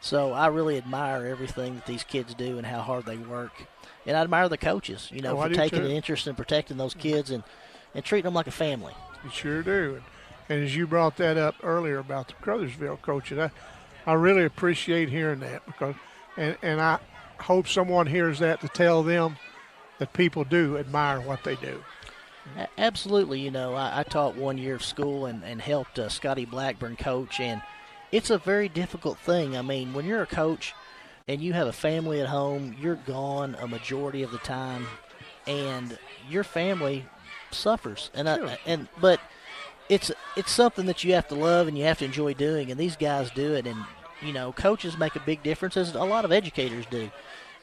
So I really admire everything that these kids do and how hard they work. And I admire the coaches, you know, for taking an interest in protecting those kids and treating them like a family. You sure do. And as you brought that up earlier about the Crothersville coaches, I really appreciate hearing that because, and I hope someone hears that to tell them that people do admire what they do. Absolutely. You know, I taught 1 year of school and helped Scotty Blackburn coach, and it's a very difficult thing. I mean, when you're a coach and you have a family at home, you're gone a majority of the time, and your family suffers. But it's something that you have to love and you have to enjoy doing, and these guys do it. And, you know, coaches make a big difference, as a lot of educators do.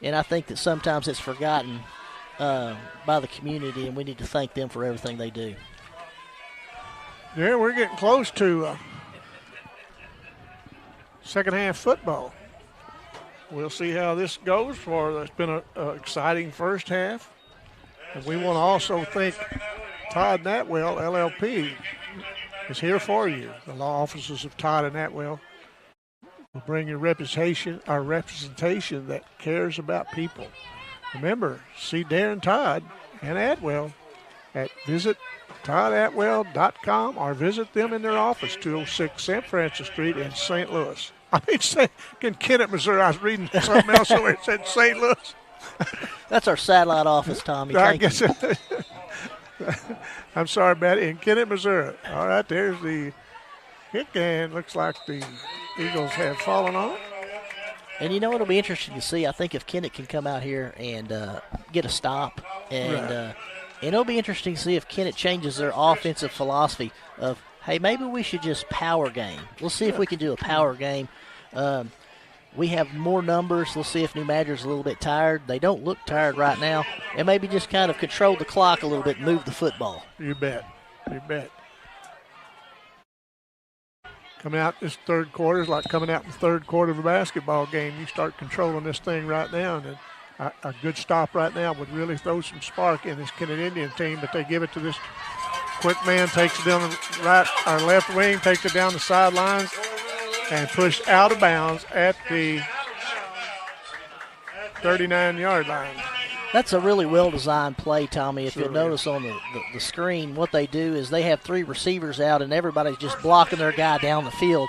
And I think that sometimes it's forgotten by the community, and we need to thank them for everything they do. Yeah, we're getting close to second half football. We'll see how this goes. It's been an exciting first half. And we want to also thank Todd Natwell, LLP, is here for you. The law offices of Todd and Natwell will bring you representation that cares about people. Remember, see Darren Todd and Atwell at visittoddatwell.com or visit them in their office, 206 St. Francis Street in St. Louis. In Kennett, Missouri. I was reading something else where it said St. Louis. That's our satellite office, Tommy. Thank you. I'm sorry about it. In Kennett, Missouri. All right, there's the kick, and looks like the Eagles have fallen on it. And, you know, it'll be interesting to see. I think if Kennett can come out here and get a stop. And it'll be interesting to see if Kennett changes their offensive philosophy of, hey, maybe we should just power game. We'll see if we can do a power game. We have more numbers. We'll see if New Madrid's a little bit tired. They don't look tired right now. And maybe just kind of control the clock a little bit and move the football. You bet. You bet. Coming out this third quarter is like coming out in the third quarter of a basketball game. You start controlling this thing right now, and a good stop right now would really throw some spark in this Kennett Indian team, but they give it to this quick man, takes it down the right or left wing, takes it down the sidelines, and pushed out of bounds at the 39-yard line. That's a really well-designed play, Tommy. If you'll notice on the screen, what they do is they have three receivers out, and everybody's just blocking their guy down the field,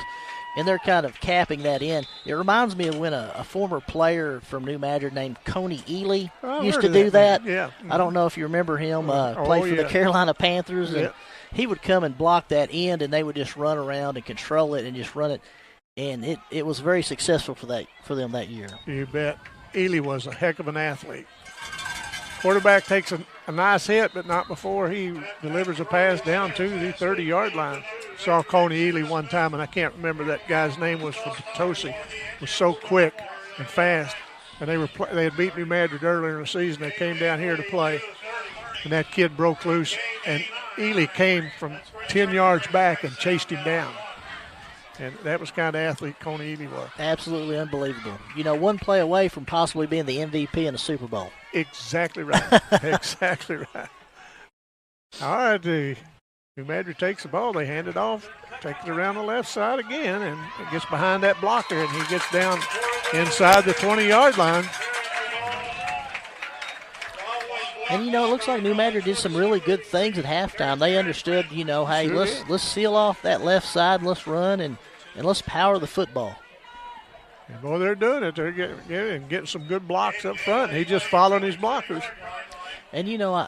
and they're kind of capping that in. It reminds me of when a former player from New Madrid named Coney Ely used to do that. Yeah. I don't know if you remember him. Played for the Carolina Panthers, and he would come and block that end, and they would just run around and control it and just run it, and it was very successful for them that year. You bet. Ely was a heck of an athlete. Quarterback takes a nice hit, but not before he delivers a pass down to the 30-yard line. Saw Coney Ely one time, and I can't remember that guy's name was from Potosi. Was so quick and fast, and they had beat New Madrid earlier in the season. They came down here to play, and that kid broke loose, and Ely came from 10 yards back and chased him down. And that was kind of athlete Coney Ely was. Absolutely unbelievable. You know, one play away from possibly being the MVP in the Super Bowl. Exactly right. Exactly right. All right, New Madrid takes the ball. They hand it off, take it around the left side again, and it gets behind that blocker, and he gets down inside the 20-yard line. And, you know, it looks like New Madrid did some really good things at halftime. They understood, you know, hey, let's seal off that left side, let's run, and let's power the football. And, boy, they're doing it. They're getting some good blocks up front. He's just following his blockers. And, you know,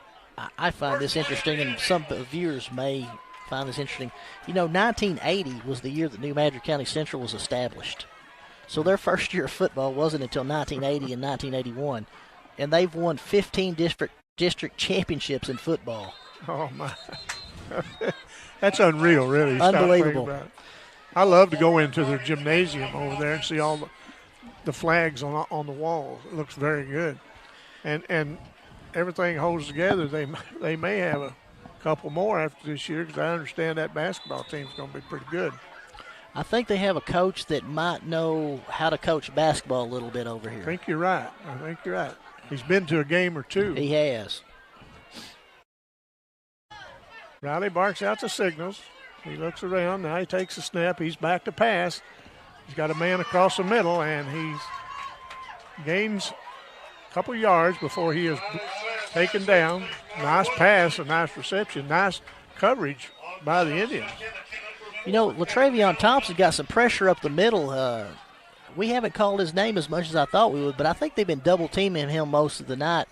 I find this interesting, and some viewers may find this interesting. You know, 1980 was the year that New Madrid County Central was established. So their first year of football wasn't until 1980 and 1981. And they've won 15 district championships in football. Oh, my. That's unreal, really. Unbelievable. I love to go into their gymnasium over there and see all the flags on the walls. It looks very good. And everything holds together. They may have a couple more after this year because I understand that basketball team's going to be pretty good. I think they have a coach that might know how to coach basketball a little bit over here. I think you're right. He's been to a game or two. He has. Riley barks out the signals. He looks around. Now he takes a snap. He's back to pass. He's got a man across the middle, and he gains a couple yards before he is taken down. Nice pass, a nice reception, nice coverage by the Indians. You know, LaTravion Thompson got some pressure up the middle. We haven't called his name as much as I thought we would, but I think they've been double-teaming him most of the night.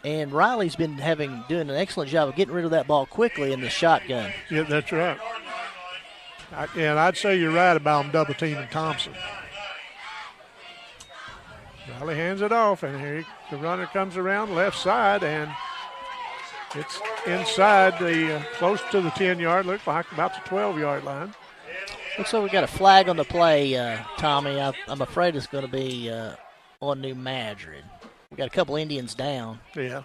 And Riley's been doing an excellent job of getting rid of that ball quickly in the shotgun. Yeah, that's right. And I'd say you're right about him double-teaming Thompson. Riley hands it off, and here the runner comes around left side, and it's inside close to the 10-yard, looks like about the 12-yard line. Looks like we got a flag on the play, Tommy. I'm afraid it's going to be on New Madrid. We got a couple Indians down. Yeah.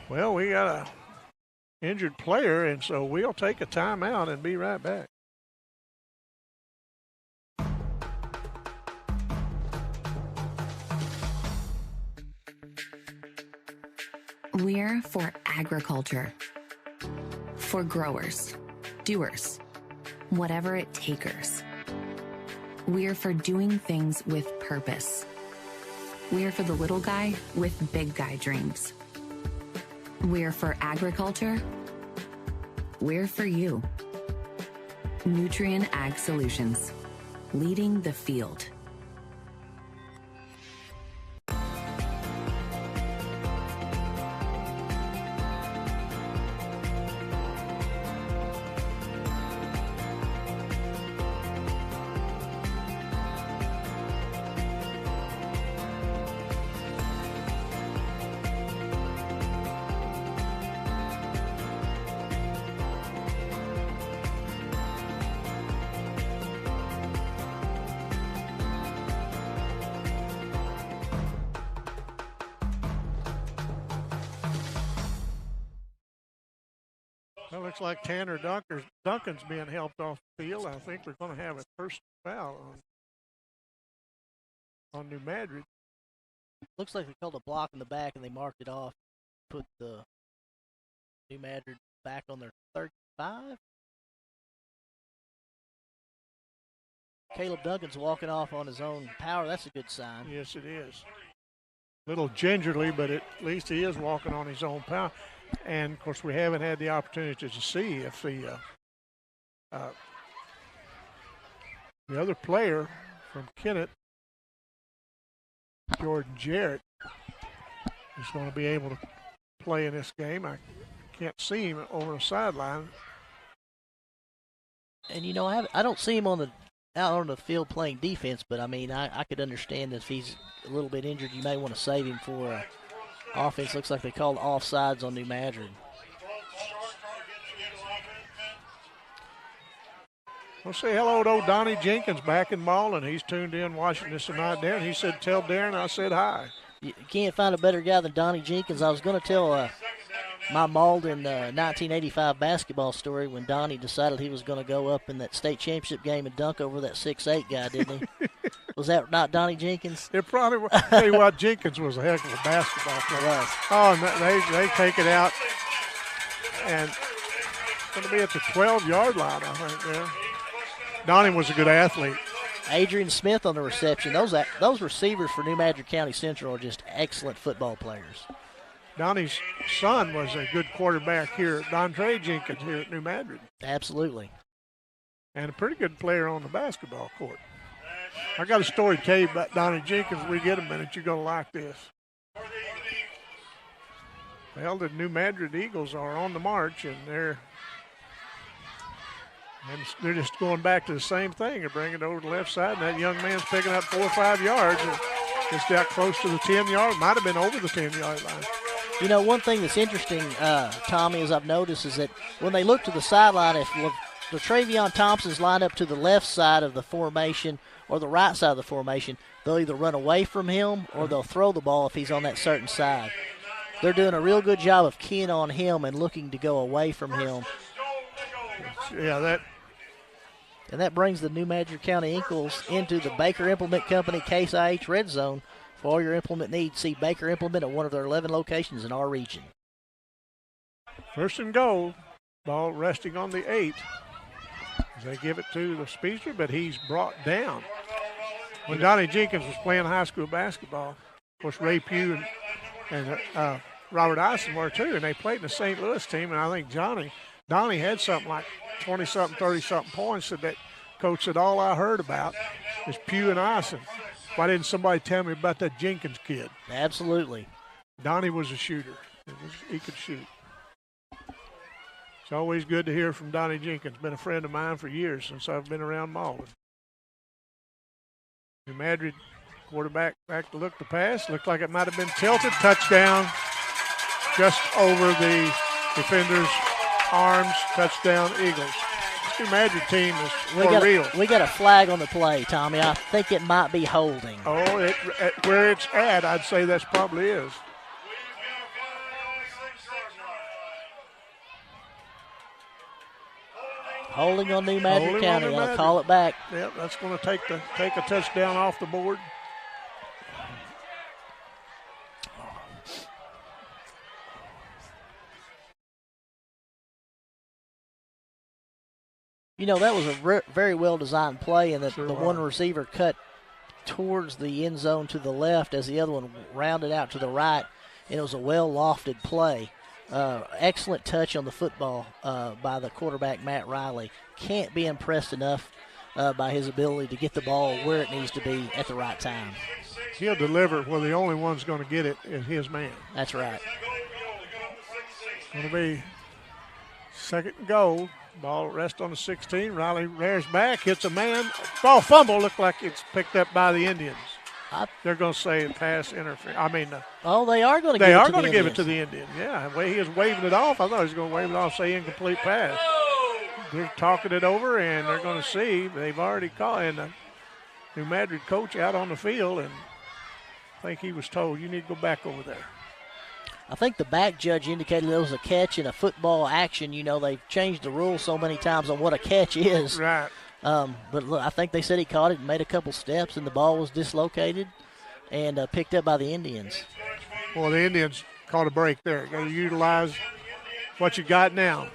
Well, we got a injured player, and so we'll take a timeout and be right back. We're for agriculture, for growers, doers, whatever it takers. We're for doing things with purpose. We're for the little guy with big guy dreams. We're for agriculture. We're for you. Nutrien Ag Solutions, leading the field. Well, looks like Tanner Duncan's being helped off the field. I think we're going to have a first foul on New Madrid. Looks like they called a block in the back and they marked it off. Put the New Madrid back on their 35. Caleb Duncan's walking off on his own power. That's a good sign. Yes, it is. A little gingerly, but at least he is walking on his own power. And, of course, we haven't had the opportunity to see if the other player from Kennett, Jordan Jarrett, is going to be able to play in this game. I can't see him over the sideline. And, you know, I don't see him out on the field playing defense, but, I mean, I could understand if he's a little bit injured, you may want to save him for offense. Looks like they called offsides on New Madrid. We'll say hello to old Donnie Jenkins back in Malden. He's tuned in watching this tonight, Darren. He said, tell Darren I said hi. You can't find a better guy than Donnie Jenkins. I was going to tell my Malden 1985 basketball story when Donnie decided he was going to go up in that state championship game and dunk over that 6'8" guy, didn't he? Was that not Donnie Jenkins? It probably was. Tell you what, Jenkins was a heck of a basketball player. Oh, and they take it out, and it's going to be at the 12-yard line, I think, there. Donnie was a good athlete. Adrian Smith on the reception. Those receivers for New Madrid County Central are just excellent football players. Donnie's son was a good quarterback here, Dontre Jenkins, here at New Madrid. Absolutely. And a pretty good player on the basketball court. I got a story to tell you about Donnie Jenkins. We get a minute, you're going to like this. Well, the New Madrid Eagles are on the march, and they're just going back to the same thing. They're bringing it over to the left side, and that young man's picking up 4 or 5 yards. And it's got close to the 10-yard, might have been over the 10-yard line. You know, one thing that's interesting, Tommy, as I've noticed, is that when they look to the sideline, if LaTravion Thompson's lined up to the left side of the formation or the right side of the formation, they'll either run away from him or they'll throw the ball if he's on that certain side. They're doing a real good job of keying on him and looking to go away from him. Yeah, that brings the New Madrid County Eagles into the Baker Implement Company Case IH Red Zone. For all your implement needs, see Baker Implement at one of their 11 locations in our region. First and goal. Ball resting on the 8. As they give it to the speedster, but he's brought down. When Donnie Jenkins was playing high school basketball, of course Ray Pugh and Robert Eisen were too, and they played in the St. Louis team, and I think Donnie had something like 20-something, 30-something points. Said that coach said, all I heard about is Pugh and Eisen. Why didn't somebody tell me about that Jenkins kid? Absolutely. Donnie was a shooter. He could shoot. It's always good to hear from Donnie Jenkins. Been a friend of mine for years since I've been around Malden. New Madrid quarterback back to look to pass. Looked like it might have been tilted. Touchdown just over the defender's arms. Touchdown Eagles. This New Madrid team is for real. We got a flag on the play, Tommy. I think it might be holding. Oh, where it's at, I'd say that's probably is. Holding on New Madrid County. I'll call it back. Yep, that's going to take a touchdown off the board. You know, that was a very well-designed play, and the one receiver cut towards the end zone to the left as the other one rounded out to the right, and it was a well-lofted play. Excellent touch on the football by the quarterback, Matt Riley. Can't be impressed enough by his ability to get the ball where it needs to be at the right time. He'll deliver where the only one's going to get it is his man. That's right. Going to be second and goal. Ball rests on the 16. Riley rears back, hits a man. Ball fumble. Looked like it's picked up by the Indians. They're going to say pass interference. They are going to give it to the Indians. They are going to give it to the Indians. Yeah, the way he was waving it off, I thought he was going to wave it off, say incomplete pass. They're talking it over, and they're going to see. They've already called, and the New Madrid coach out on the field, and I think he was told, you need to go back over there. I think the back judge indicated there was a catch in a football action. You know, they've changed the rules so many times on what a catch is. Right. But look, I think they said he caught it and made a couple steps, and the ball was dislocated and picked up by the Indians. Well, the Indians caught a break there. Got to utilize what you got now.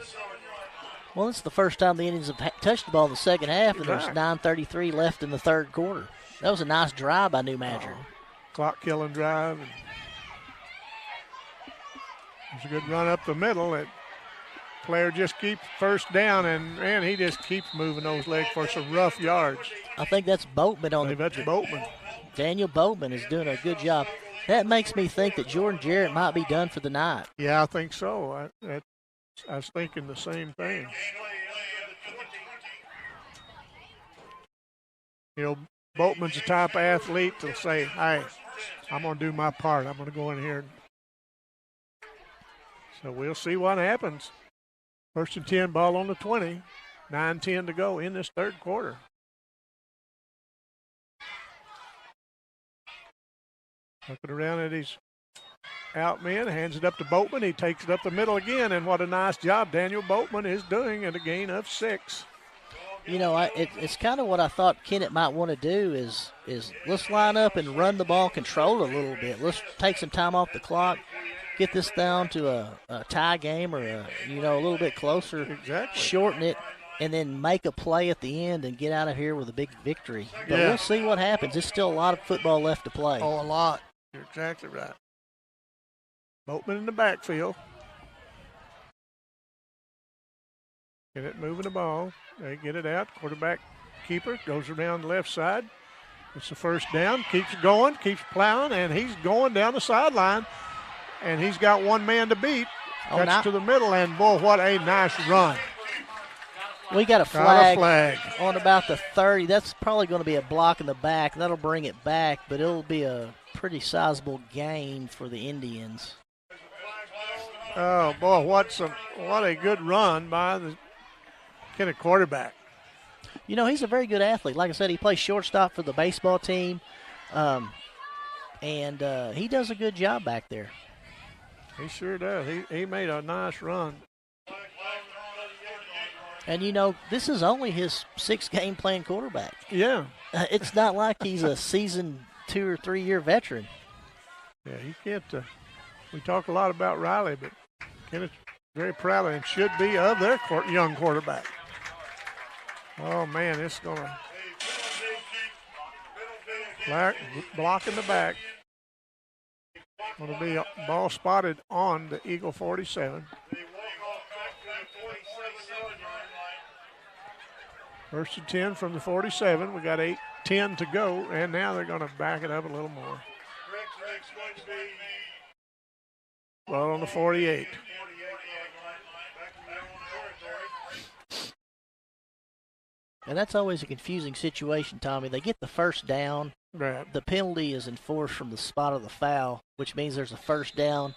Well, it's the first time the Indians have touched the ball in the second half, and there's 9:33 left in the third quarter. That was a nice drive by New Madrid. Clock-killing drive. It's a good run up the middle. That player just keeps first down, and he just keeps moving those legs for some rough yards. I think that's Boatman on that's Boatman. Daniel Boatman is doing a good job. That makes me think that Jordan Jarrett might be done for the night. Yeah, I think so. I was thinking the same thing. You know, Boatman's the type of athlete to say, hey, I'm going to do my part. I'm going to go in here. So we'll see what happens. First and 10, ball on the 20. 9:10 to go in this third quarter. Looking around at his out man, hands it up to Boatman. He takes it up the middle again, and what a nice job Daniel Boatman is doing at a gain of 6. You know, it's kind of what I thought Kennett might want to do is let's line up and run the ball, control it a little bit. Let's take some time off the clock, get this down to a tie game or a little bit closer. Exactly. Shorten it, and then make a play at the end and get out of here with a big victory. But we'll see what happens. There's still a lot of football left to play. Oh, a lot. You're exactly right. Boatman in the backfield. Get it moving the ball. They get it out. Quarterback keeper goes around the left side. It's the first down. Keeps going, keeps plowing, and he's going down the sideline. And he's got one man to beat. Cuts to the middle, and boy, what a nice run. We got a flag on about the 30. That's probably going to be a block in the back. That'll bring it back, but it'll be a pretty sizable gain for the Indians. Oh, boy, what a good run by the Kennett quarterback. You know, he's a very good athlete. Like I said, he plays shortstop for the baseball team, and he does a good job back there. He sure does. He made a nice run. And, you know, this is only his 6th game playing quarterback. Yeah. It's not like he's a seasoned 2 or 3 year veteran. Yeah, he can't. We talk a lot about Riley, but Kennett's very proud of and should be of their young quarterback. Oh, man, it's going to block in the back. Going to be a ball spotted on the Eagle 47. First and 10 from the 47. We got 8:10 to go, and now they're going to back it up a little more. Ball on the 48. And that's always a confusing situation, Tommy. They get the first down. Right. The penalty is enforced from the spot of the foul, which means there's a first down,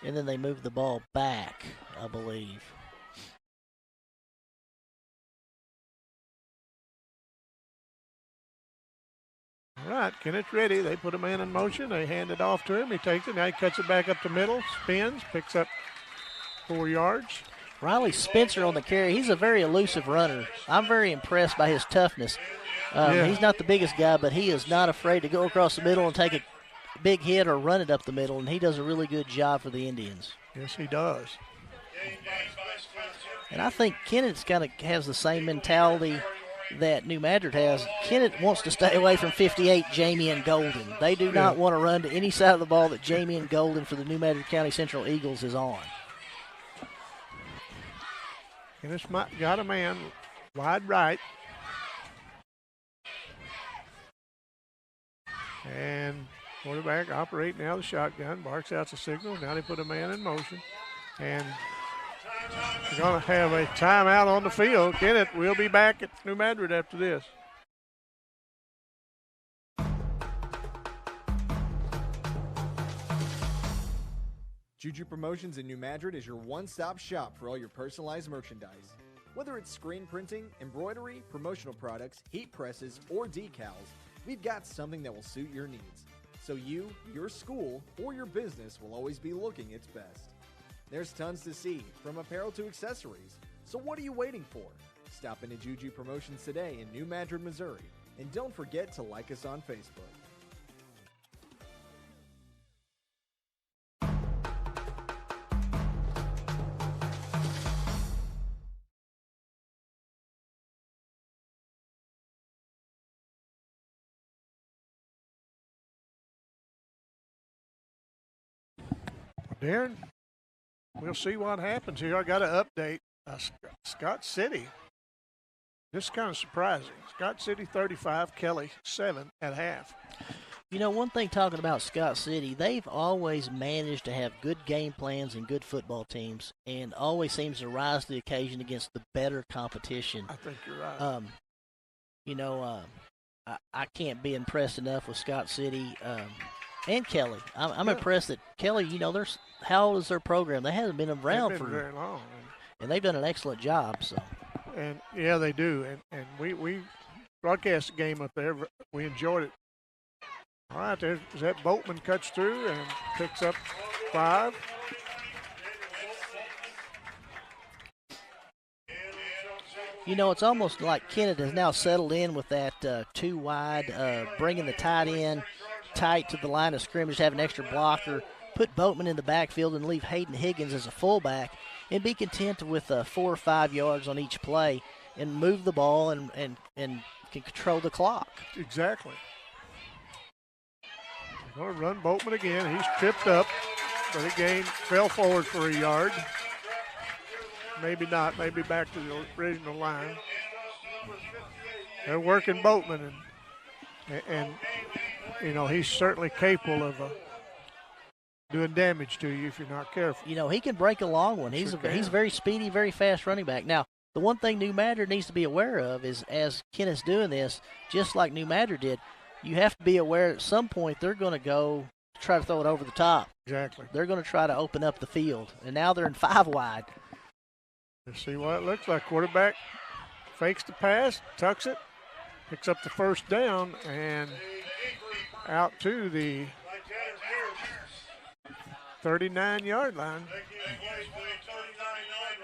and then they move the ball back, I believe. All right, Kennett's ready. They put a man in motion. They hand it off to him. He takes it. Now he cuts it back up the middle, spins, picks up 4 yards. Riley Spencer on the carry. He's a very elusive runner. I'm very impressed by his toughness. He's not the biggest guy, but he is not afraid to go across the middle and take a big hit or run it up the middle, and he does a really good job for the Indians. Yes, he does. And I think Kennett kind of has the same mentality that New Madrid has. Kennett wants to stay away from 58, Jamie and Golden. They do not want to run to any side of the ball that Jamie and Golden for the New Madrid County Central Eagles is on. Kennett's got a man wide right. And quarterback operating now the shotgun, barks out the signal. Now they put a man in motion. And we're going to have a timeout on the field. Kennett will be back at New Madrid after this. Juju Promotions in New Madrid is your one-stop shop for all your personalized merchandise. Whether it's screen printing, embroidery, promotional products, heat presses, or decals, we've got something that will suit your needs. So you, your school, or your business will always be looking its best. There's tons to see, from apparel to accessories. So what are you waiting for? Stop into Juju Promotions today in New Madrid, Missouri. And don't forget to like us on Facebook. Darren, we'll see what happens here. I got an update. Scott City, this is kind of surprising. Scott City 35, Kelly 7 at half. You know, one thing talking about Scott City, they've always managed to have good game plans and good football teams, and always seems to rise to the occasion against the better competition. I think you're right. I can't be impressed enough with Scott City and Kelly. I'm impressed that Kelly, how old is their program? They haven't been around for very long. And they've done an excellent job. So. And, yeah, they do. And we broadcast the game up there. We enjoyed it. All right, there's that Boatman cuts through and picks up 5. It's almost like Kennett has now settled in with that 2 wide, bringing the tight end tight to the line of scrimmage, have an extra blocker, put Boatman in the backfield and leave Hayden Higgins as a fullback, and be content with 4 or 5 yards on each play and move the ball and can control the clock. Exactly. They're going to run Boatman again. He's tripped up, but again fell forward for a yard. Maybe not. Maybe back to the original line. They're working Boatman, and he's certainly capable of doing damage to you if you're not careful. He can break a long one. He's very speedy, very fast running back. Now, the one thing New Madrid needs to be aware of is, as Kennett's doing this, just like New Madrid did, you have to be aware at some point they're going to go try to throw it over the top. Exactly. They're going to try to open up the field, and now they're in 5 wide. Let's see what it looks like. Quarterback fakes the pass, tucks it, picks up the first down, and out to the 39-yard line.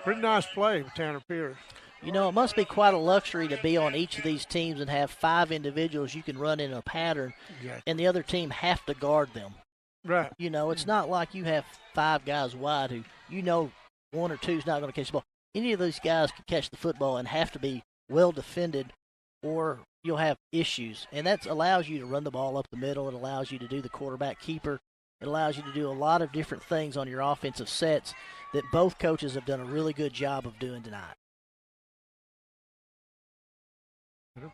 Pretty nice play with Tanner Pierce. You know, it must be quite a luxury to be on each of these teams and have 5 individuals you can run in a pattern, and the other team have to guard them. Right. You know, it's not like you have 5 guys wide who you know 1 or 2 is not going to catch the ball. Any of those guys can catch the football and have to be well defended, or you'll have issues. And that allows you to run the ball up the middle. It allows you to do the quarterback keeper. It allows you to do a lot of different things on your offensive sets that both coaches have done a really good job of doing tonight.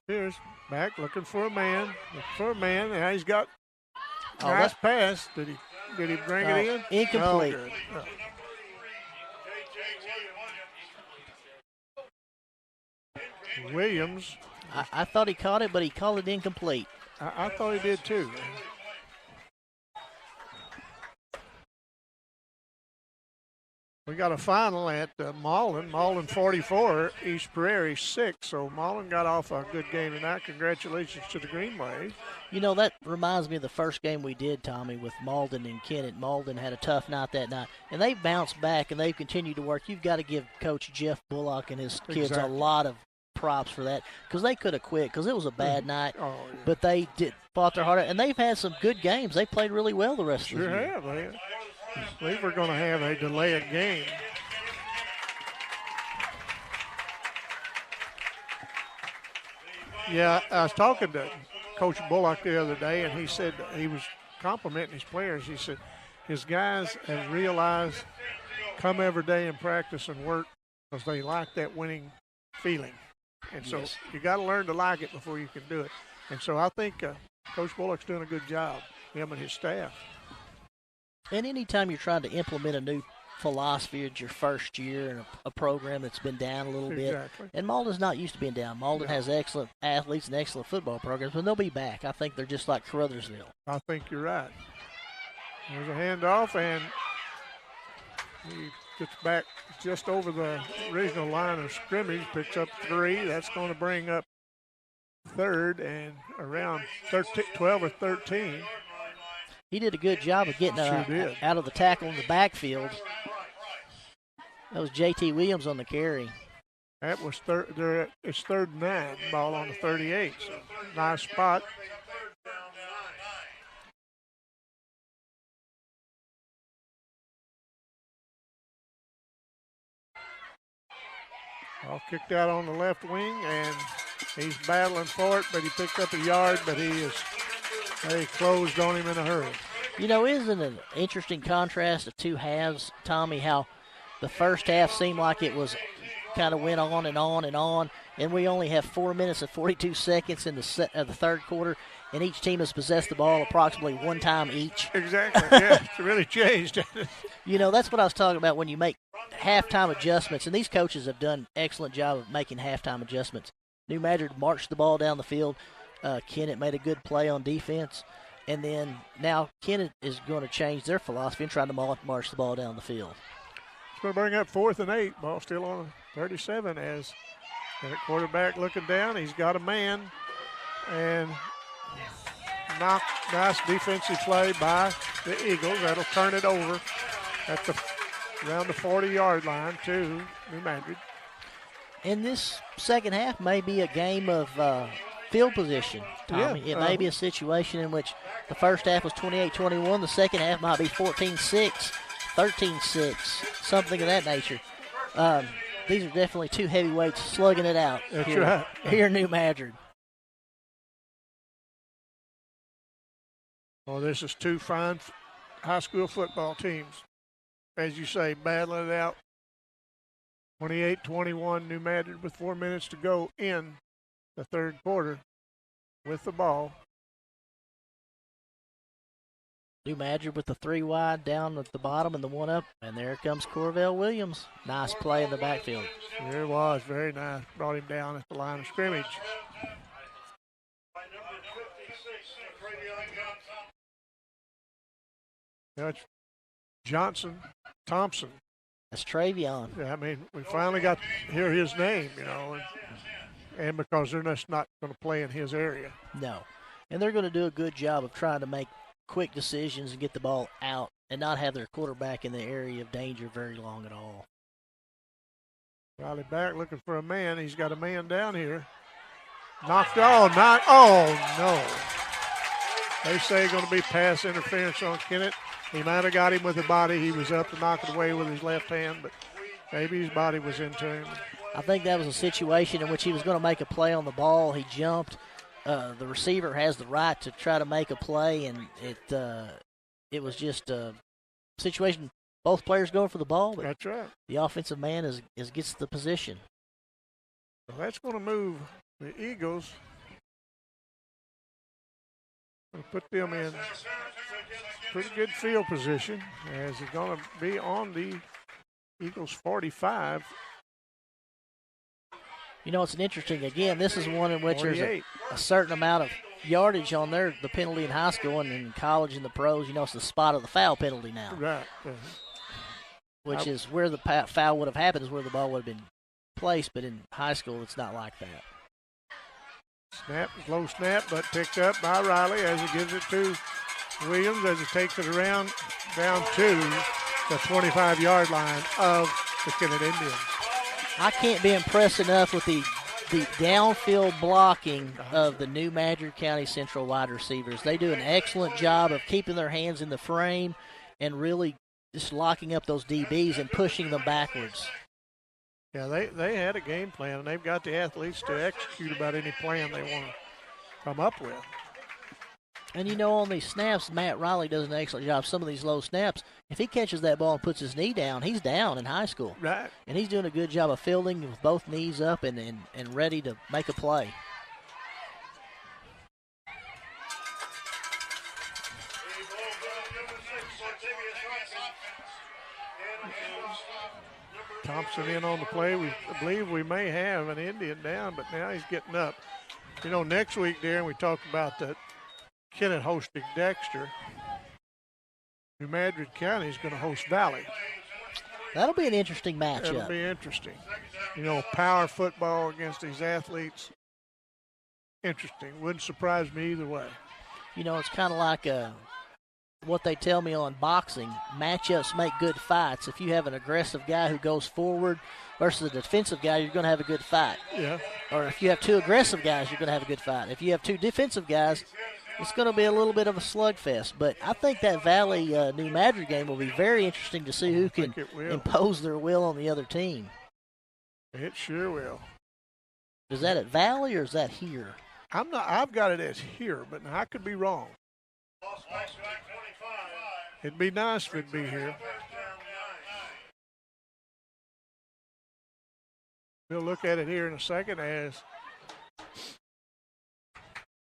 Pierce back looking for a man. Now he's got nice pass. Did he bring it in? Incomplete. Williams. I thought he caught it, but he called it incomplete. I thought he did too. We got a final at Malden. Malden 44, East Prairie 6. So Malden got off a good game tonight. Congratulations to the Green Wave. You know, that reminds me of the first game we did, Tommy, with Malden and Kennett. Malden had a tough night that night, and they've bounced back and they've continued to work. You've got to give Coach Jeff Bullock and his kids a lot of props for that, because they could have quit because it was a bad night. But they fought their heart out, and they've had some good games. They played really well the rest of the year. Sure have. I believe we're going to have a delayed game. Yeah, I was talking to Coach Bullock the other day, and he said he was complimenting his players. He said his guys have realized come every day and practice and work because they like that winning feeling. And so you got to learn to like it before you can do it. And so I think Coach Bullock's doing a good job, him and his staff. And anytime you're trying to implement a new philosophy at your first year in a program that's been down a little bit, and Malden's not used to being down. Malden has excellent athletes and excellent football programs, but they'll be back. I think they're just like Caruthersville. I think you're right. There's a handoff, and he gets back just over the original line of scrimmage, picks up 3. That's going to bring up 3rd and around 12 or 13. He did a good job of getting out of the tackle in the backfield. That was J.T. Williams on the carry. That was it's 3rd and 9, ball on the 38. So nice spot. All kicked out on the left wing, and he's battling for it, but he picked up a yard, but they closed on him in a hurry. You know, isn't it an interesting contrast of 2 halves, Tommy, how the first half seemed like it was kind of went on and on and on, and we only have 4 minutes and 42 seconds in the 3rd quarter, and each team has possessed the ball approximately 1 time each. Exactly, yeah, it's really changed. You know, that's what I was talking about when you make halftime adjustments, and these coaches have done an excellent job of making halftime adjustments. New Madrid marched the ball down the field. Kennett made a good play on defense. And then now Kennett is going to change their philosophy and try to march the ball down the field. It's going to bring up 4th and 8. Ball still on 37 as the quarterback looking down. He's got a man. And nice defensive play by the Eagles. That'll turn it over at around the 40-yard line to New Madrid. And this second half may be a game of field position, Tommy. It may be a situation in which the first half was 28-21. The second half might be 14-6, 13-6, something of that nature. These are definitely 2 heavyweights slugging it out here in New Madrid. Well, this is 2 fine high school football teams. As you say, battling it out. 28-21, New Madrid with 4 minutes to go in the 3rd quarter with the ball. New Madrid with the 3 wide down at the bottom and the 1 up. And there comes Cordell Williams. Nice play in the backfield. There it was. Very nice. Brought him down at the line of scrimmage. That's Johnson Thompson. That's Travion. Yeah, I mean, we finally got to hear his name, and because they're just not going to play in his area. No. And they're going to do a good job of trying to make quick decisions and get the ball out and not have their quarterback in the area of danger very long at all. Riley back looking for a man. He's got a man down here. Knocked on. No. They say going to be pass interference on Kennett. He might have got him with the body. He was up to knock it away with his left hand, but maybe his body was into him. I think that was a situation in which he was going to make a play on the ball. He jumped. The receiver has the right to try to make a play, and it was just a situation. Both players going for the ball, but that's right. The offensive man gets the position. So that's going to move the Eagles. Going to put them in pretty good field position as he's going to be on the Eagles 45. It's an interesting, again, this is one in which 48. There's a certain amount of yardage on there, the penalty in high school and in college and the pros. It's the spot of the foul penalty now. Right. Which is where the foul would have happened, is where the ball would have been placed, but in high school it's not like that. Snap, low snap, but picked up by Riley as he gives it to Williams as he takes it around down to the 25-yard line of the Kennett Indians. I can't be impressed enough with the downfield blocking of the New Madrid County Central wide receivers. They do an excellent job of keeping their hands in the frame and really just locking up those DBs and pushing them backwards. Yeah, they had a game plan, and they've got the athletes to execute about any plan they want to come up with. And, on these snaps, Matt Riley does an excellent job. Some of these low snaps, if he catches that ball and puts his knee down, he's down in high school. Right. And he's doing a good job of fielding with both knees up and ready to make a play. Thompson in on the play. We believe we may have an Indian down, but now he's getting up. Next week, Darren, we talked about that Kennett hosting Dexter. New Madrid County is going to host Valley. That'll be an interesting matchup. It'll be interesting. Power football against these athletes. Interesting. Wouldn't surprise me either way. It's kind of like what they tell me on boxing. Matchups make good fights. If you have an aggressive guy who goes forward versus a defensive guy, you're going to have a good fight. Yeah. Or if you have two aggressive guys, you're going to have a good fight. If you have two defensive guys, it's going to be a little bit of a slugfest. But I think that Valley New Madrid game will be very interesting to see who can impose their will on the other team. It sure will. Is that at Valley or is that here? I've got it as here, but I could be wrong. It'd be nice if it'd be here. We'll look at it here in a second as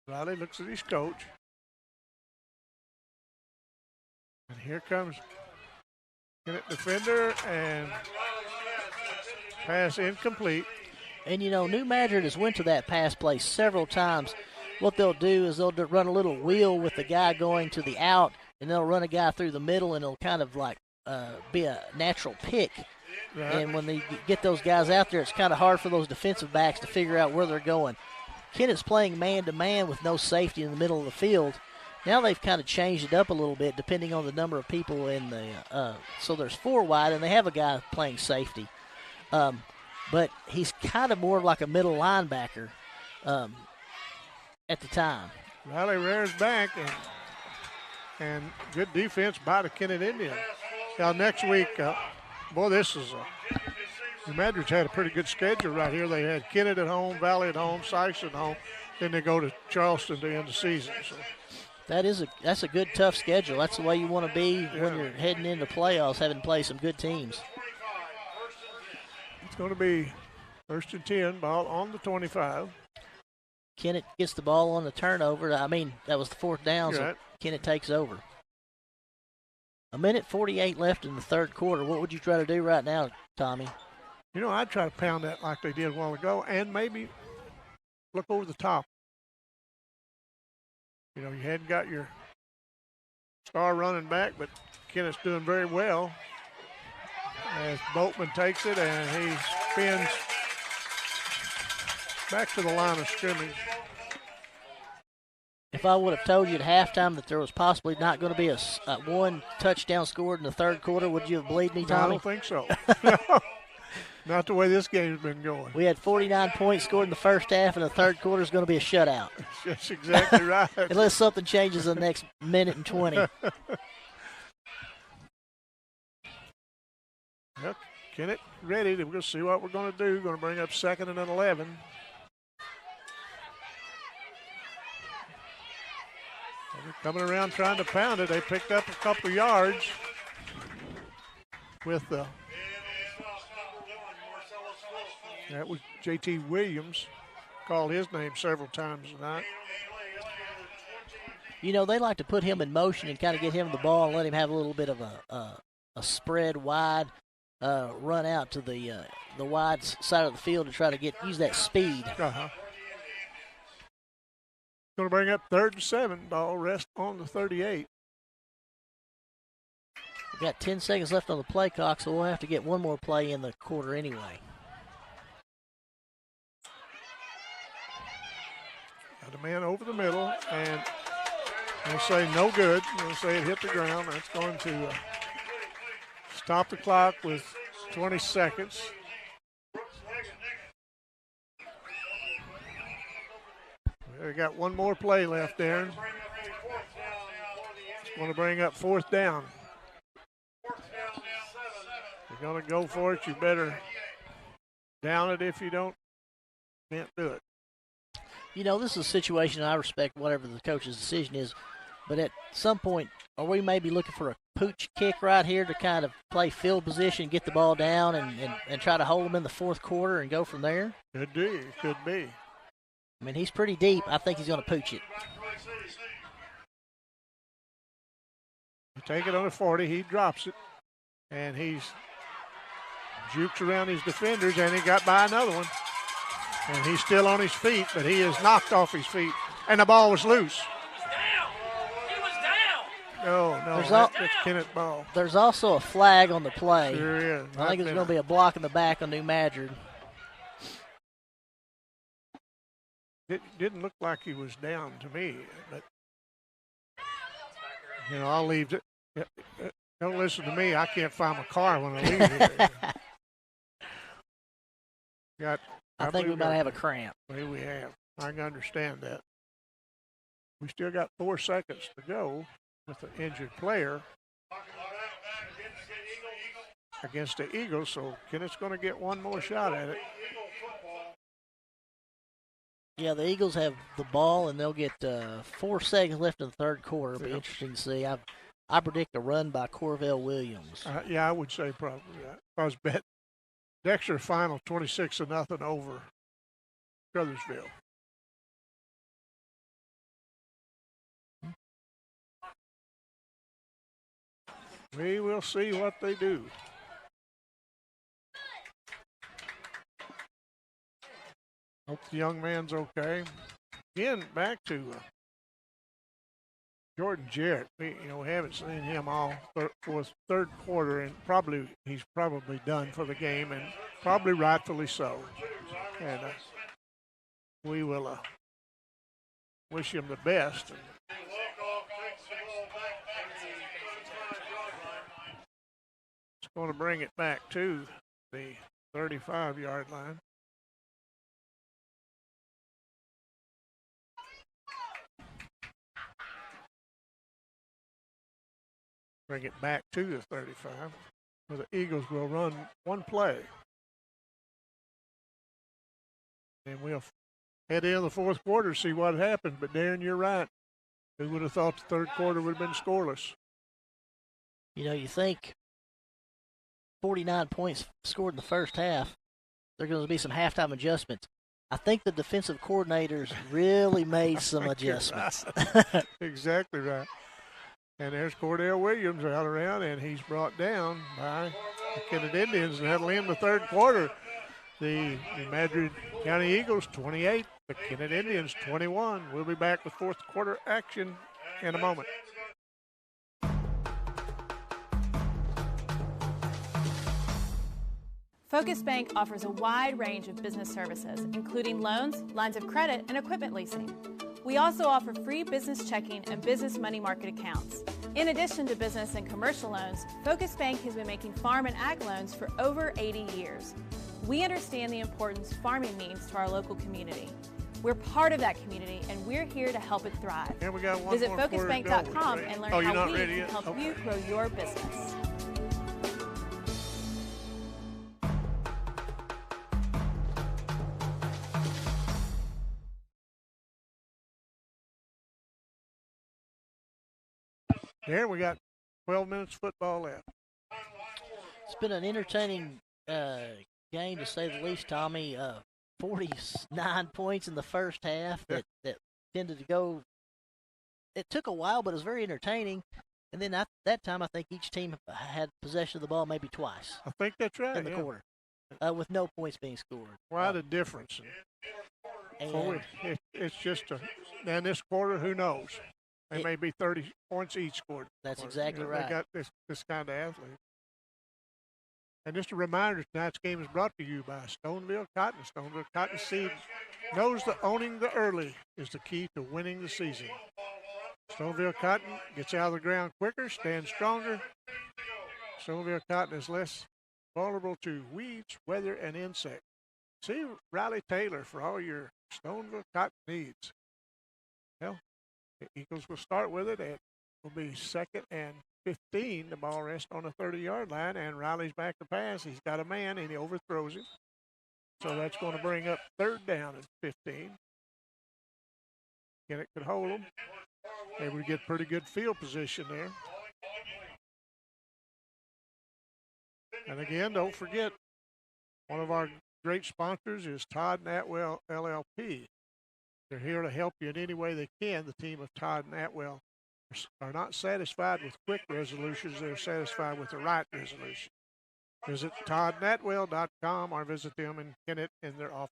Riley looks at his coach. And here comes Kennett defender, and pass incomplete. And, New Madrid has went to that pass play several times. What they'll do is they'll run a little wheel with the guy going to the out, and they'll run a guy through the middle, and it'll kind of like be a natural pick. Right. And when they get those guys out there, it's kind of hard for those defensive backs to figure out where they're going. Kennett's playing man-to-man with no safety in the middle of the field. Now they've kind of changed it up a little bit depending on the number of people in the so there's four wide, and they have a guy playing safety. But he's kind of more like a middle linebacker at the time. Riley rears back, and good defense by the Kennett Indians. Now next week, this is New Madrid's had a pretty good schedule right here. They had Kennett at home, Valley at home, Sykes at home. Then they go to Charleston to end the season. So. That's a good, tough schedule. That's the way you want to be when you're heading into playoffs, having to play some good teams. It's going to be 1st and 10, ball on the 25. Kennett gets the ball on the turnover. That was the fourth down, so right. Kennett takes over. 1:48 left in the third quarter. What would you try to do right now, Tommy? I'd try to pound that like they did a while ago and maybe look over the top. You hadn't got your star running back, but Kennett's doing very well as Boatman takes it and he spins back to the line of scrimmage. If I would have told you at halftime that there was possibly not going to be a one touchdown scored in the third quarter, would you have believed me, Tommy? No, I don't think so. Not the way this game's been going. We had 49 points scored in the first half, and the third quarter is going to be a shutout. That's exactly right. Unless something changes in the next minute and 20. Well, Kennett ready. We're going to see what we're going to do. Going to bring up 2nd and 11. They're coming around trying to pound it. They picked up a couple of yards with the. That was J.T. Williams. Called his name several times tonight. You know, they like to put him in motion and kind of get him the ball and let him have a little bit of a spread wide run out to the wide side of the field to try to use that speed. Uh-huh. Going to bring up 3rd and 7. Ball rest on the 38. We've got 10 seconds left on the play clock, so we'll have to get one more play in the quarter anyway. Got a man over the middle, and they'll say no good. They'll say it hit the ground. That's going to stop the clock with 20 seconds. They got one more play left there. It's going to bring up 4th down. You're going to go for it. You better down it if you can't do it. You know, this is a situation I respect whatever the coach's decision is, but at some point, are we maybe looking for a pooch kick right here to kind of play field position, get the ball down, and try to hold them in the fourth quarter and go from there? Could be. Could be. I mean, he's pretty deep. I think he's going to pooch it. You take it on the 40. He drops it, and he's jukes around his defenders, and he got by another one. And he's still on his feet, but he is knocked off his feet, and the ball was loose. He was down. No, that's Kennett ball. There's also a flag on the play. Sure is. I think there's going to be a block in the back on New Madrid. It didn't look like he was down to me, but, I'll leave it. Don't listen to me. I can't find my car when I leave it. I think we might have a cramp. Maybe we have. I can understand that. We still got 4 seconds to go with the injured player against the Eagles, so Kennett's going to get one more shot at it. Yeah, the Eagles have the ball, and they'll get 4 seconds left in the third quarter. It'll be interesting to see. I predict a run by Cordell Williams. Yeah, I would say probably that. I was bet Dexter final 26-0 over Crothersville. We will see what they do. Hope the young man's okay. Again, back to Jordan Jarrett. We haven't seen him all for third quarter, and he's probably done for the game, and probably rightfully so. And we will wish him the best. It's going to bring it back to the 35-yard line. Bring it back to the 35. So the Eagles will run one play. And we'll head into the fourth quarter to see what happens. But Darren, you're right. Who would have thought the third quarter would have been scoreless? You think 49 points scored in the first half, there are going to be some halftime adjustments. I think the defensive coordinators really made some adjustments. Exactly right. And there's Cordell Williams out around, and he's brought down by the Kennett Indians. And that'll end the third quarter. The New Madrid County Eagles 28, the Kennett Indians 21. We'll be back with fourth quarter action in a moment. Focus Bank offers a wide range of business services, including loans, lines of credit, and equipment leasing. We also offer free business checking and business money market accounts. In addition to business and commercial loans, Focus Bank has been making farm and ag loans for over 80 years. We understand the importance farming means to our local community. We're part of that community, and we're here to help it thrive. And we got one Visit more focusbank.com and learn how we can help Okay. you grow your business. There, we got 12 minutes football left. It's been an entertaining game, to say the least, Tommy. 49 points in the first half that tended to go. It took a while, but it was very entertaining. And then at that time, I think each team had possession of the ball maybe twice. I think that's right. In the quarter, with no points being scored. Quite a difference. And It's just and this quarter, who knows? They may be 30 points each scored. That's exactly right. They got this kind of athlete. And just a reminder, tonight's game is brought to you by Stoneville Cotton. Stoneville Cotton Seed knows that owning the early is the key to winning the season. Stoneville Cotton gets out of the ground quicker, stands stronger. Stoneville Cotton is less vulnerable to weeds, weather, and insects. See Riley Taylor for all your Stoneville Cotton needs. Well, the Eagles will start with it. It will be 2nd and 15. The ball rests on the 30-yard line, and Riley's back to pass. He's got a man, and he overthrows him. So that's going to bring up 3rd down and 15. Kennett could hold them. They would get pretty good field position there. And again, don't forget, one of our great sponsors is Todd and Atwell LLP. They're here to help you in any way they can. The team of Todd and Atwell are not satisfied with quick resolutions. They're satisfied with the right resolution. Visit toddnatwell.com or visit them in Kennett in their office.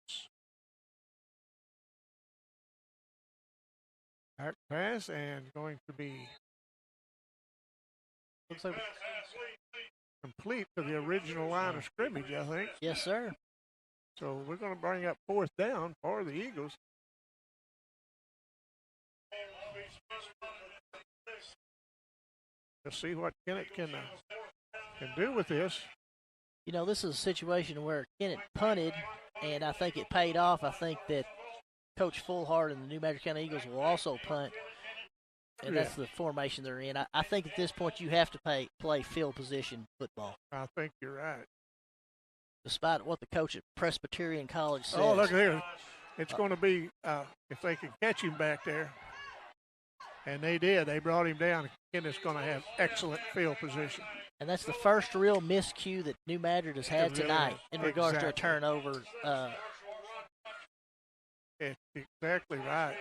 Back pass and going to be looks like complete to the original line of scrimmage, I think. Yes, sir. So we're going to bring up 4th down for the Eagles. Let's see what Kennett can do with this. You know, this is a situation where Kennett punted, and I think it paid off. I think that Coach Fullhart and the New Madrid County Eagles will also punt, and that's the formation they're in. I think at this point you have to play field position football. I think you're right. Despite what the coach at Presbyterian College says. Oh, look here. It's going to be, if they can catch him back there. And they did. They brought him down. Kennett's going to have excellent field position. And that's the first real miscue that New Madrid has had tonight in regards to a turnover. It's exactly right.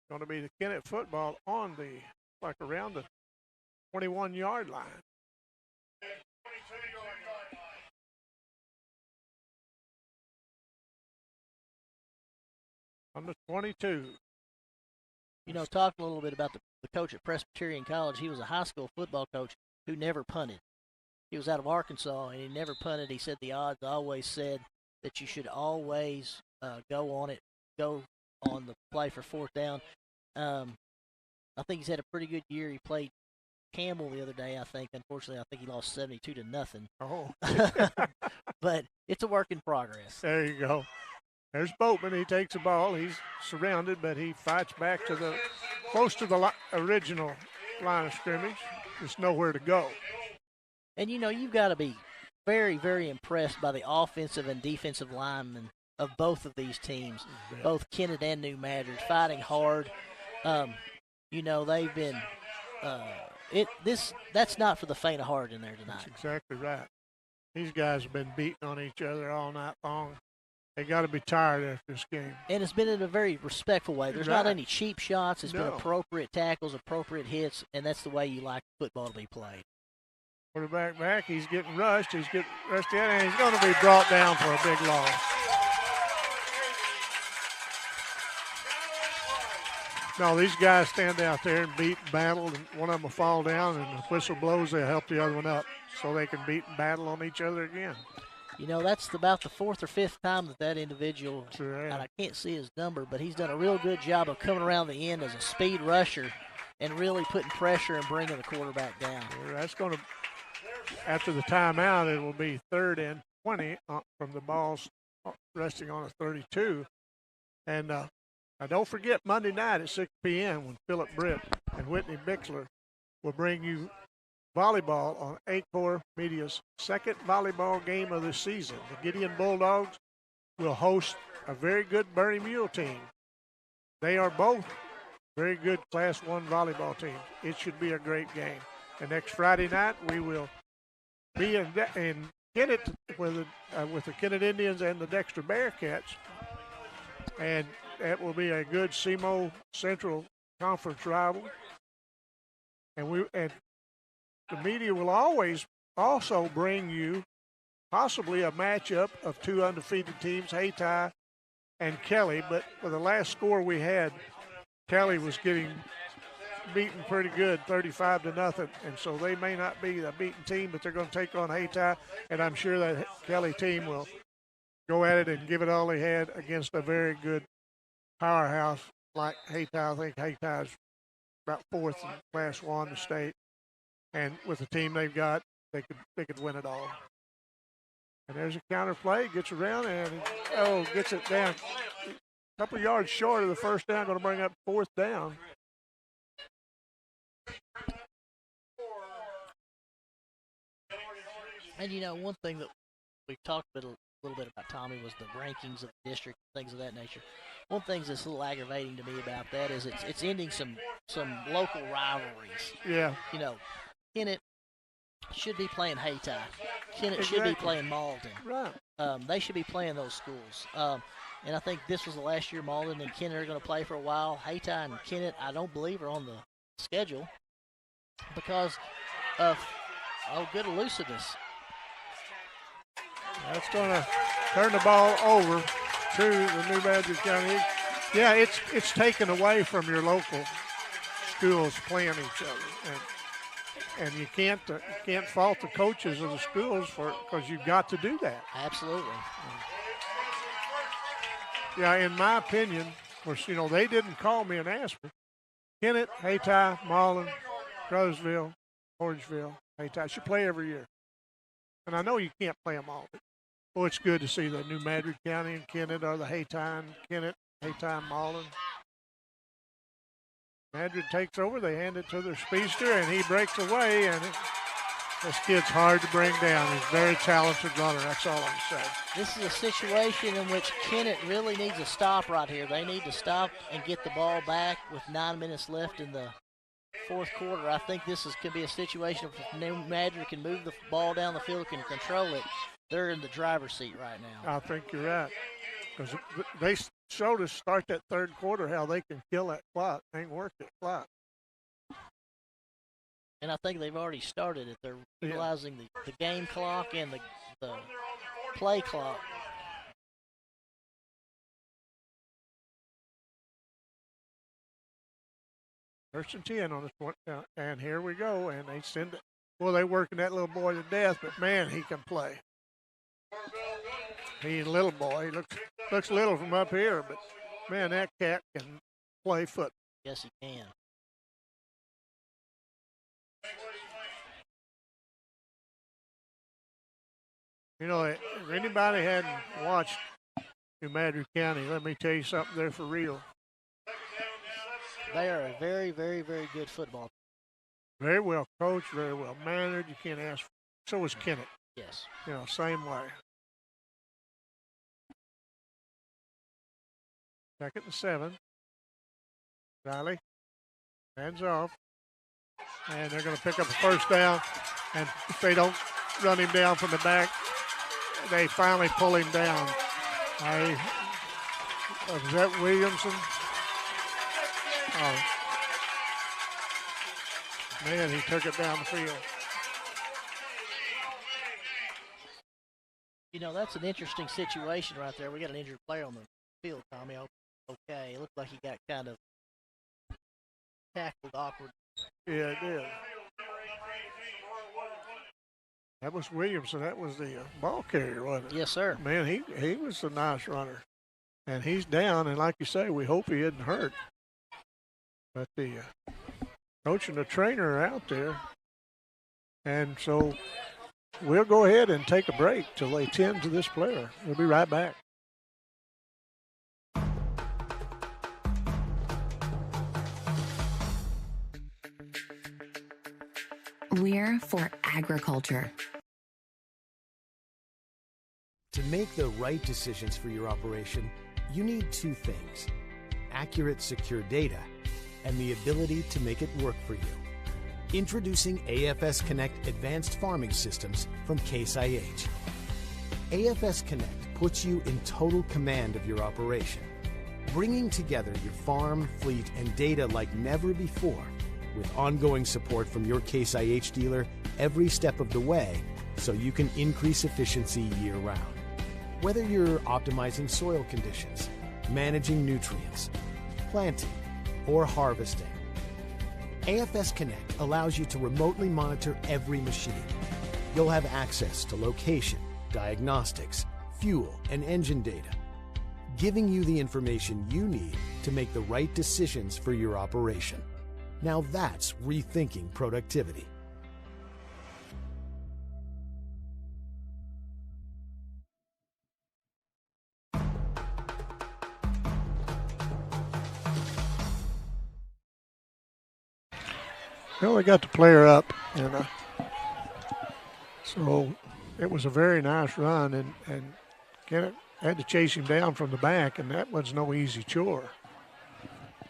Going to be the Kennett football on around the 21-yard line. On the 22. You know, talk a little bit about the coach at Presbyterian College. He was a high school football coach who never punted. He was out of Arkansas, and he never punted. He said the odds always said that you should always go on the play for 4th down. I think he's had a pretty good year. He played Campbell the other day, I think. Unfortunately, I think he lost 72-0. Oh. But it's a work in progress. There you go. There's Boatman. He takes the ball. He's surrounded, but he fights back close to the original line of scrimmage. There's nowhere to go. And, you know, you've got to be very, very impressed by the offensive and defensive linemen of both of these teams, both Kennett and New Madrid, fighting hard. You know, they've been that's not for the faint of heart in there tonight. That's exactly right. These guys have been beating on each other all night long. They got to be tired after this game. And it's been in a very respectful way. There's not any cheap shots. It's been No. appropriate tackles, appropriate hits, and that's the way you like football to be played. Quarterback back. He's getting rushed. He's getting rushed in, and he's going to be brought down for a big loss. No, these guys stand out there and beat and battle, and one of them will fall down, and the whistle blows. They'll help the other one up. so they can beat and battle on each other again. You know, that's about the fourth or fifth time that individual, Sure, and I can't see his number, but he's done a real good job of coming around the end as a speed rusher and really putting pressure and bringing the quarterback down. That's going to, after the timeout, it will be 3rd and 20 from the balls resting on a 32. And don't forget Monday night at 6 p.m. when Philip Britt and Whitney Bixler will bring you volleyball on Acor Media's second volleyball game of the season. The Gideon Bulldogs will host a very good Bernie Mule team. They are both very good Class 1 volleyball teams. It should be a great game. And next Friday night, we will be in Kennett with the Kennett Indians and the Dexter Bearcats. And that will be a good SEMO Central Conference rival. And the media will always also bring you possibly a matchup of two undefeated teams, Hayti and Kelly. But for the last score we had, Kelly was getting beaten pretty good, 35-0, and so they may not be the beaten team, but they're going to take on Hayti, and I'm sure that Kelly team will go at it and give it all they had against a very good powerhouse like Hayti. I think Hayti is about 4th in Class 1 in the state, and with the team they've got, they could win it all. And there's a counter play, gets around, and gets it down. A couple of yards short of the first down, going to bring up 4th down. And, you know, one thing that we've talked a little bit about, Tommy, was the rankings of the district, things of that nature. One thing that's a little aggravating to me about that is it's ending some local rivalries. Yeah. You know, Kennett should be playing Hayti. Kennett should be playing Malden. Right. They should be playing those schools. And I think this was the last year Malden and Kennett are going to play for a while. Hayti and Kennett, I don't believe, are on the schedule because of good elusiveness. That's going to turn the ball over to the New Madrid County. Yeah, it's taken away from your local schools playing each other, and you can't fault the coaches of the schools because you've got to do that. Absolutely. Yeah, in my opinion, of course, you know, they didn't call me and ask me. Kennett, Hayti, Malden, Crowsville, Orangeville, Hayti should play every year. And I know you can't play them all. Well, it's good to see that New Madrid County and Kennett are the Hayti and Kennett, Hayti and Malden. Madrid takes over. They hand it to their speedster, and he breaks away. And this kid's hard to bring down. He's a very talented runner. That's all I'm saying. This is a situation in which Kennett really needs a stop right here. They need to stop and get the ball back with 9 minutes left in the fourth quarter. I think this could be a situation if New Madrid can move the ball down the field, can control it. They're in the driver's seat right now. I think you're right. Because they showed us start that third quarter how they can kill that clock. They ain't work that clock. And I think they've already started it. They're utilizing the game clock and the play clock. First and 10 on this point, and here we go. And they send it. Well, they're working that little boy to death, but man, he can play. He's a little boy. He looks little from up here, but man, that cat can play football. Yes, he can. You know, if anybody hadn't watched New Madrid County, let me tell you something, they're for real. They are a very, very, very good football team. Very well coached, very well mannered. You can't ask for. So was Kennett. Yes. You know, same way. Second and 7. Riley hands off. And they're going to pick up a first down. And if they don't run him down from the back, they finally pull him down. Was that Williamson? Oh. Man, he took it down the field. You know, that's an interesting situation right there. We got an injured player on the field, Tommy. Okay, it looked like he got kind of tackled awkward. Yeah, it did. That was Williams, and that was the ball carrier, wasn't it? Yes, sir. Man, he was a nice runner. And he's down, and like you say, we hope he isn't hurt. But the coach and the trainer are out there. And so we'll go ahead and take a break till they tend to this player. We'll be right back. We're for agriculture. To make the right decisions for your operation, you need two things: accurate, secure data and the ability to make it work for you. Introducing AFS Connect Advanced Farming Systems from Case IH. AFS Connect puts you in total command of your operation, bringing together your farm, fleet, and data like never before, with ongoing support from your Case IH dealer every step of the way, so you can increase efficiency year-round. Whether you're optimizing soil conditions, managing nutrients, planting, or harvesting, AFS Connect allows you to remotely monitor every machine. You'll have access to location, diagnostics, fuel, and engine data, giving you the information you need to make the right decisions for your operation. Now that's rethinking productivity. Well, they got the player up, and so it was a very nice run, and Kennett had to chase him down from the back, and that was no easy chore.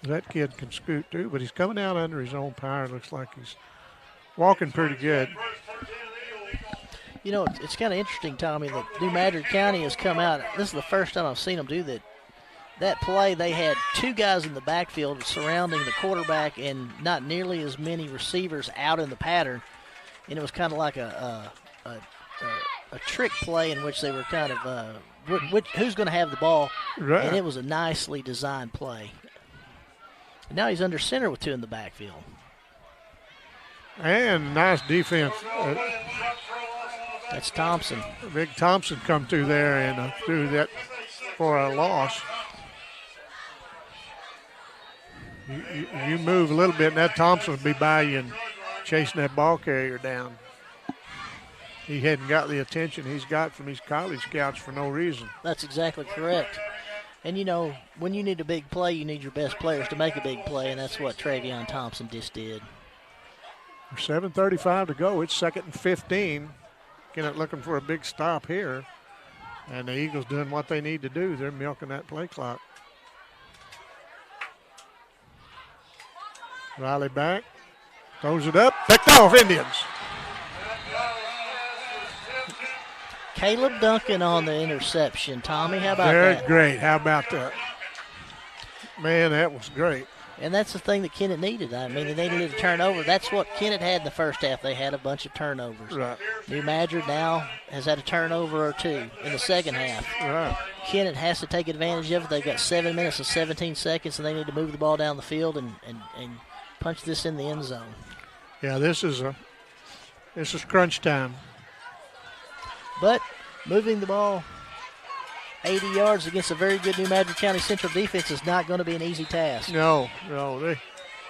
That kid can scoot too, but he's coming out under his own power. Looks like he's walking pretty good. You know, it's kind of interesting, Tommy, that New Madrid County has come out. This is the first time I've seen them do that. That play, they had two guys in the backfield surrounding the quarterback and not nearly as many receivers out in the pattern. And it was kind of like a trick play in which they were kind of, who's going to have the ball? Right. And it was a nicely designed play. And now he's under center with two in the backfield. And nice defense. That's Thompson. Big Thompson come through there and threw that for a loss. You move a little bit, and that Thompson would be by you and chasing that ball carrier down. He hadn't got the attention he's got from his college scouts for no reason. That's exactly correct. And, you know, when you need a big play, you need your best players to make a big play, and that's what Travion Thompson just did. 7:35 to go. It's 2nd and 15. Kennett looking for a big stop here. And the Eagles doing what they need to do. They're milking that play clock. Riley back. Throws it up. Picked off, Indians. Caleb Duncan on the interception. Tommy, how about Very that? great. How about that? Man, that was great. And that's the thing that Kennett needed. I mean, they needed a turnover. That's what Kennett had in the first half. They had a bunch of turnovers. Right. New Madrid now has had a turnover or two in the second half. Right. Kennett has to take advantage of it. They've got 7 minutes and 17 seconds, and they need to move the ball down the field and punch this in the end zone. Yeah, this is crunch time. But moving the ball 80 yards against a very good New Madrid County Central defense is not going to be an easy task. No,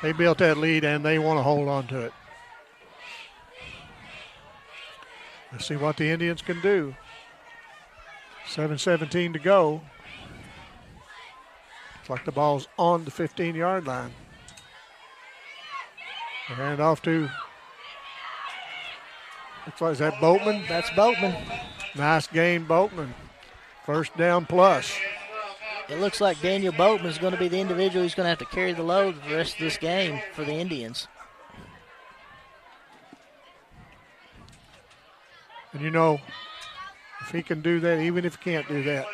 they built that lead and they want to hold on to it. Let's see what the Indians can do. 7:17 to go. Looks like the ball's on the 15-yard line. They hand off to, looks like, is that Boatman? That's Boatman. Nice gain, Boatman. First down plus. It looks like Daniel Boatman is going to be the individual who's going to have to carry the load for the rest of this game for the Indians. And you know, if he can do that, even if he can't do that,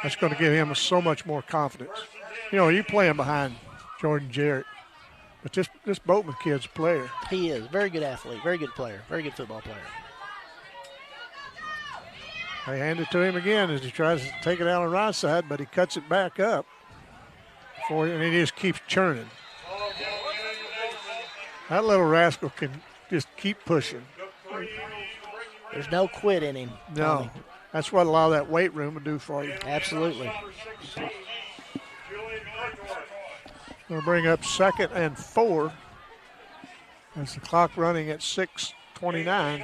that's going to give him so much more confidence. You know, you're playing behind Jordan Jarrett, but this Boatman kid's a player. He is. Very good athlete, very good player, very good football player. They hand it to him again as he tries to take it out on the right side, but he cuts it back up and he just keeps churning. That little rascal can just keep pushing. There's no quit in him. No. Tommy. That's what a lot of that weight room will do for you. Absolutely. We'll bring up 2nd and 4 as the clock running at 6:29.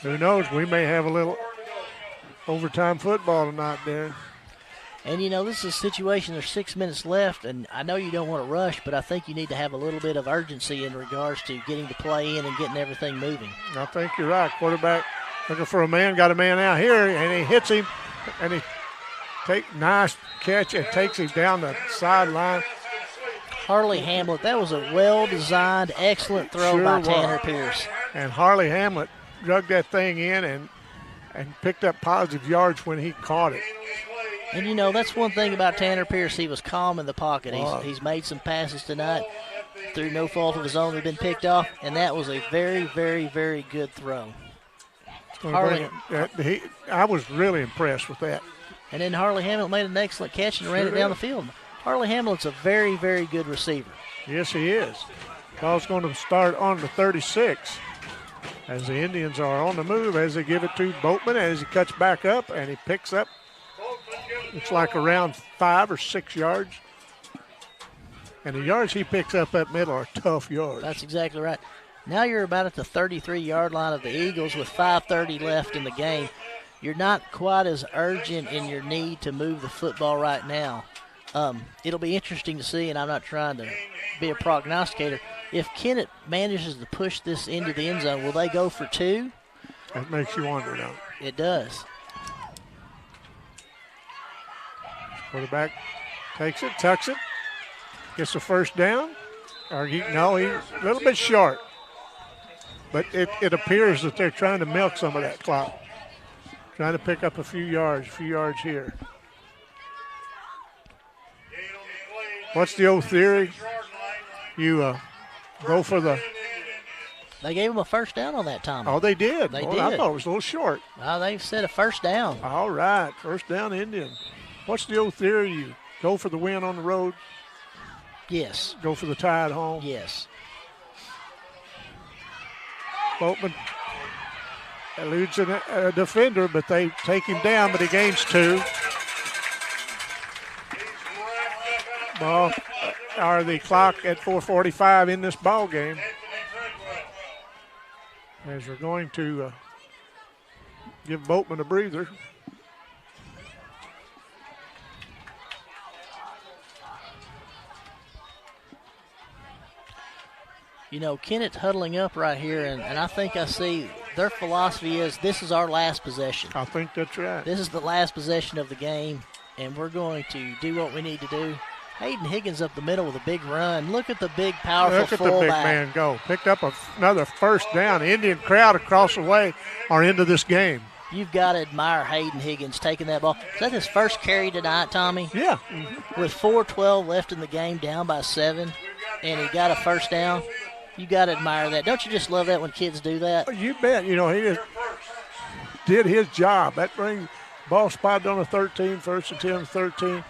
Who knows? We may have a little overtime football tonight, Darren. And, you know, this is a situation, there's 6 minutes left, and I know you don't want to rush, but I think you need to have a little bit of urgency in regards to getting the play in and getting everything moving. I think you're right. Quarterback looking for a man, got a man out here, and he hits him, and he nice catch and takes him down the sideline. Harley Hamlet, that was a well-designed, excellent throw by Tanner Pierce. And Harley Hamlet drug that thing in and picked up positive yards when he caught it. And, you know, that's one thing about Tanner Pierce. He was calm in the pocket. He's made some passes tonight through no fault of his own. They've been picked off, and that was a very, very, very good throw. I was really impressed with that. And then Harley Hamlet made an excellent catch and ran it down the field. Harley Hamlet's a very, very good receiver. Yes, he is. Ball's going to start on the 36 as the Indians are on the move as they give it to Boatman as he cuts back up and he picks up, it's like around 5 or 6 yards. And the yards he picks up that middle are tough yards. That's exactly right. Now you're about at the 33-yard line of the Eagles with 5:30 left in the game. You're not quite as urgent in your need to move the football right now. It'll be interesting to see, and I'm not trying to be a prognosticator, if Kennett manages to push this into the end zone, will they go for 2? That makes you wonder now. It does. Quarterback takes it, tucks it, gets the first down. He's a little bit short. But it appears that they're trying to milk some of that clock. Trying to pick up a few yards here. What's the old theory? You go for the... They gave him a first down on that time. Oh, they did? They did. I thought it was a little short. They've said a first down. All right, first down Indian. What's the old theory? You go for the win on the road? Yes. Go for the tie at home? Yes. Boatman eludes a defender, but they take him down, but he gains 2. Ball, or the clock at 4:45 in this ball game. As we're going to give Boatman a breather. You know, Kennett's huddling up right here, and I think I see their philosophy is this is our last possession. I think that's right. This is the last possession of the game, and we're going to do what we need to do. Hayden Higgins up the middle with a big run. Look at the big, powerful fullback. Look at the big man go. Picked up another first down. Indian crowd across the way are into this game. You've got to admire Hayden Higgins taking that ball. Is that his first carry tonight, Tommy? Yeah. With 4:12 left in the game, down by 7, and he got a first down. You got to admire that. Don't you just love that when kids do that? You bet. You know, he just did his job. That brings ball spotted on the 13, 1st and 10, 13.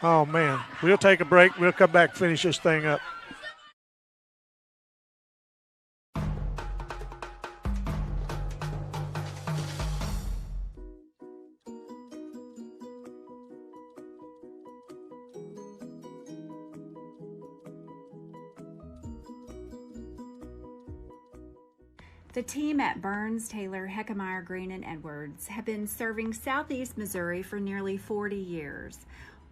Oh, man. We'll take a break. We'll come back and finish this thing up. The team at Burns, Taylor, Heckmeyer, Green, and Edwards have been serving Southeast Missouri for nearly 40 years.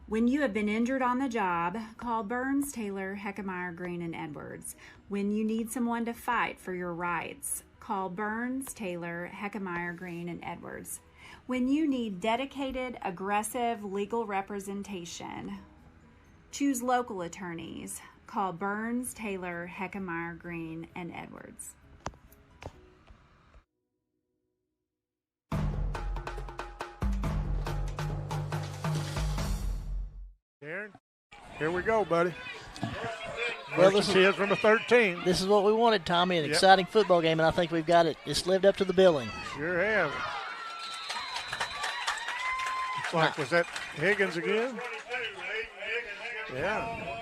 When you have been injured on the job, call Burns, Taylor, Heckmeyer, Green, and Edwards. When you need someone to fight for your rights, call Burns, Taylor, Heckmeyer, Green, and Edwards. When you need dedicated, aggressive legal representation, choose local attorneys. Call Burns, Taylor, Heckmeyer, Green, and Edwards. Aaron, here we go, buddy. Well, this is from a 13. This is what we wanted, Tommy, an exciting football game, and I think we've got it. It's lived up to the billing. Sure have. Looks like, was that Higgins again? Yeah.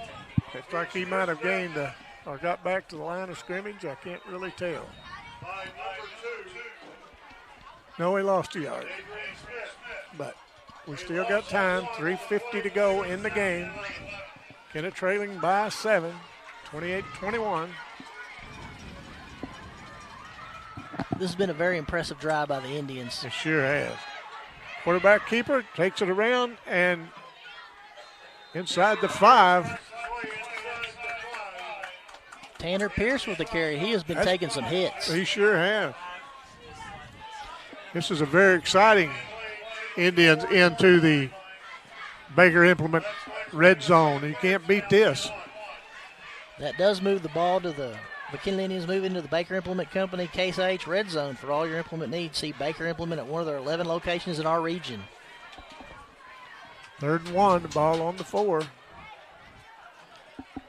Looks like he might have gained or got back to the line of scrimmage. I can't really tell. No, he lost a yard. But we still got time. 3:50 to go in the game. Kennett trailing by 7, 28-21. This has been a very impressive drive by the Indians. It sure has. Quarterback keeper takes it around and inside the 5. Tanner Pierce with the carry. He has been taking some hits. He sure has. This is a very exciting Indians into the Baker Implement red zone. You can't beat this. That does move the ball to the McKinley Indians move into the Baker Implement Company Case IH red zone for all your implement needs. See Baker Implement at one of their 11 locations in our region. 3rd and 1, the ball on the 4.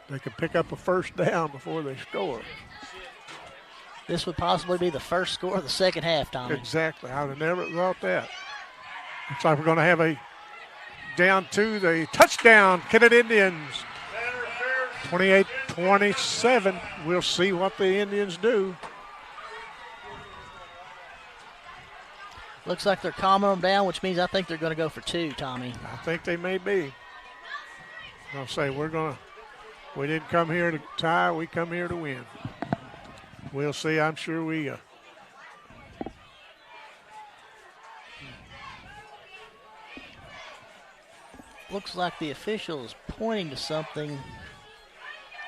They could pick up a first down before they score. This would possibly be the first score of the second half, Tommy. Exactly. I would have never thought that. Looks like we're going to have a down to the touchdown, Kennett Indians. 28-27. We'll see what the Indians do. Looks like they're calming them down, which means I think they're going to go for 2, Tommy. I think they may be. I'll say we didn't come here to tie, we come here to win. We'll see. I'm sure we looks like the official is pointing to something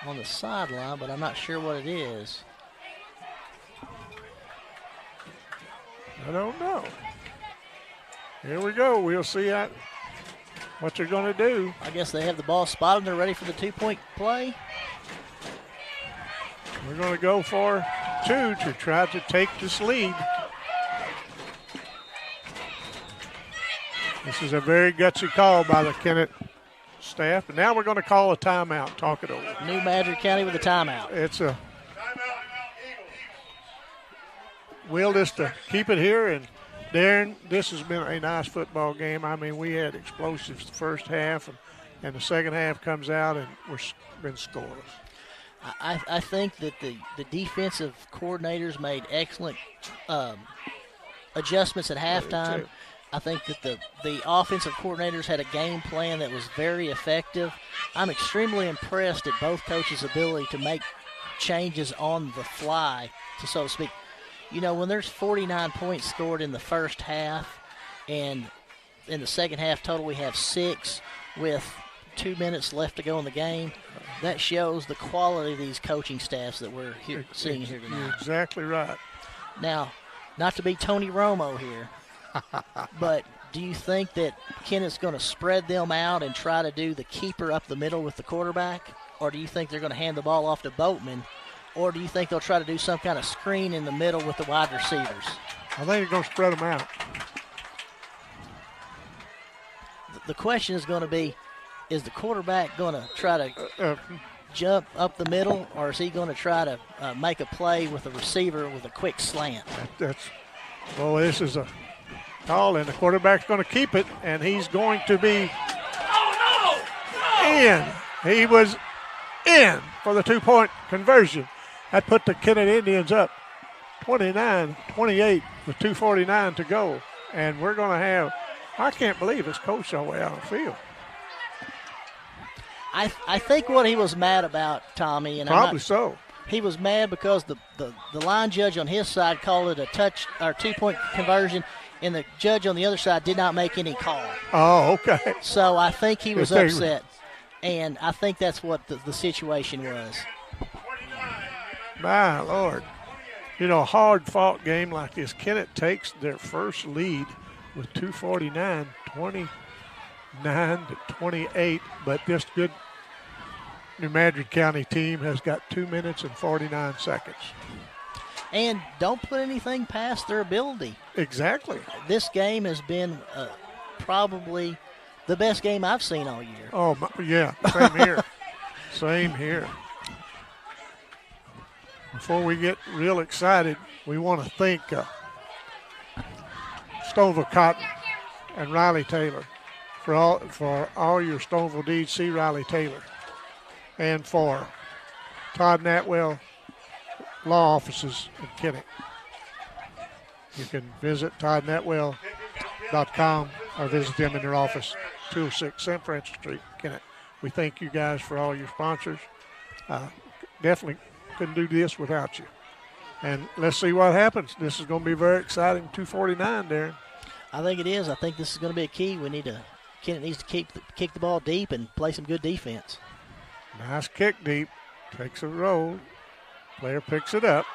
on the sideline, but I'm not sure what it is. I don't know. Here we go. We'll see what they're going to do. I guess they have the ball spotted. They're ready for the 2-point play. We're going to go for 2 to try to take this lead. This is a very gutsy call by the Kennett staff. And now we're going to call a timeout. Talk it over. New Madrid County with a timeout. It's a will just to keep it here. And Darren, this has been a nice football game. I mean, we had explosives the first half, and the second half comes out, and we've been scoreless. I think that the defensive coordinators made excellent adjustments at halftime. I think that the offensive coordinators had a game plan that was very effective. I'm extremely impressed at both coaches' ability to make changes on the fly, so to speak. You know, when there's 49 points scored in the first half, and in the second half total we have 6 with 2 minutes left to go in the game, that shows the quality of these coaching staffs that we're seeing here tonight. You're exactly right. Now, not to be Tony Romo here, but do you think that Kennett's going to spread them out and try to do the keeper up the middle with the quarterback? Or do you think they're going to hand the ball off to Boatman? Or do you think they'll try to do some kind of screen in the middle with the wide receivers? I think they're going to spread them out. The question is going to be, is the quarterback going to try to jump up the middle, or is he going to try to make a play with a receiver with a quick slant? This is a call, and the quarterback's going to keep it, and he's going to be in. He was in for the 2-point conversion. That put the Kennett Indians up 29-28 with 2:49 to go. And we're going to have, I can't believe it's coached all the way out of the field. I think what he was mad about, Tommy, and probably so. He was mad because the line judge on his side called it a touch or 2-point conversion, and the judge on the other side did not make any call. Oh, okay. So I think he was upset, and I think that's what the situation was. My Lord. You know, a hard-fought game like this, Kennett takes their first lead with 2:49, 29-28, but this good New Madrid County team has got 2 minutes and 49 seconds. And don't put anything past their ability. Exactly. This game has been probably the best game I've seen all year. Oh, yeah, same here. Same here. Before we get real excited, we want to thank Stoneville Cotton and Riley Taylor for all your Stoneville deeds. See Riley Taylor. And for Todd Natwell Law Offices in Kennett. You can visit toddnatwell.com or visit them in their office, 206 St. Francis Street, Kennett. We thank you guys for all your sponsors. Definitely couldn't do this without you. And let's see what happens. This is going to be very exciting. 2:49, Darren. I think it is. I think this is going to be a key. Kennett needs to kick the ball deep and play some good defense. Nice kick deep. Takes a roll. Player picks it up.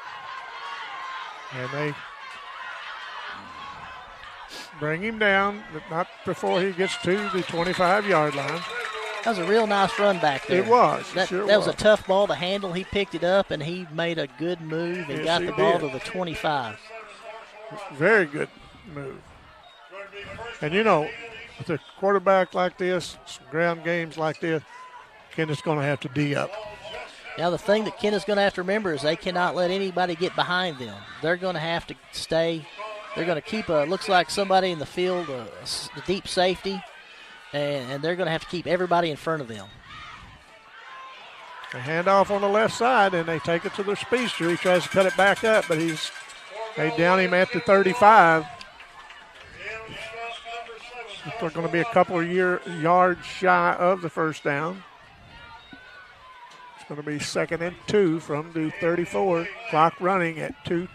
And they bring him down, but not before he gets to the 25-yard line. That was a real nice run back there. It was. That was a tough ball to handle. He picked it up, and he made a good move and got the ball to the 25. Very good move. And, you know, with a quarterback like this, some ground games like this, Kennett's going to have to D up. Now, the thing that Kennett's going to have to remember is they cannot let anybody get behind them. They're going to have to stay. They're going to keep looks like somebody in the field, the deep safety, and they're going to have to keep everybody in front of them. They hand off on the left side, and they take it to their speedster. He tries to cut it back up, but they down him at the 35. They're going to be a couple of yards shy of the first down. It's going to be 2nd and 2 from the 34. Clock running at 2:23. Up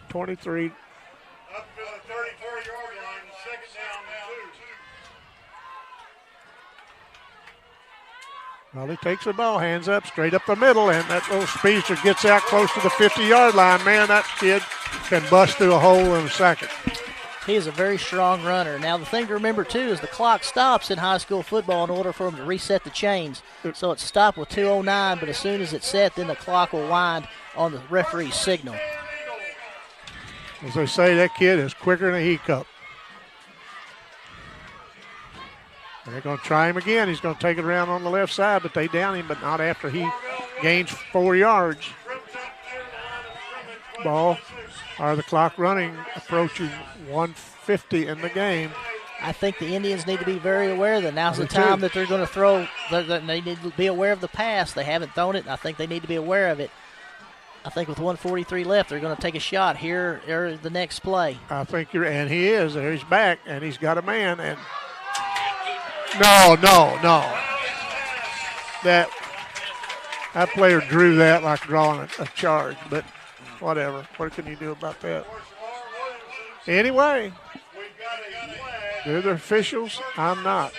to the 34-yard line, 2nd down and 2. Well, he takes the ball, hands up, straight up the middle, and that little speedster gets out close to the 50-yard line. Man, that kid can bust through a hole in a second. He is a very strong runner. Now, the thing to remember, too, is the clock stops in high school football in order for them to reset the chains. So it's stopped with 2:09, but as soon as it's set, then the clock will wind on the referee's signal. As they say, that kid is quicker than a heat cup. They're going to try him again. He's going to take it around on the left side, but they down him, but not after he gains 4 yards. Ball, or the clock running, approaching 1:50 in the game. I think the Indians need to be very aware that now's the time that they're going to throw. They need to be aware of the pass. They haven't thrown it, and I think they need to be aware of it. I think with 1:43 left, they're going to take a shot here or the next play. I think and he is. There he's back, and he's got a man, and no. That player drew that like drawing a charge, but whatever. What can you do about that? Anyway, they're the officials. I'm not.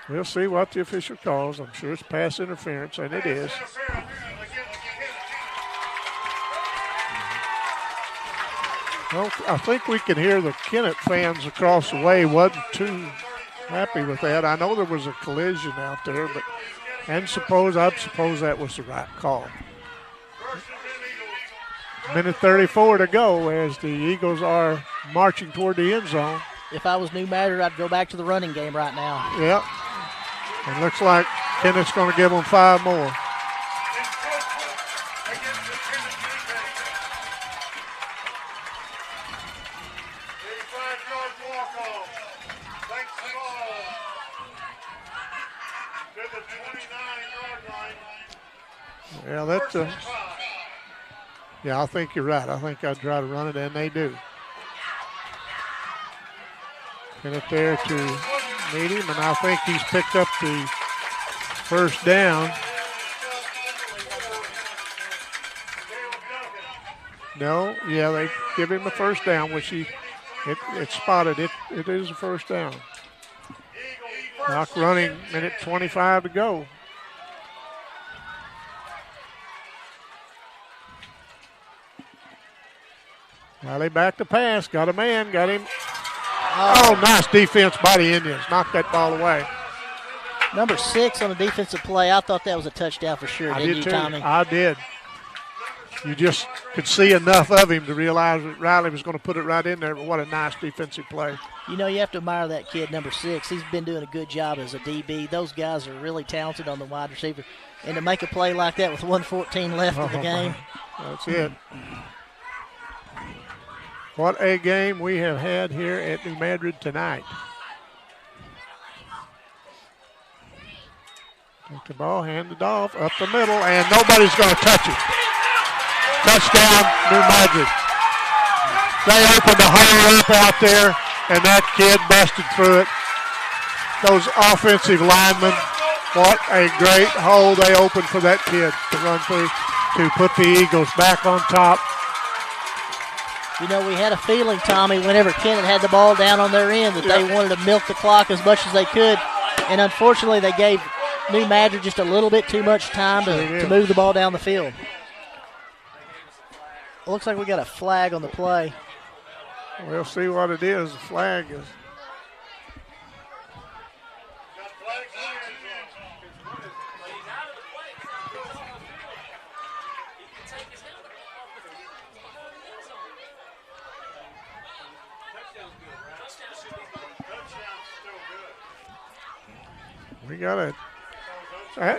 We'll see what the official calls. I'm sure it's pass interference, and it is. Well, I think we can hear the Kennett fans across the way wasn't too happy with that. I know there was a collision out there, but I'd suppose that was the right call. Minute 34 to go as the Eagles are marching toward the end zone. If I was New Madrid, I'd go back to the running game right now. Yep. It looks like Kennett's going to give them 5 more. Yeah, that's yeah, I think you're right. I think I'd try to run it, and they do. Kennett there to meet him, and I think he's picked up the first down. No, yeah, they give him the first down, which it's spotted. It is a first down. Clock running, minute 25 to go. Now they back to pass. Got a man. Got him. Oh, nice defense by the Indians. Knocked that ball away. Number 6 on the defensive play. I thought that was a touchdown for sure. Didn't you, Tommy? I did. You just could see enough of him to realize that Riley was going to put it right in there, but what a nice defensive play. You know, you have to admire that kid, number 6. He's been doing a good job as a DB. Those guys are really talented on the wide receiver. And to make a play like that with 1:14 left in the game. That's it. What a game we have had here at New Madrid tonight. Take the ball, hand it off, up the middle, and nobody's going to touch it. Touchdown, New Madrid. They opened a hole up out there, and that kid busted through it. Those offensive linemen, what a great hole they opened for that kid to run through to put the Eagles back on top. You know, we had a feeling, Tommy, whenever Kennett had the ball down on their end, that they wanted to milk the clock as much as they could. And unfortunately, they gave New Madrid just a little bit too much time to move the ball down the field. It looks like we got a flag on the play. We'll see what it is. The flag is.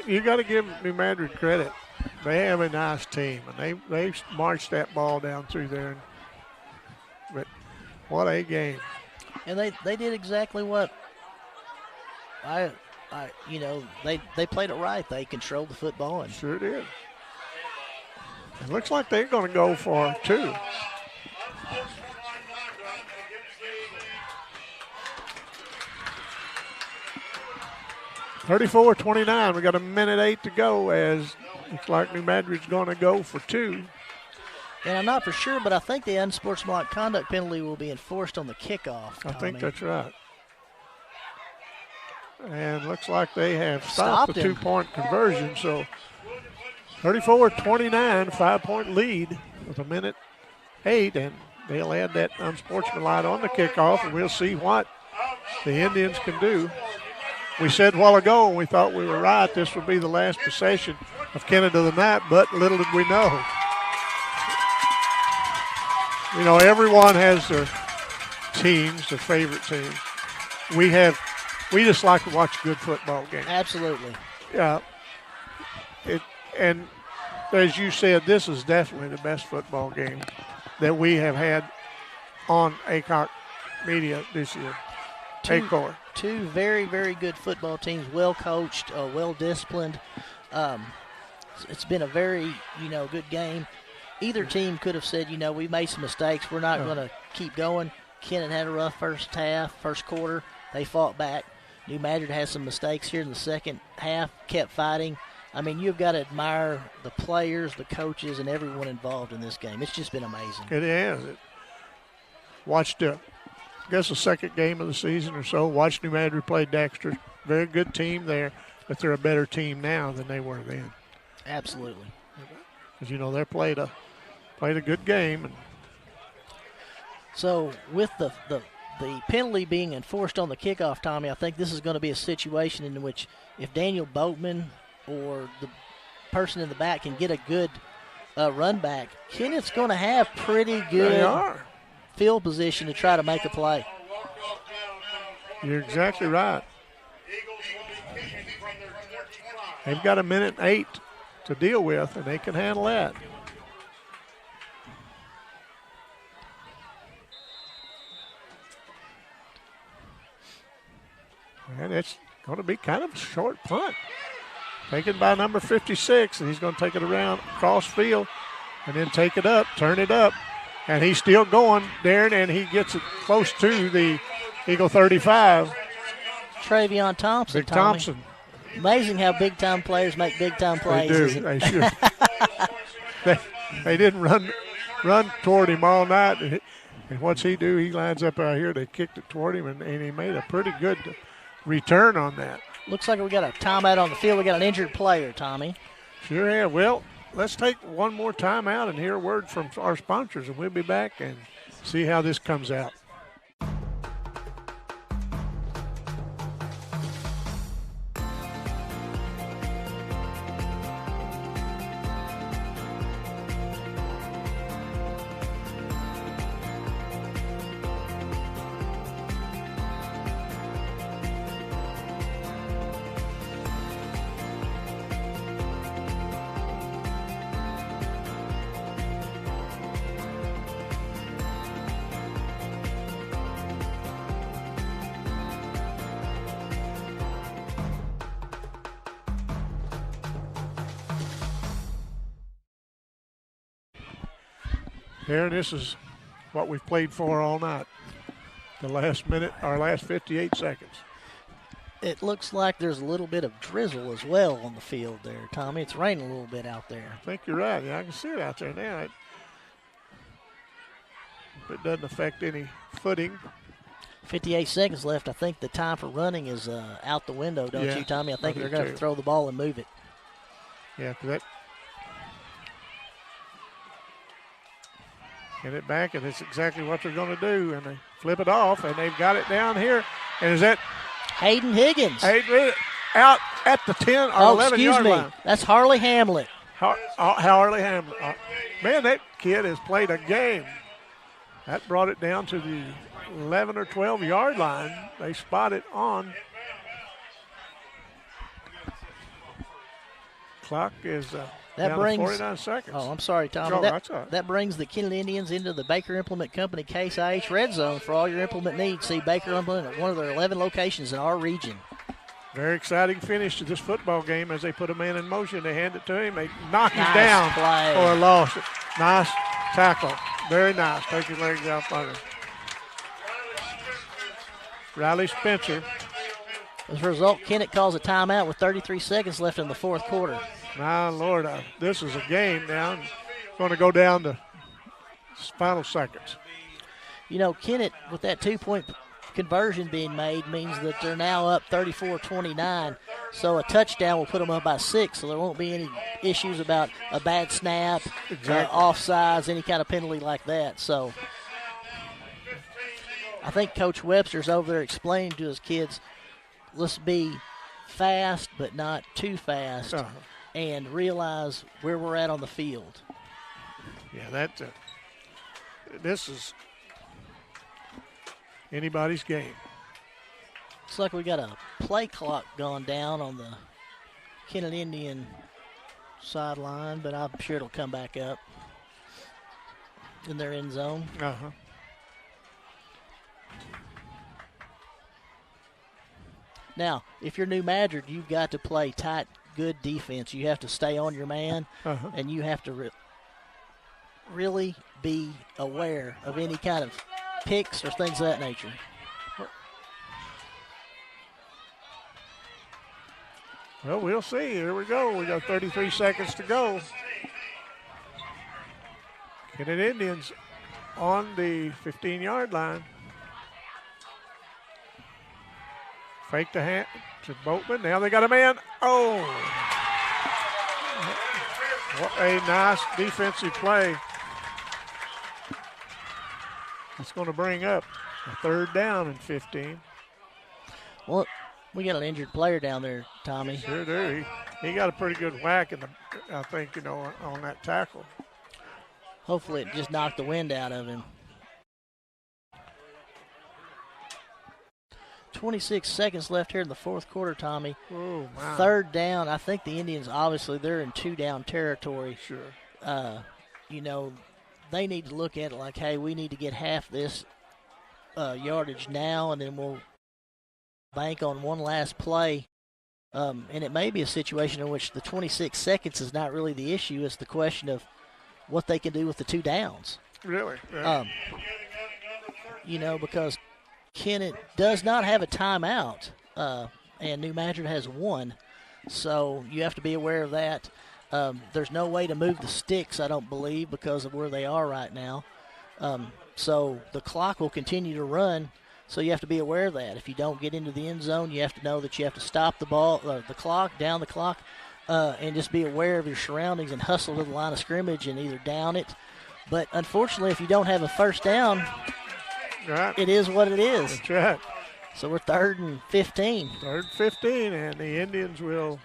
You got to give New Madrid credit. They have a nice team, and they marched that ball down through there. But what a game! And they did exactly what they played it right. They controlled the football and sure did. It looks like they're going to go for 2. (34-29). We got a minute 8 to go as looks like New Madrid's going to go for 2. And I'm not for sure, but I think the unsportsmanlike conduct penalty will be enforced on the kickoff, Tommy. I think that's right. And looks like they have stopped the 2-point conversion. So 34-29, 5-point lead with a minute 8, and they'll add that unsportsmanlike on the kickoff, and we'll see what the Indians can do. We said a while ago, and we thought we were right, this would be the last possession of Kennett of the night, but little did we know. You know, everyone has their teams, their favorite teams. We just like to watch a good football game. Absolutely. Yeah. And as you said, this is definitely the best football game that we have had on ACOC Media this year. ACOR. 2 very, very good football teams, well coached, well disciplined. It's been a very, good game. Either team could have said, we made some mistakes. We're not going to keep going. Kennett had a rough first quarter. They fought back. New Madrid had some mistakes here in the second half, kept fighting. I mean, you've got to admire the players, the coaches, and everyone involved in this game. It's just been amazing. It has. Watched the second game of the season or so. Watched New Madrid play Dexter. Very good team there, but they're a better team now than they were then. Absolutely. Because, they played a good game. And so with the penalty being enforced on the kickoff, Tommy, I think this is going to be a situation in which if Daniel Boatman or the person in the back can get a good run back, Kennett's going to have pretty good field position to try to make a play. You're exactly right. They've got a minute 8 to deal with, and they can handle that. And it's going to be kind of a short punt. Taken by number 56, and he's going to take it around across field and then take it up, turn it up. And he's still going, Darren, and he gets it close to the Eagle 35. Travion Thompson. Big Thompson. Amazing how big-time players make big-time plays. They do. They should. they didn't run toward him all night. And what's he do? He lines up out here. They kicked it toward him, and he made a pretty good return on that. Looks like we got a timeout on the field. We got an injured player, Tommy. Sure have. Well, let's take one more timeout and hear a word from our sponsors, and we'll be back and see how this comes out. Here, this is what we've played for all night. The last minute, our last 58 seconds. It looks like there's a little bit of drizzle as well on the field there, Tommy. It's raining a little bit out there. I think you're right. Yeah, I can see it out there now. It doesn't affect any footing. 58 seconds left. I think the time for running is out the window, don't you, Tommy? I think they're going to throw the ball and move it. Yeah, that. Get it back, and it's exactly what they're going to do. And they flip it off, and they've got it down here. And is that Hayden Higgins? Hayden out at the 10 or 11-yard line. That's Harley Hamlet. Harley Hamlet. Man, that kid has played a game. That brought it down to the 11 or 12-yard line. They spot it on. Clock is down to 49 seconds. Oh, I'm sorry, Tom. Oh, that's all right. That brings the Kennett Indians into the Baker Implement Company Case IH Red Zone for all your implement needs. See Baker Implement at one of their 11 locations in our region. Very exciting finish to this football game as they put a man in motion. They hand it to him. They knock him down for a loss. Nice tackle. Very nice. Take your legs out from him. Riley Spencer. As a result, Kennett calls a timeout with 33 seconds left in the fourth quarter. My Lord, this is a game now. It's going to go down to final seconds. You know, Kennett, with that 2-point conversion being made, means that they're now up 34-29. So a touchdown will put them up by 6, so there won't be any issues about a bad snap, offsides, any kind of penalty like that. So I think Coach Webster's over there explaining to his kids, let's be fast but not too fast and realize where we're at on the field. Yeah, this is anybody's game. Looks like we got a play clock gone down on the Kennett Indian sideline, but I'm sure it'll come back up in their end zone. Now, if you're New Madrid, you've got to play tight, good defense. You have to stay on your man, and you have to really be aware of any kind of picks or things of that nature. Well, we'll see. Here we go. We got 33 seconds to go. Kennett Indians on the 15-yard line. Fake the hand to Boatman. Now they got a man. Oh! What a nice defensive play. It's going to bring up a third down and 15. Well, we got an injured player down there, Tommy. Sure do. He got a pretty good whack, I think, on that tackle. Hopefully it just knocked the wind out of him. 26 seconds left here in the fourth quarter, Tommy. Oh, my. Third down. I think the Indians, obviously, they're in two-down territory. Sure. They need to look at it like, hey, we need to get half this yardage now, and then we'll bank on one last play. And it may be a situation in which the 26 seconds is not really the issue. It's the question of what they can do with the two downs. Really? Because Kennett does not have a timeout, and New Madrid has one. So you have to be aware of that. There's no way to move the sticks, I don't believe, because of where they are right now. So the clock will continue to run, so you have to be aware of that. If you don't get into the end zone, you have to know that you have to stop the clock, down the clock, and just be aware of your surroundings and hustle to the line of scrimmage and either down it. But unfortunately, if you don't have a first down, it is what it is. That's right. So we're 3rd and 15. 3rd and 15, and the Indians will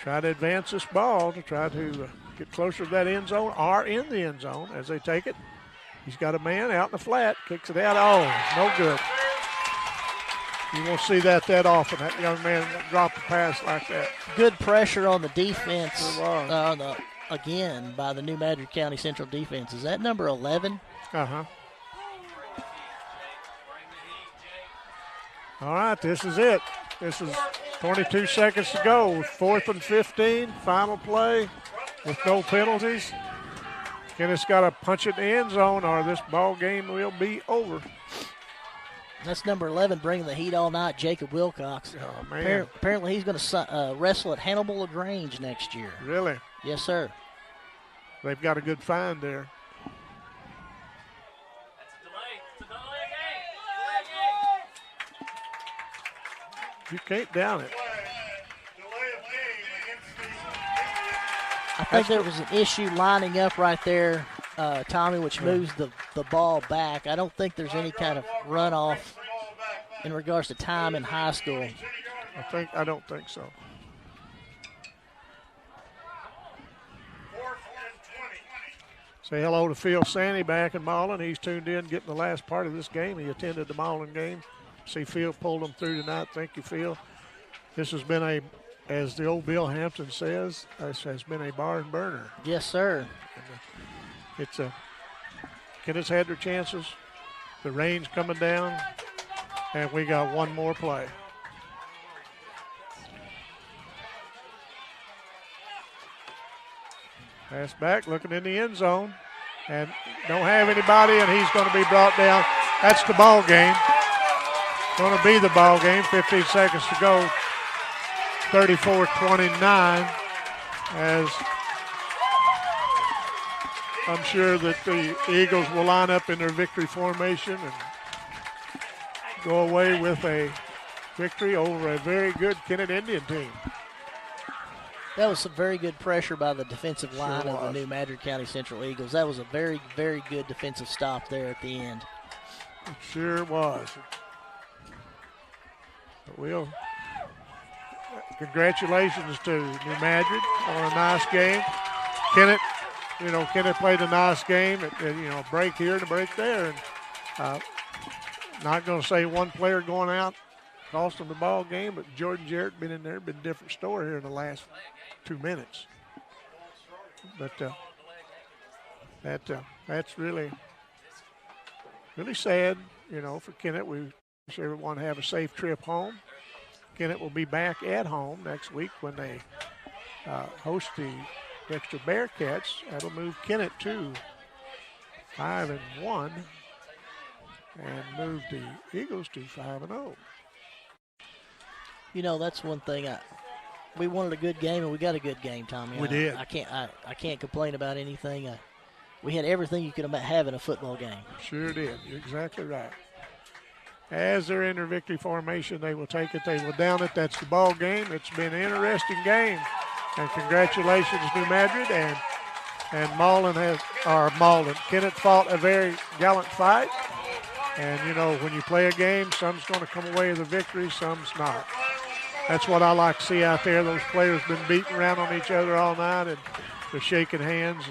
try to advance this ball to try to get closer to that end zone, or in the end zone as they take it. He's got a man out in the flat, kicks it out. Oh, no good. You won't see that often, that young man drop a pass like that. Good pressure on the defense, again, by the New Madrid County Central defense. Is that number 11? All right, this is it. This is 22 seconds to go. 4th and 15, final play with no penalties. Kennett's got to punch it in the end zone or this ball game will be over. That's number 11 bringing the heat all night, Jacob Wilcox. Oh, man. Apparently he's going to wrestle at Hannibal LaGrange next year. Really? Yes, sir. They've got a good find there. You can't down it. I think there was an issue lining up right there, Tommy, which moves the ball back. I don't think there's any kind of runoff in regards to time in high school. I don't think so. Say hello to Phil Sandy back in Marlin. He's tuned in, getting the last part of this game. He attended the Marlin game. See Phil pulled them through tonight. Thank you, Phil. This has been as the old Bill Hampton says, this has been a barn burner. Yes, sir. It's Kennett's had their chances. The rain's coming down, and we got one more play. Pass back, looking in the end zone, and don't have anybody, and he's going to be brought down. That's the ball game. Going to be the ball game. 15 seconds to go. 34-29. As I'm sure that the Eagles will line up in their victory formation and go away with a victory over a very good Kennett Indian team. That was some very good pressure by the defensive line of the New Madrid County Central Eagles. That was a very, very good defensive stop there at the end. It sure was. But congratulations to New Madrid on a nice game. Kennett played a nice game. Break here and a break there. And not going to say one player going out cost them the ball game, but Jordan Jarrett been in there, been a different story here in the last 2 minutes. But that's really, really sad, for Kennett. We wish everyone to have a safe trip home. Kennett will be back at home next week when they host the Dexter Bearcats. That'll move Kennett to 5-1 and move the Eagles to 5-0. That's one thing. We wanted a good game, and we got a good game, Tommy. We did. I can't complain about anything. We had everything you could have in a football game. Sure did. You're exactly right. As they're in their victory formation, they will take it. They will down it. That's the ball game. It's been an interesting game. And congratulations, New Madrid. And Kennett fought a very gallant fight. And, when you play a game, some's going to come away with a victory, some's not. That's what I like to see out there. Those players been beating around on each other all night, and they're shaking hands.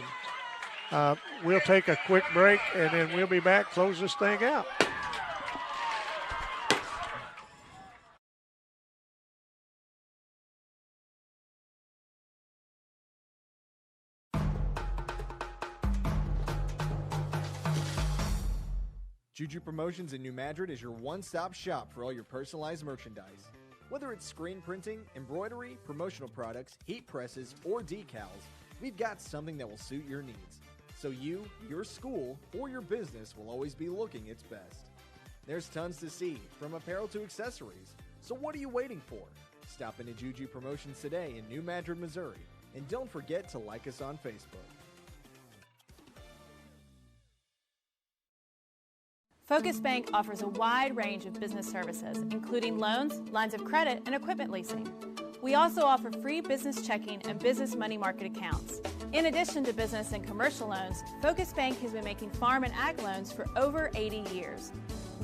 And we'll take a quick break, and then we'll be back, close this thing out. Juju Promotions in New Madrid is your one-stop shop for all your personalized merchandise. Whether it's screen printing, embroidery, promotional products, heat presses, or decals, we've got something that will suit your needs. So you, your school, or your business will always be looking its best. There's tons to see, from apparel to accessories. So what are you waiting for? Stop into Juju Promotions today in New Madrid, Missouri. And don't forget to like us on Facebook. Focus Bank offers a wide range of business services, including loans, lines of credit, and equipment leasing. We also offer free business checking and business money market accounts. In addition to business and commercial loans, Focus Bank has been making farm and ag loans for over 80 years.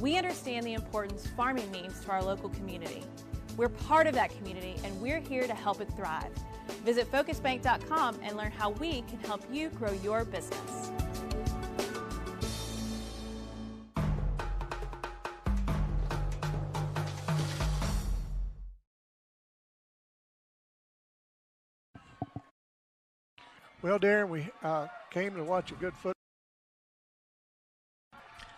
We understand the importance farming means to our local community. We're part of that community, and we're here to help it thrive. Visit focusbank.com and learn how we can help you grow your business. Well, Darren, we came to watch a good football.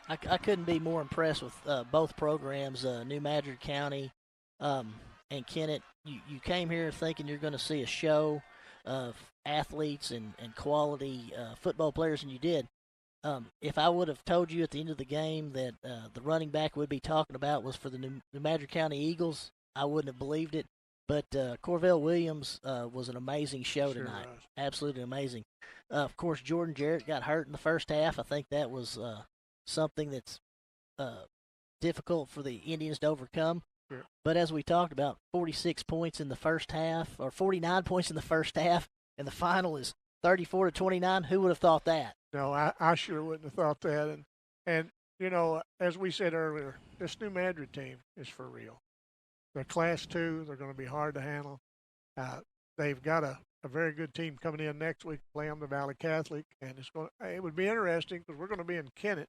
I couldn't be more impressed with both programs, New Madrid County and Kennett. You came here thinking you're going to see a show of athletes and quality football players than you did. If I would have told you at the end of the game that the running back we'd be talking about was for the New Madrid County Eagles, I wouldn't have believed it. But Cordell Williams was an amazing show tonight. Was. Absolutely amazing. Of course, Jordan Jarrett got hurt in the first half. I think that was something that's difficult for the Indians to overcome. Sure. But as we talked about, 46 points in the first half, or 49 points in the first half, and the final is 34-29. Who would have thought that? No, I sure wouldn't have thought that. And you know, as we said earlier, this New Madrid team is for real. They're Class 2. They're going to be hard to handle. They've got a very good team coming in next week to play on the Valley Catholic, and it would be interesting because we're going to be in Kennett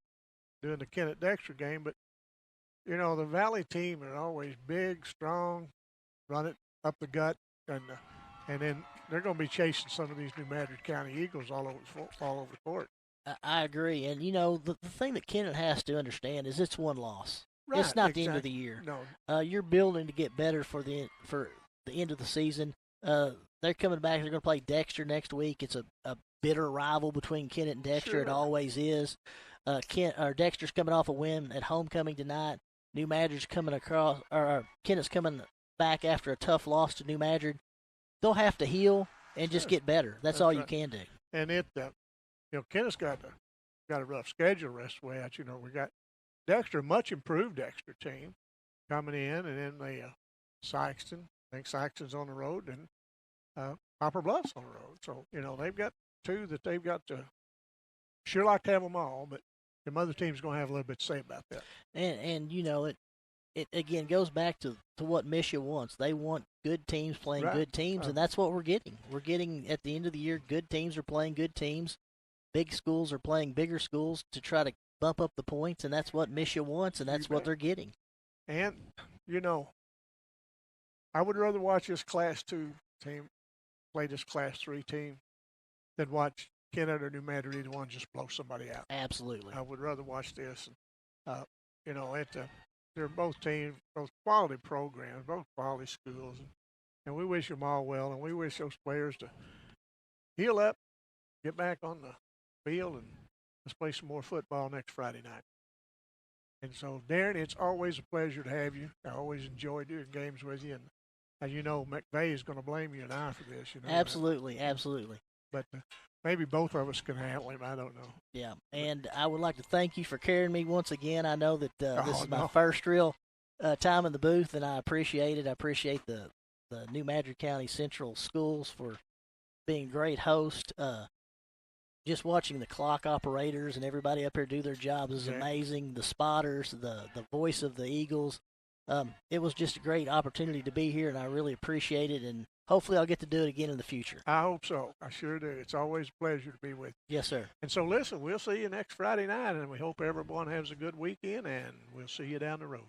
doing the Kennett-Dexter game. But, you know, the Valley team are always big, strong, run it up the gut, and then they're going to be chasing some of these New Madrid County Eagles all over the court. I agree. And, you know, the thing that Kennett has to understand is it's one loss. Right, it's not exactly. the end of the year. No. You're building to get better for the end of the season. They're coming back. They're going to play Dexter next week. It's a bitter rival between Kennett and Dexter. Sure. It always is. Dexter's coming off a win at homecoming tonight. New Madrid's coming across, or Kennett's coming back after a tough loss to New Madrid. They'll have to heal and just get better. That's all right. you can do. And Kennett's got a rough schedule rest of the way out. You know, we got Dexter, much improved Dexter team coming in, and then they Sykeston. I think Sykeston's on the road, and Poplar Bluff's on the road. So, you know, they've got two that they've got to sure like to have them all, but the other team's going to have a little bit to say about that. And you know, it again goes back to what Misha wants. They want good teams playing good teams, and that's what we're getting. We're getting, at the end of the year, good teams are playing good teams. Big schools are playing bigger schools to try to bump up the points, and that's what Misha wants, and that's what they're getting. And, you know, I would rather watch this Class 2 team play this Class 3 team than watch Kennett or New Madrid, either one, just blow somebody out. Absolutely. I would rather watch this. And, you know, they're both teams, both quality programs, both quality schools. And we wish them all well, and we wish those players to heal up, get back on the field, and let's play some more football next Friday night. And so, Darren, it's always a pleasure to have you. I always enjoy doing games with you. And as you know, McVeigh is going to blame you and I for this. You know, absolutely, absolutely. But maybe both of us can handle him. I don't know. Yeah, and I would like to thank you for carrying me once again. I know that this is my no. first real time in the booth, and I appreciate it. I appreciate the New Madrid County Central Schools for being a great host. Just watching the clock operators and everybody up here do their jobs is amazing. The spotters, the voice of the Eagles. It was just a great opportunity to be here, and I really appreciate it. And hopefully I'll get to do it again in the future. I hope so. I sure do. It's always a pleasure to be with you. Yes, sir. And so, listen, we'll see you next Friday night, and we hope everyone has a good weekend, and we'll see you down the road.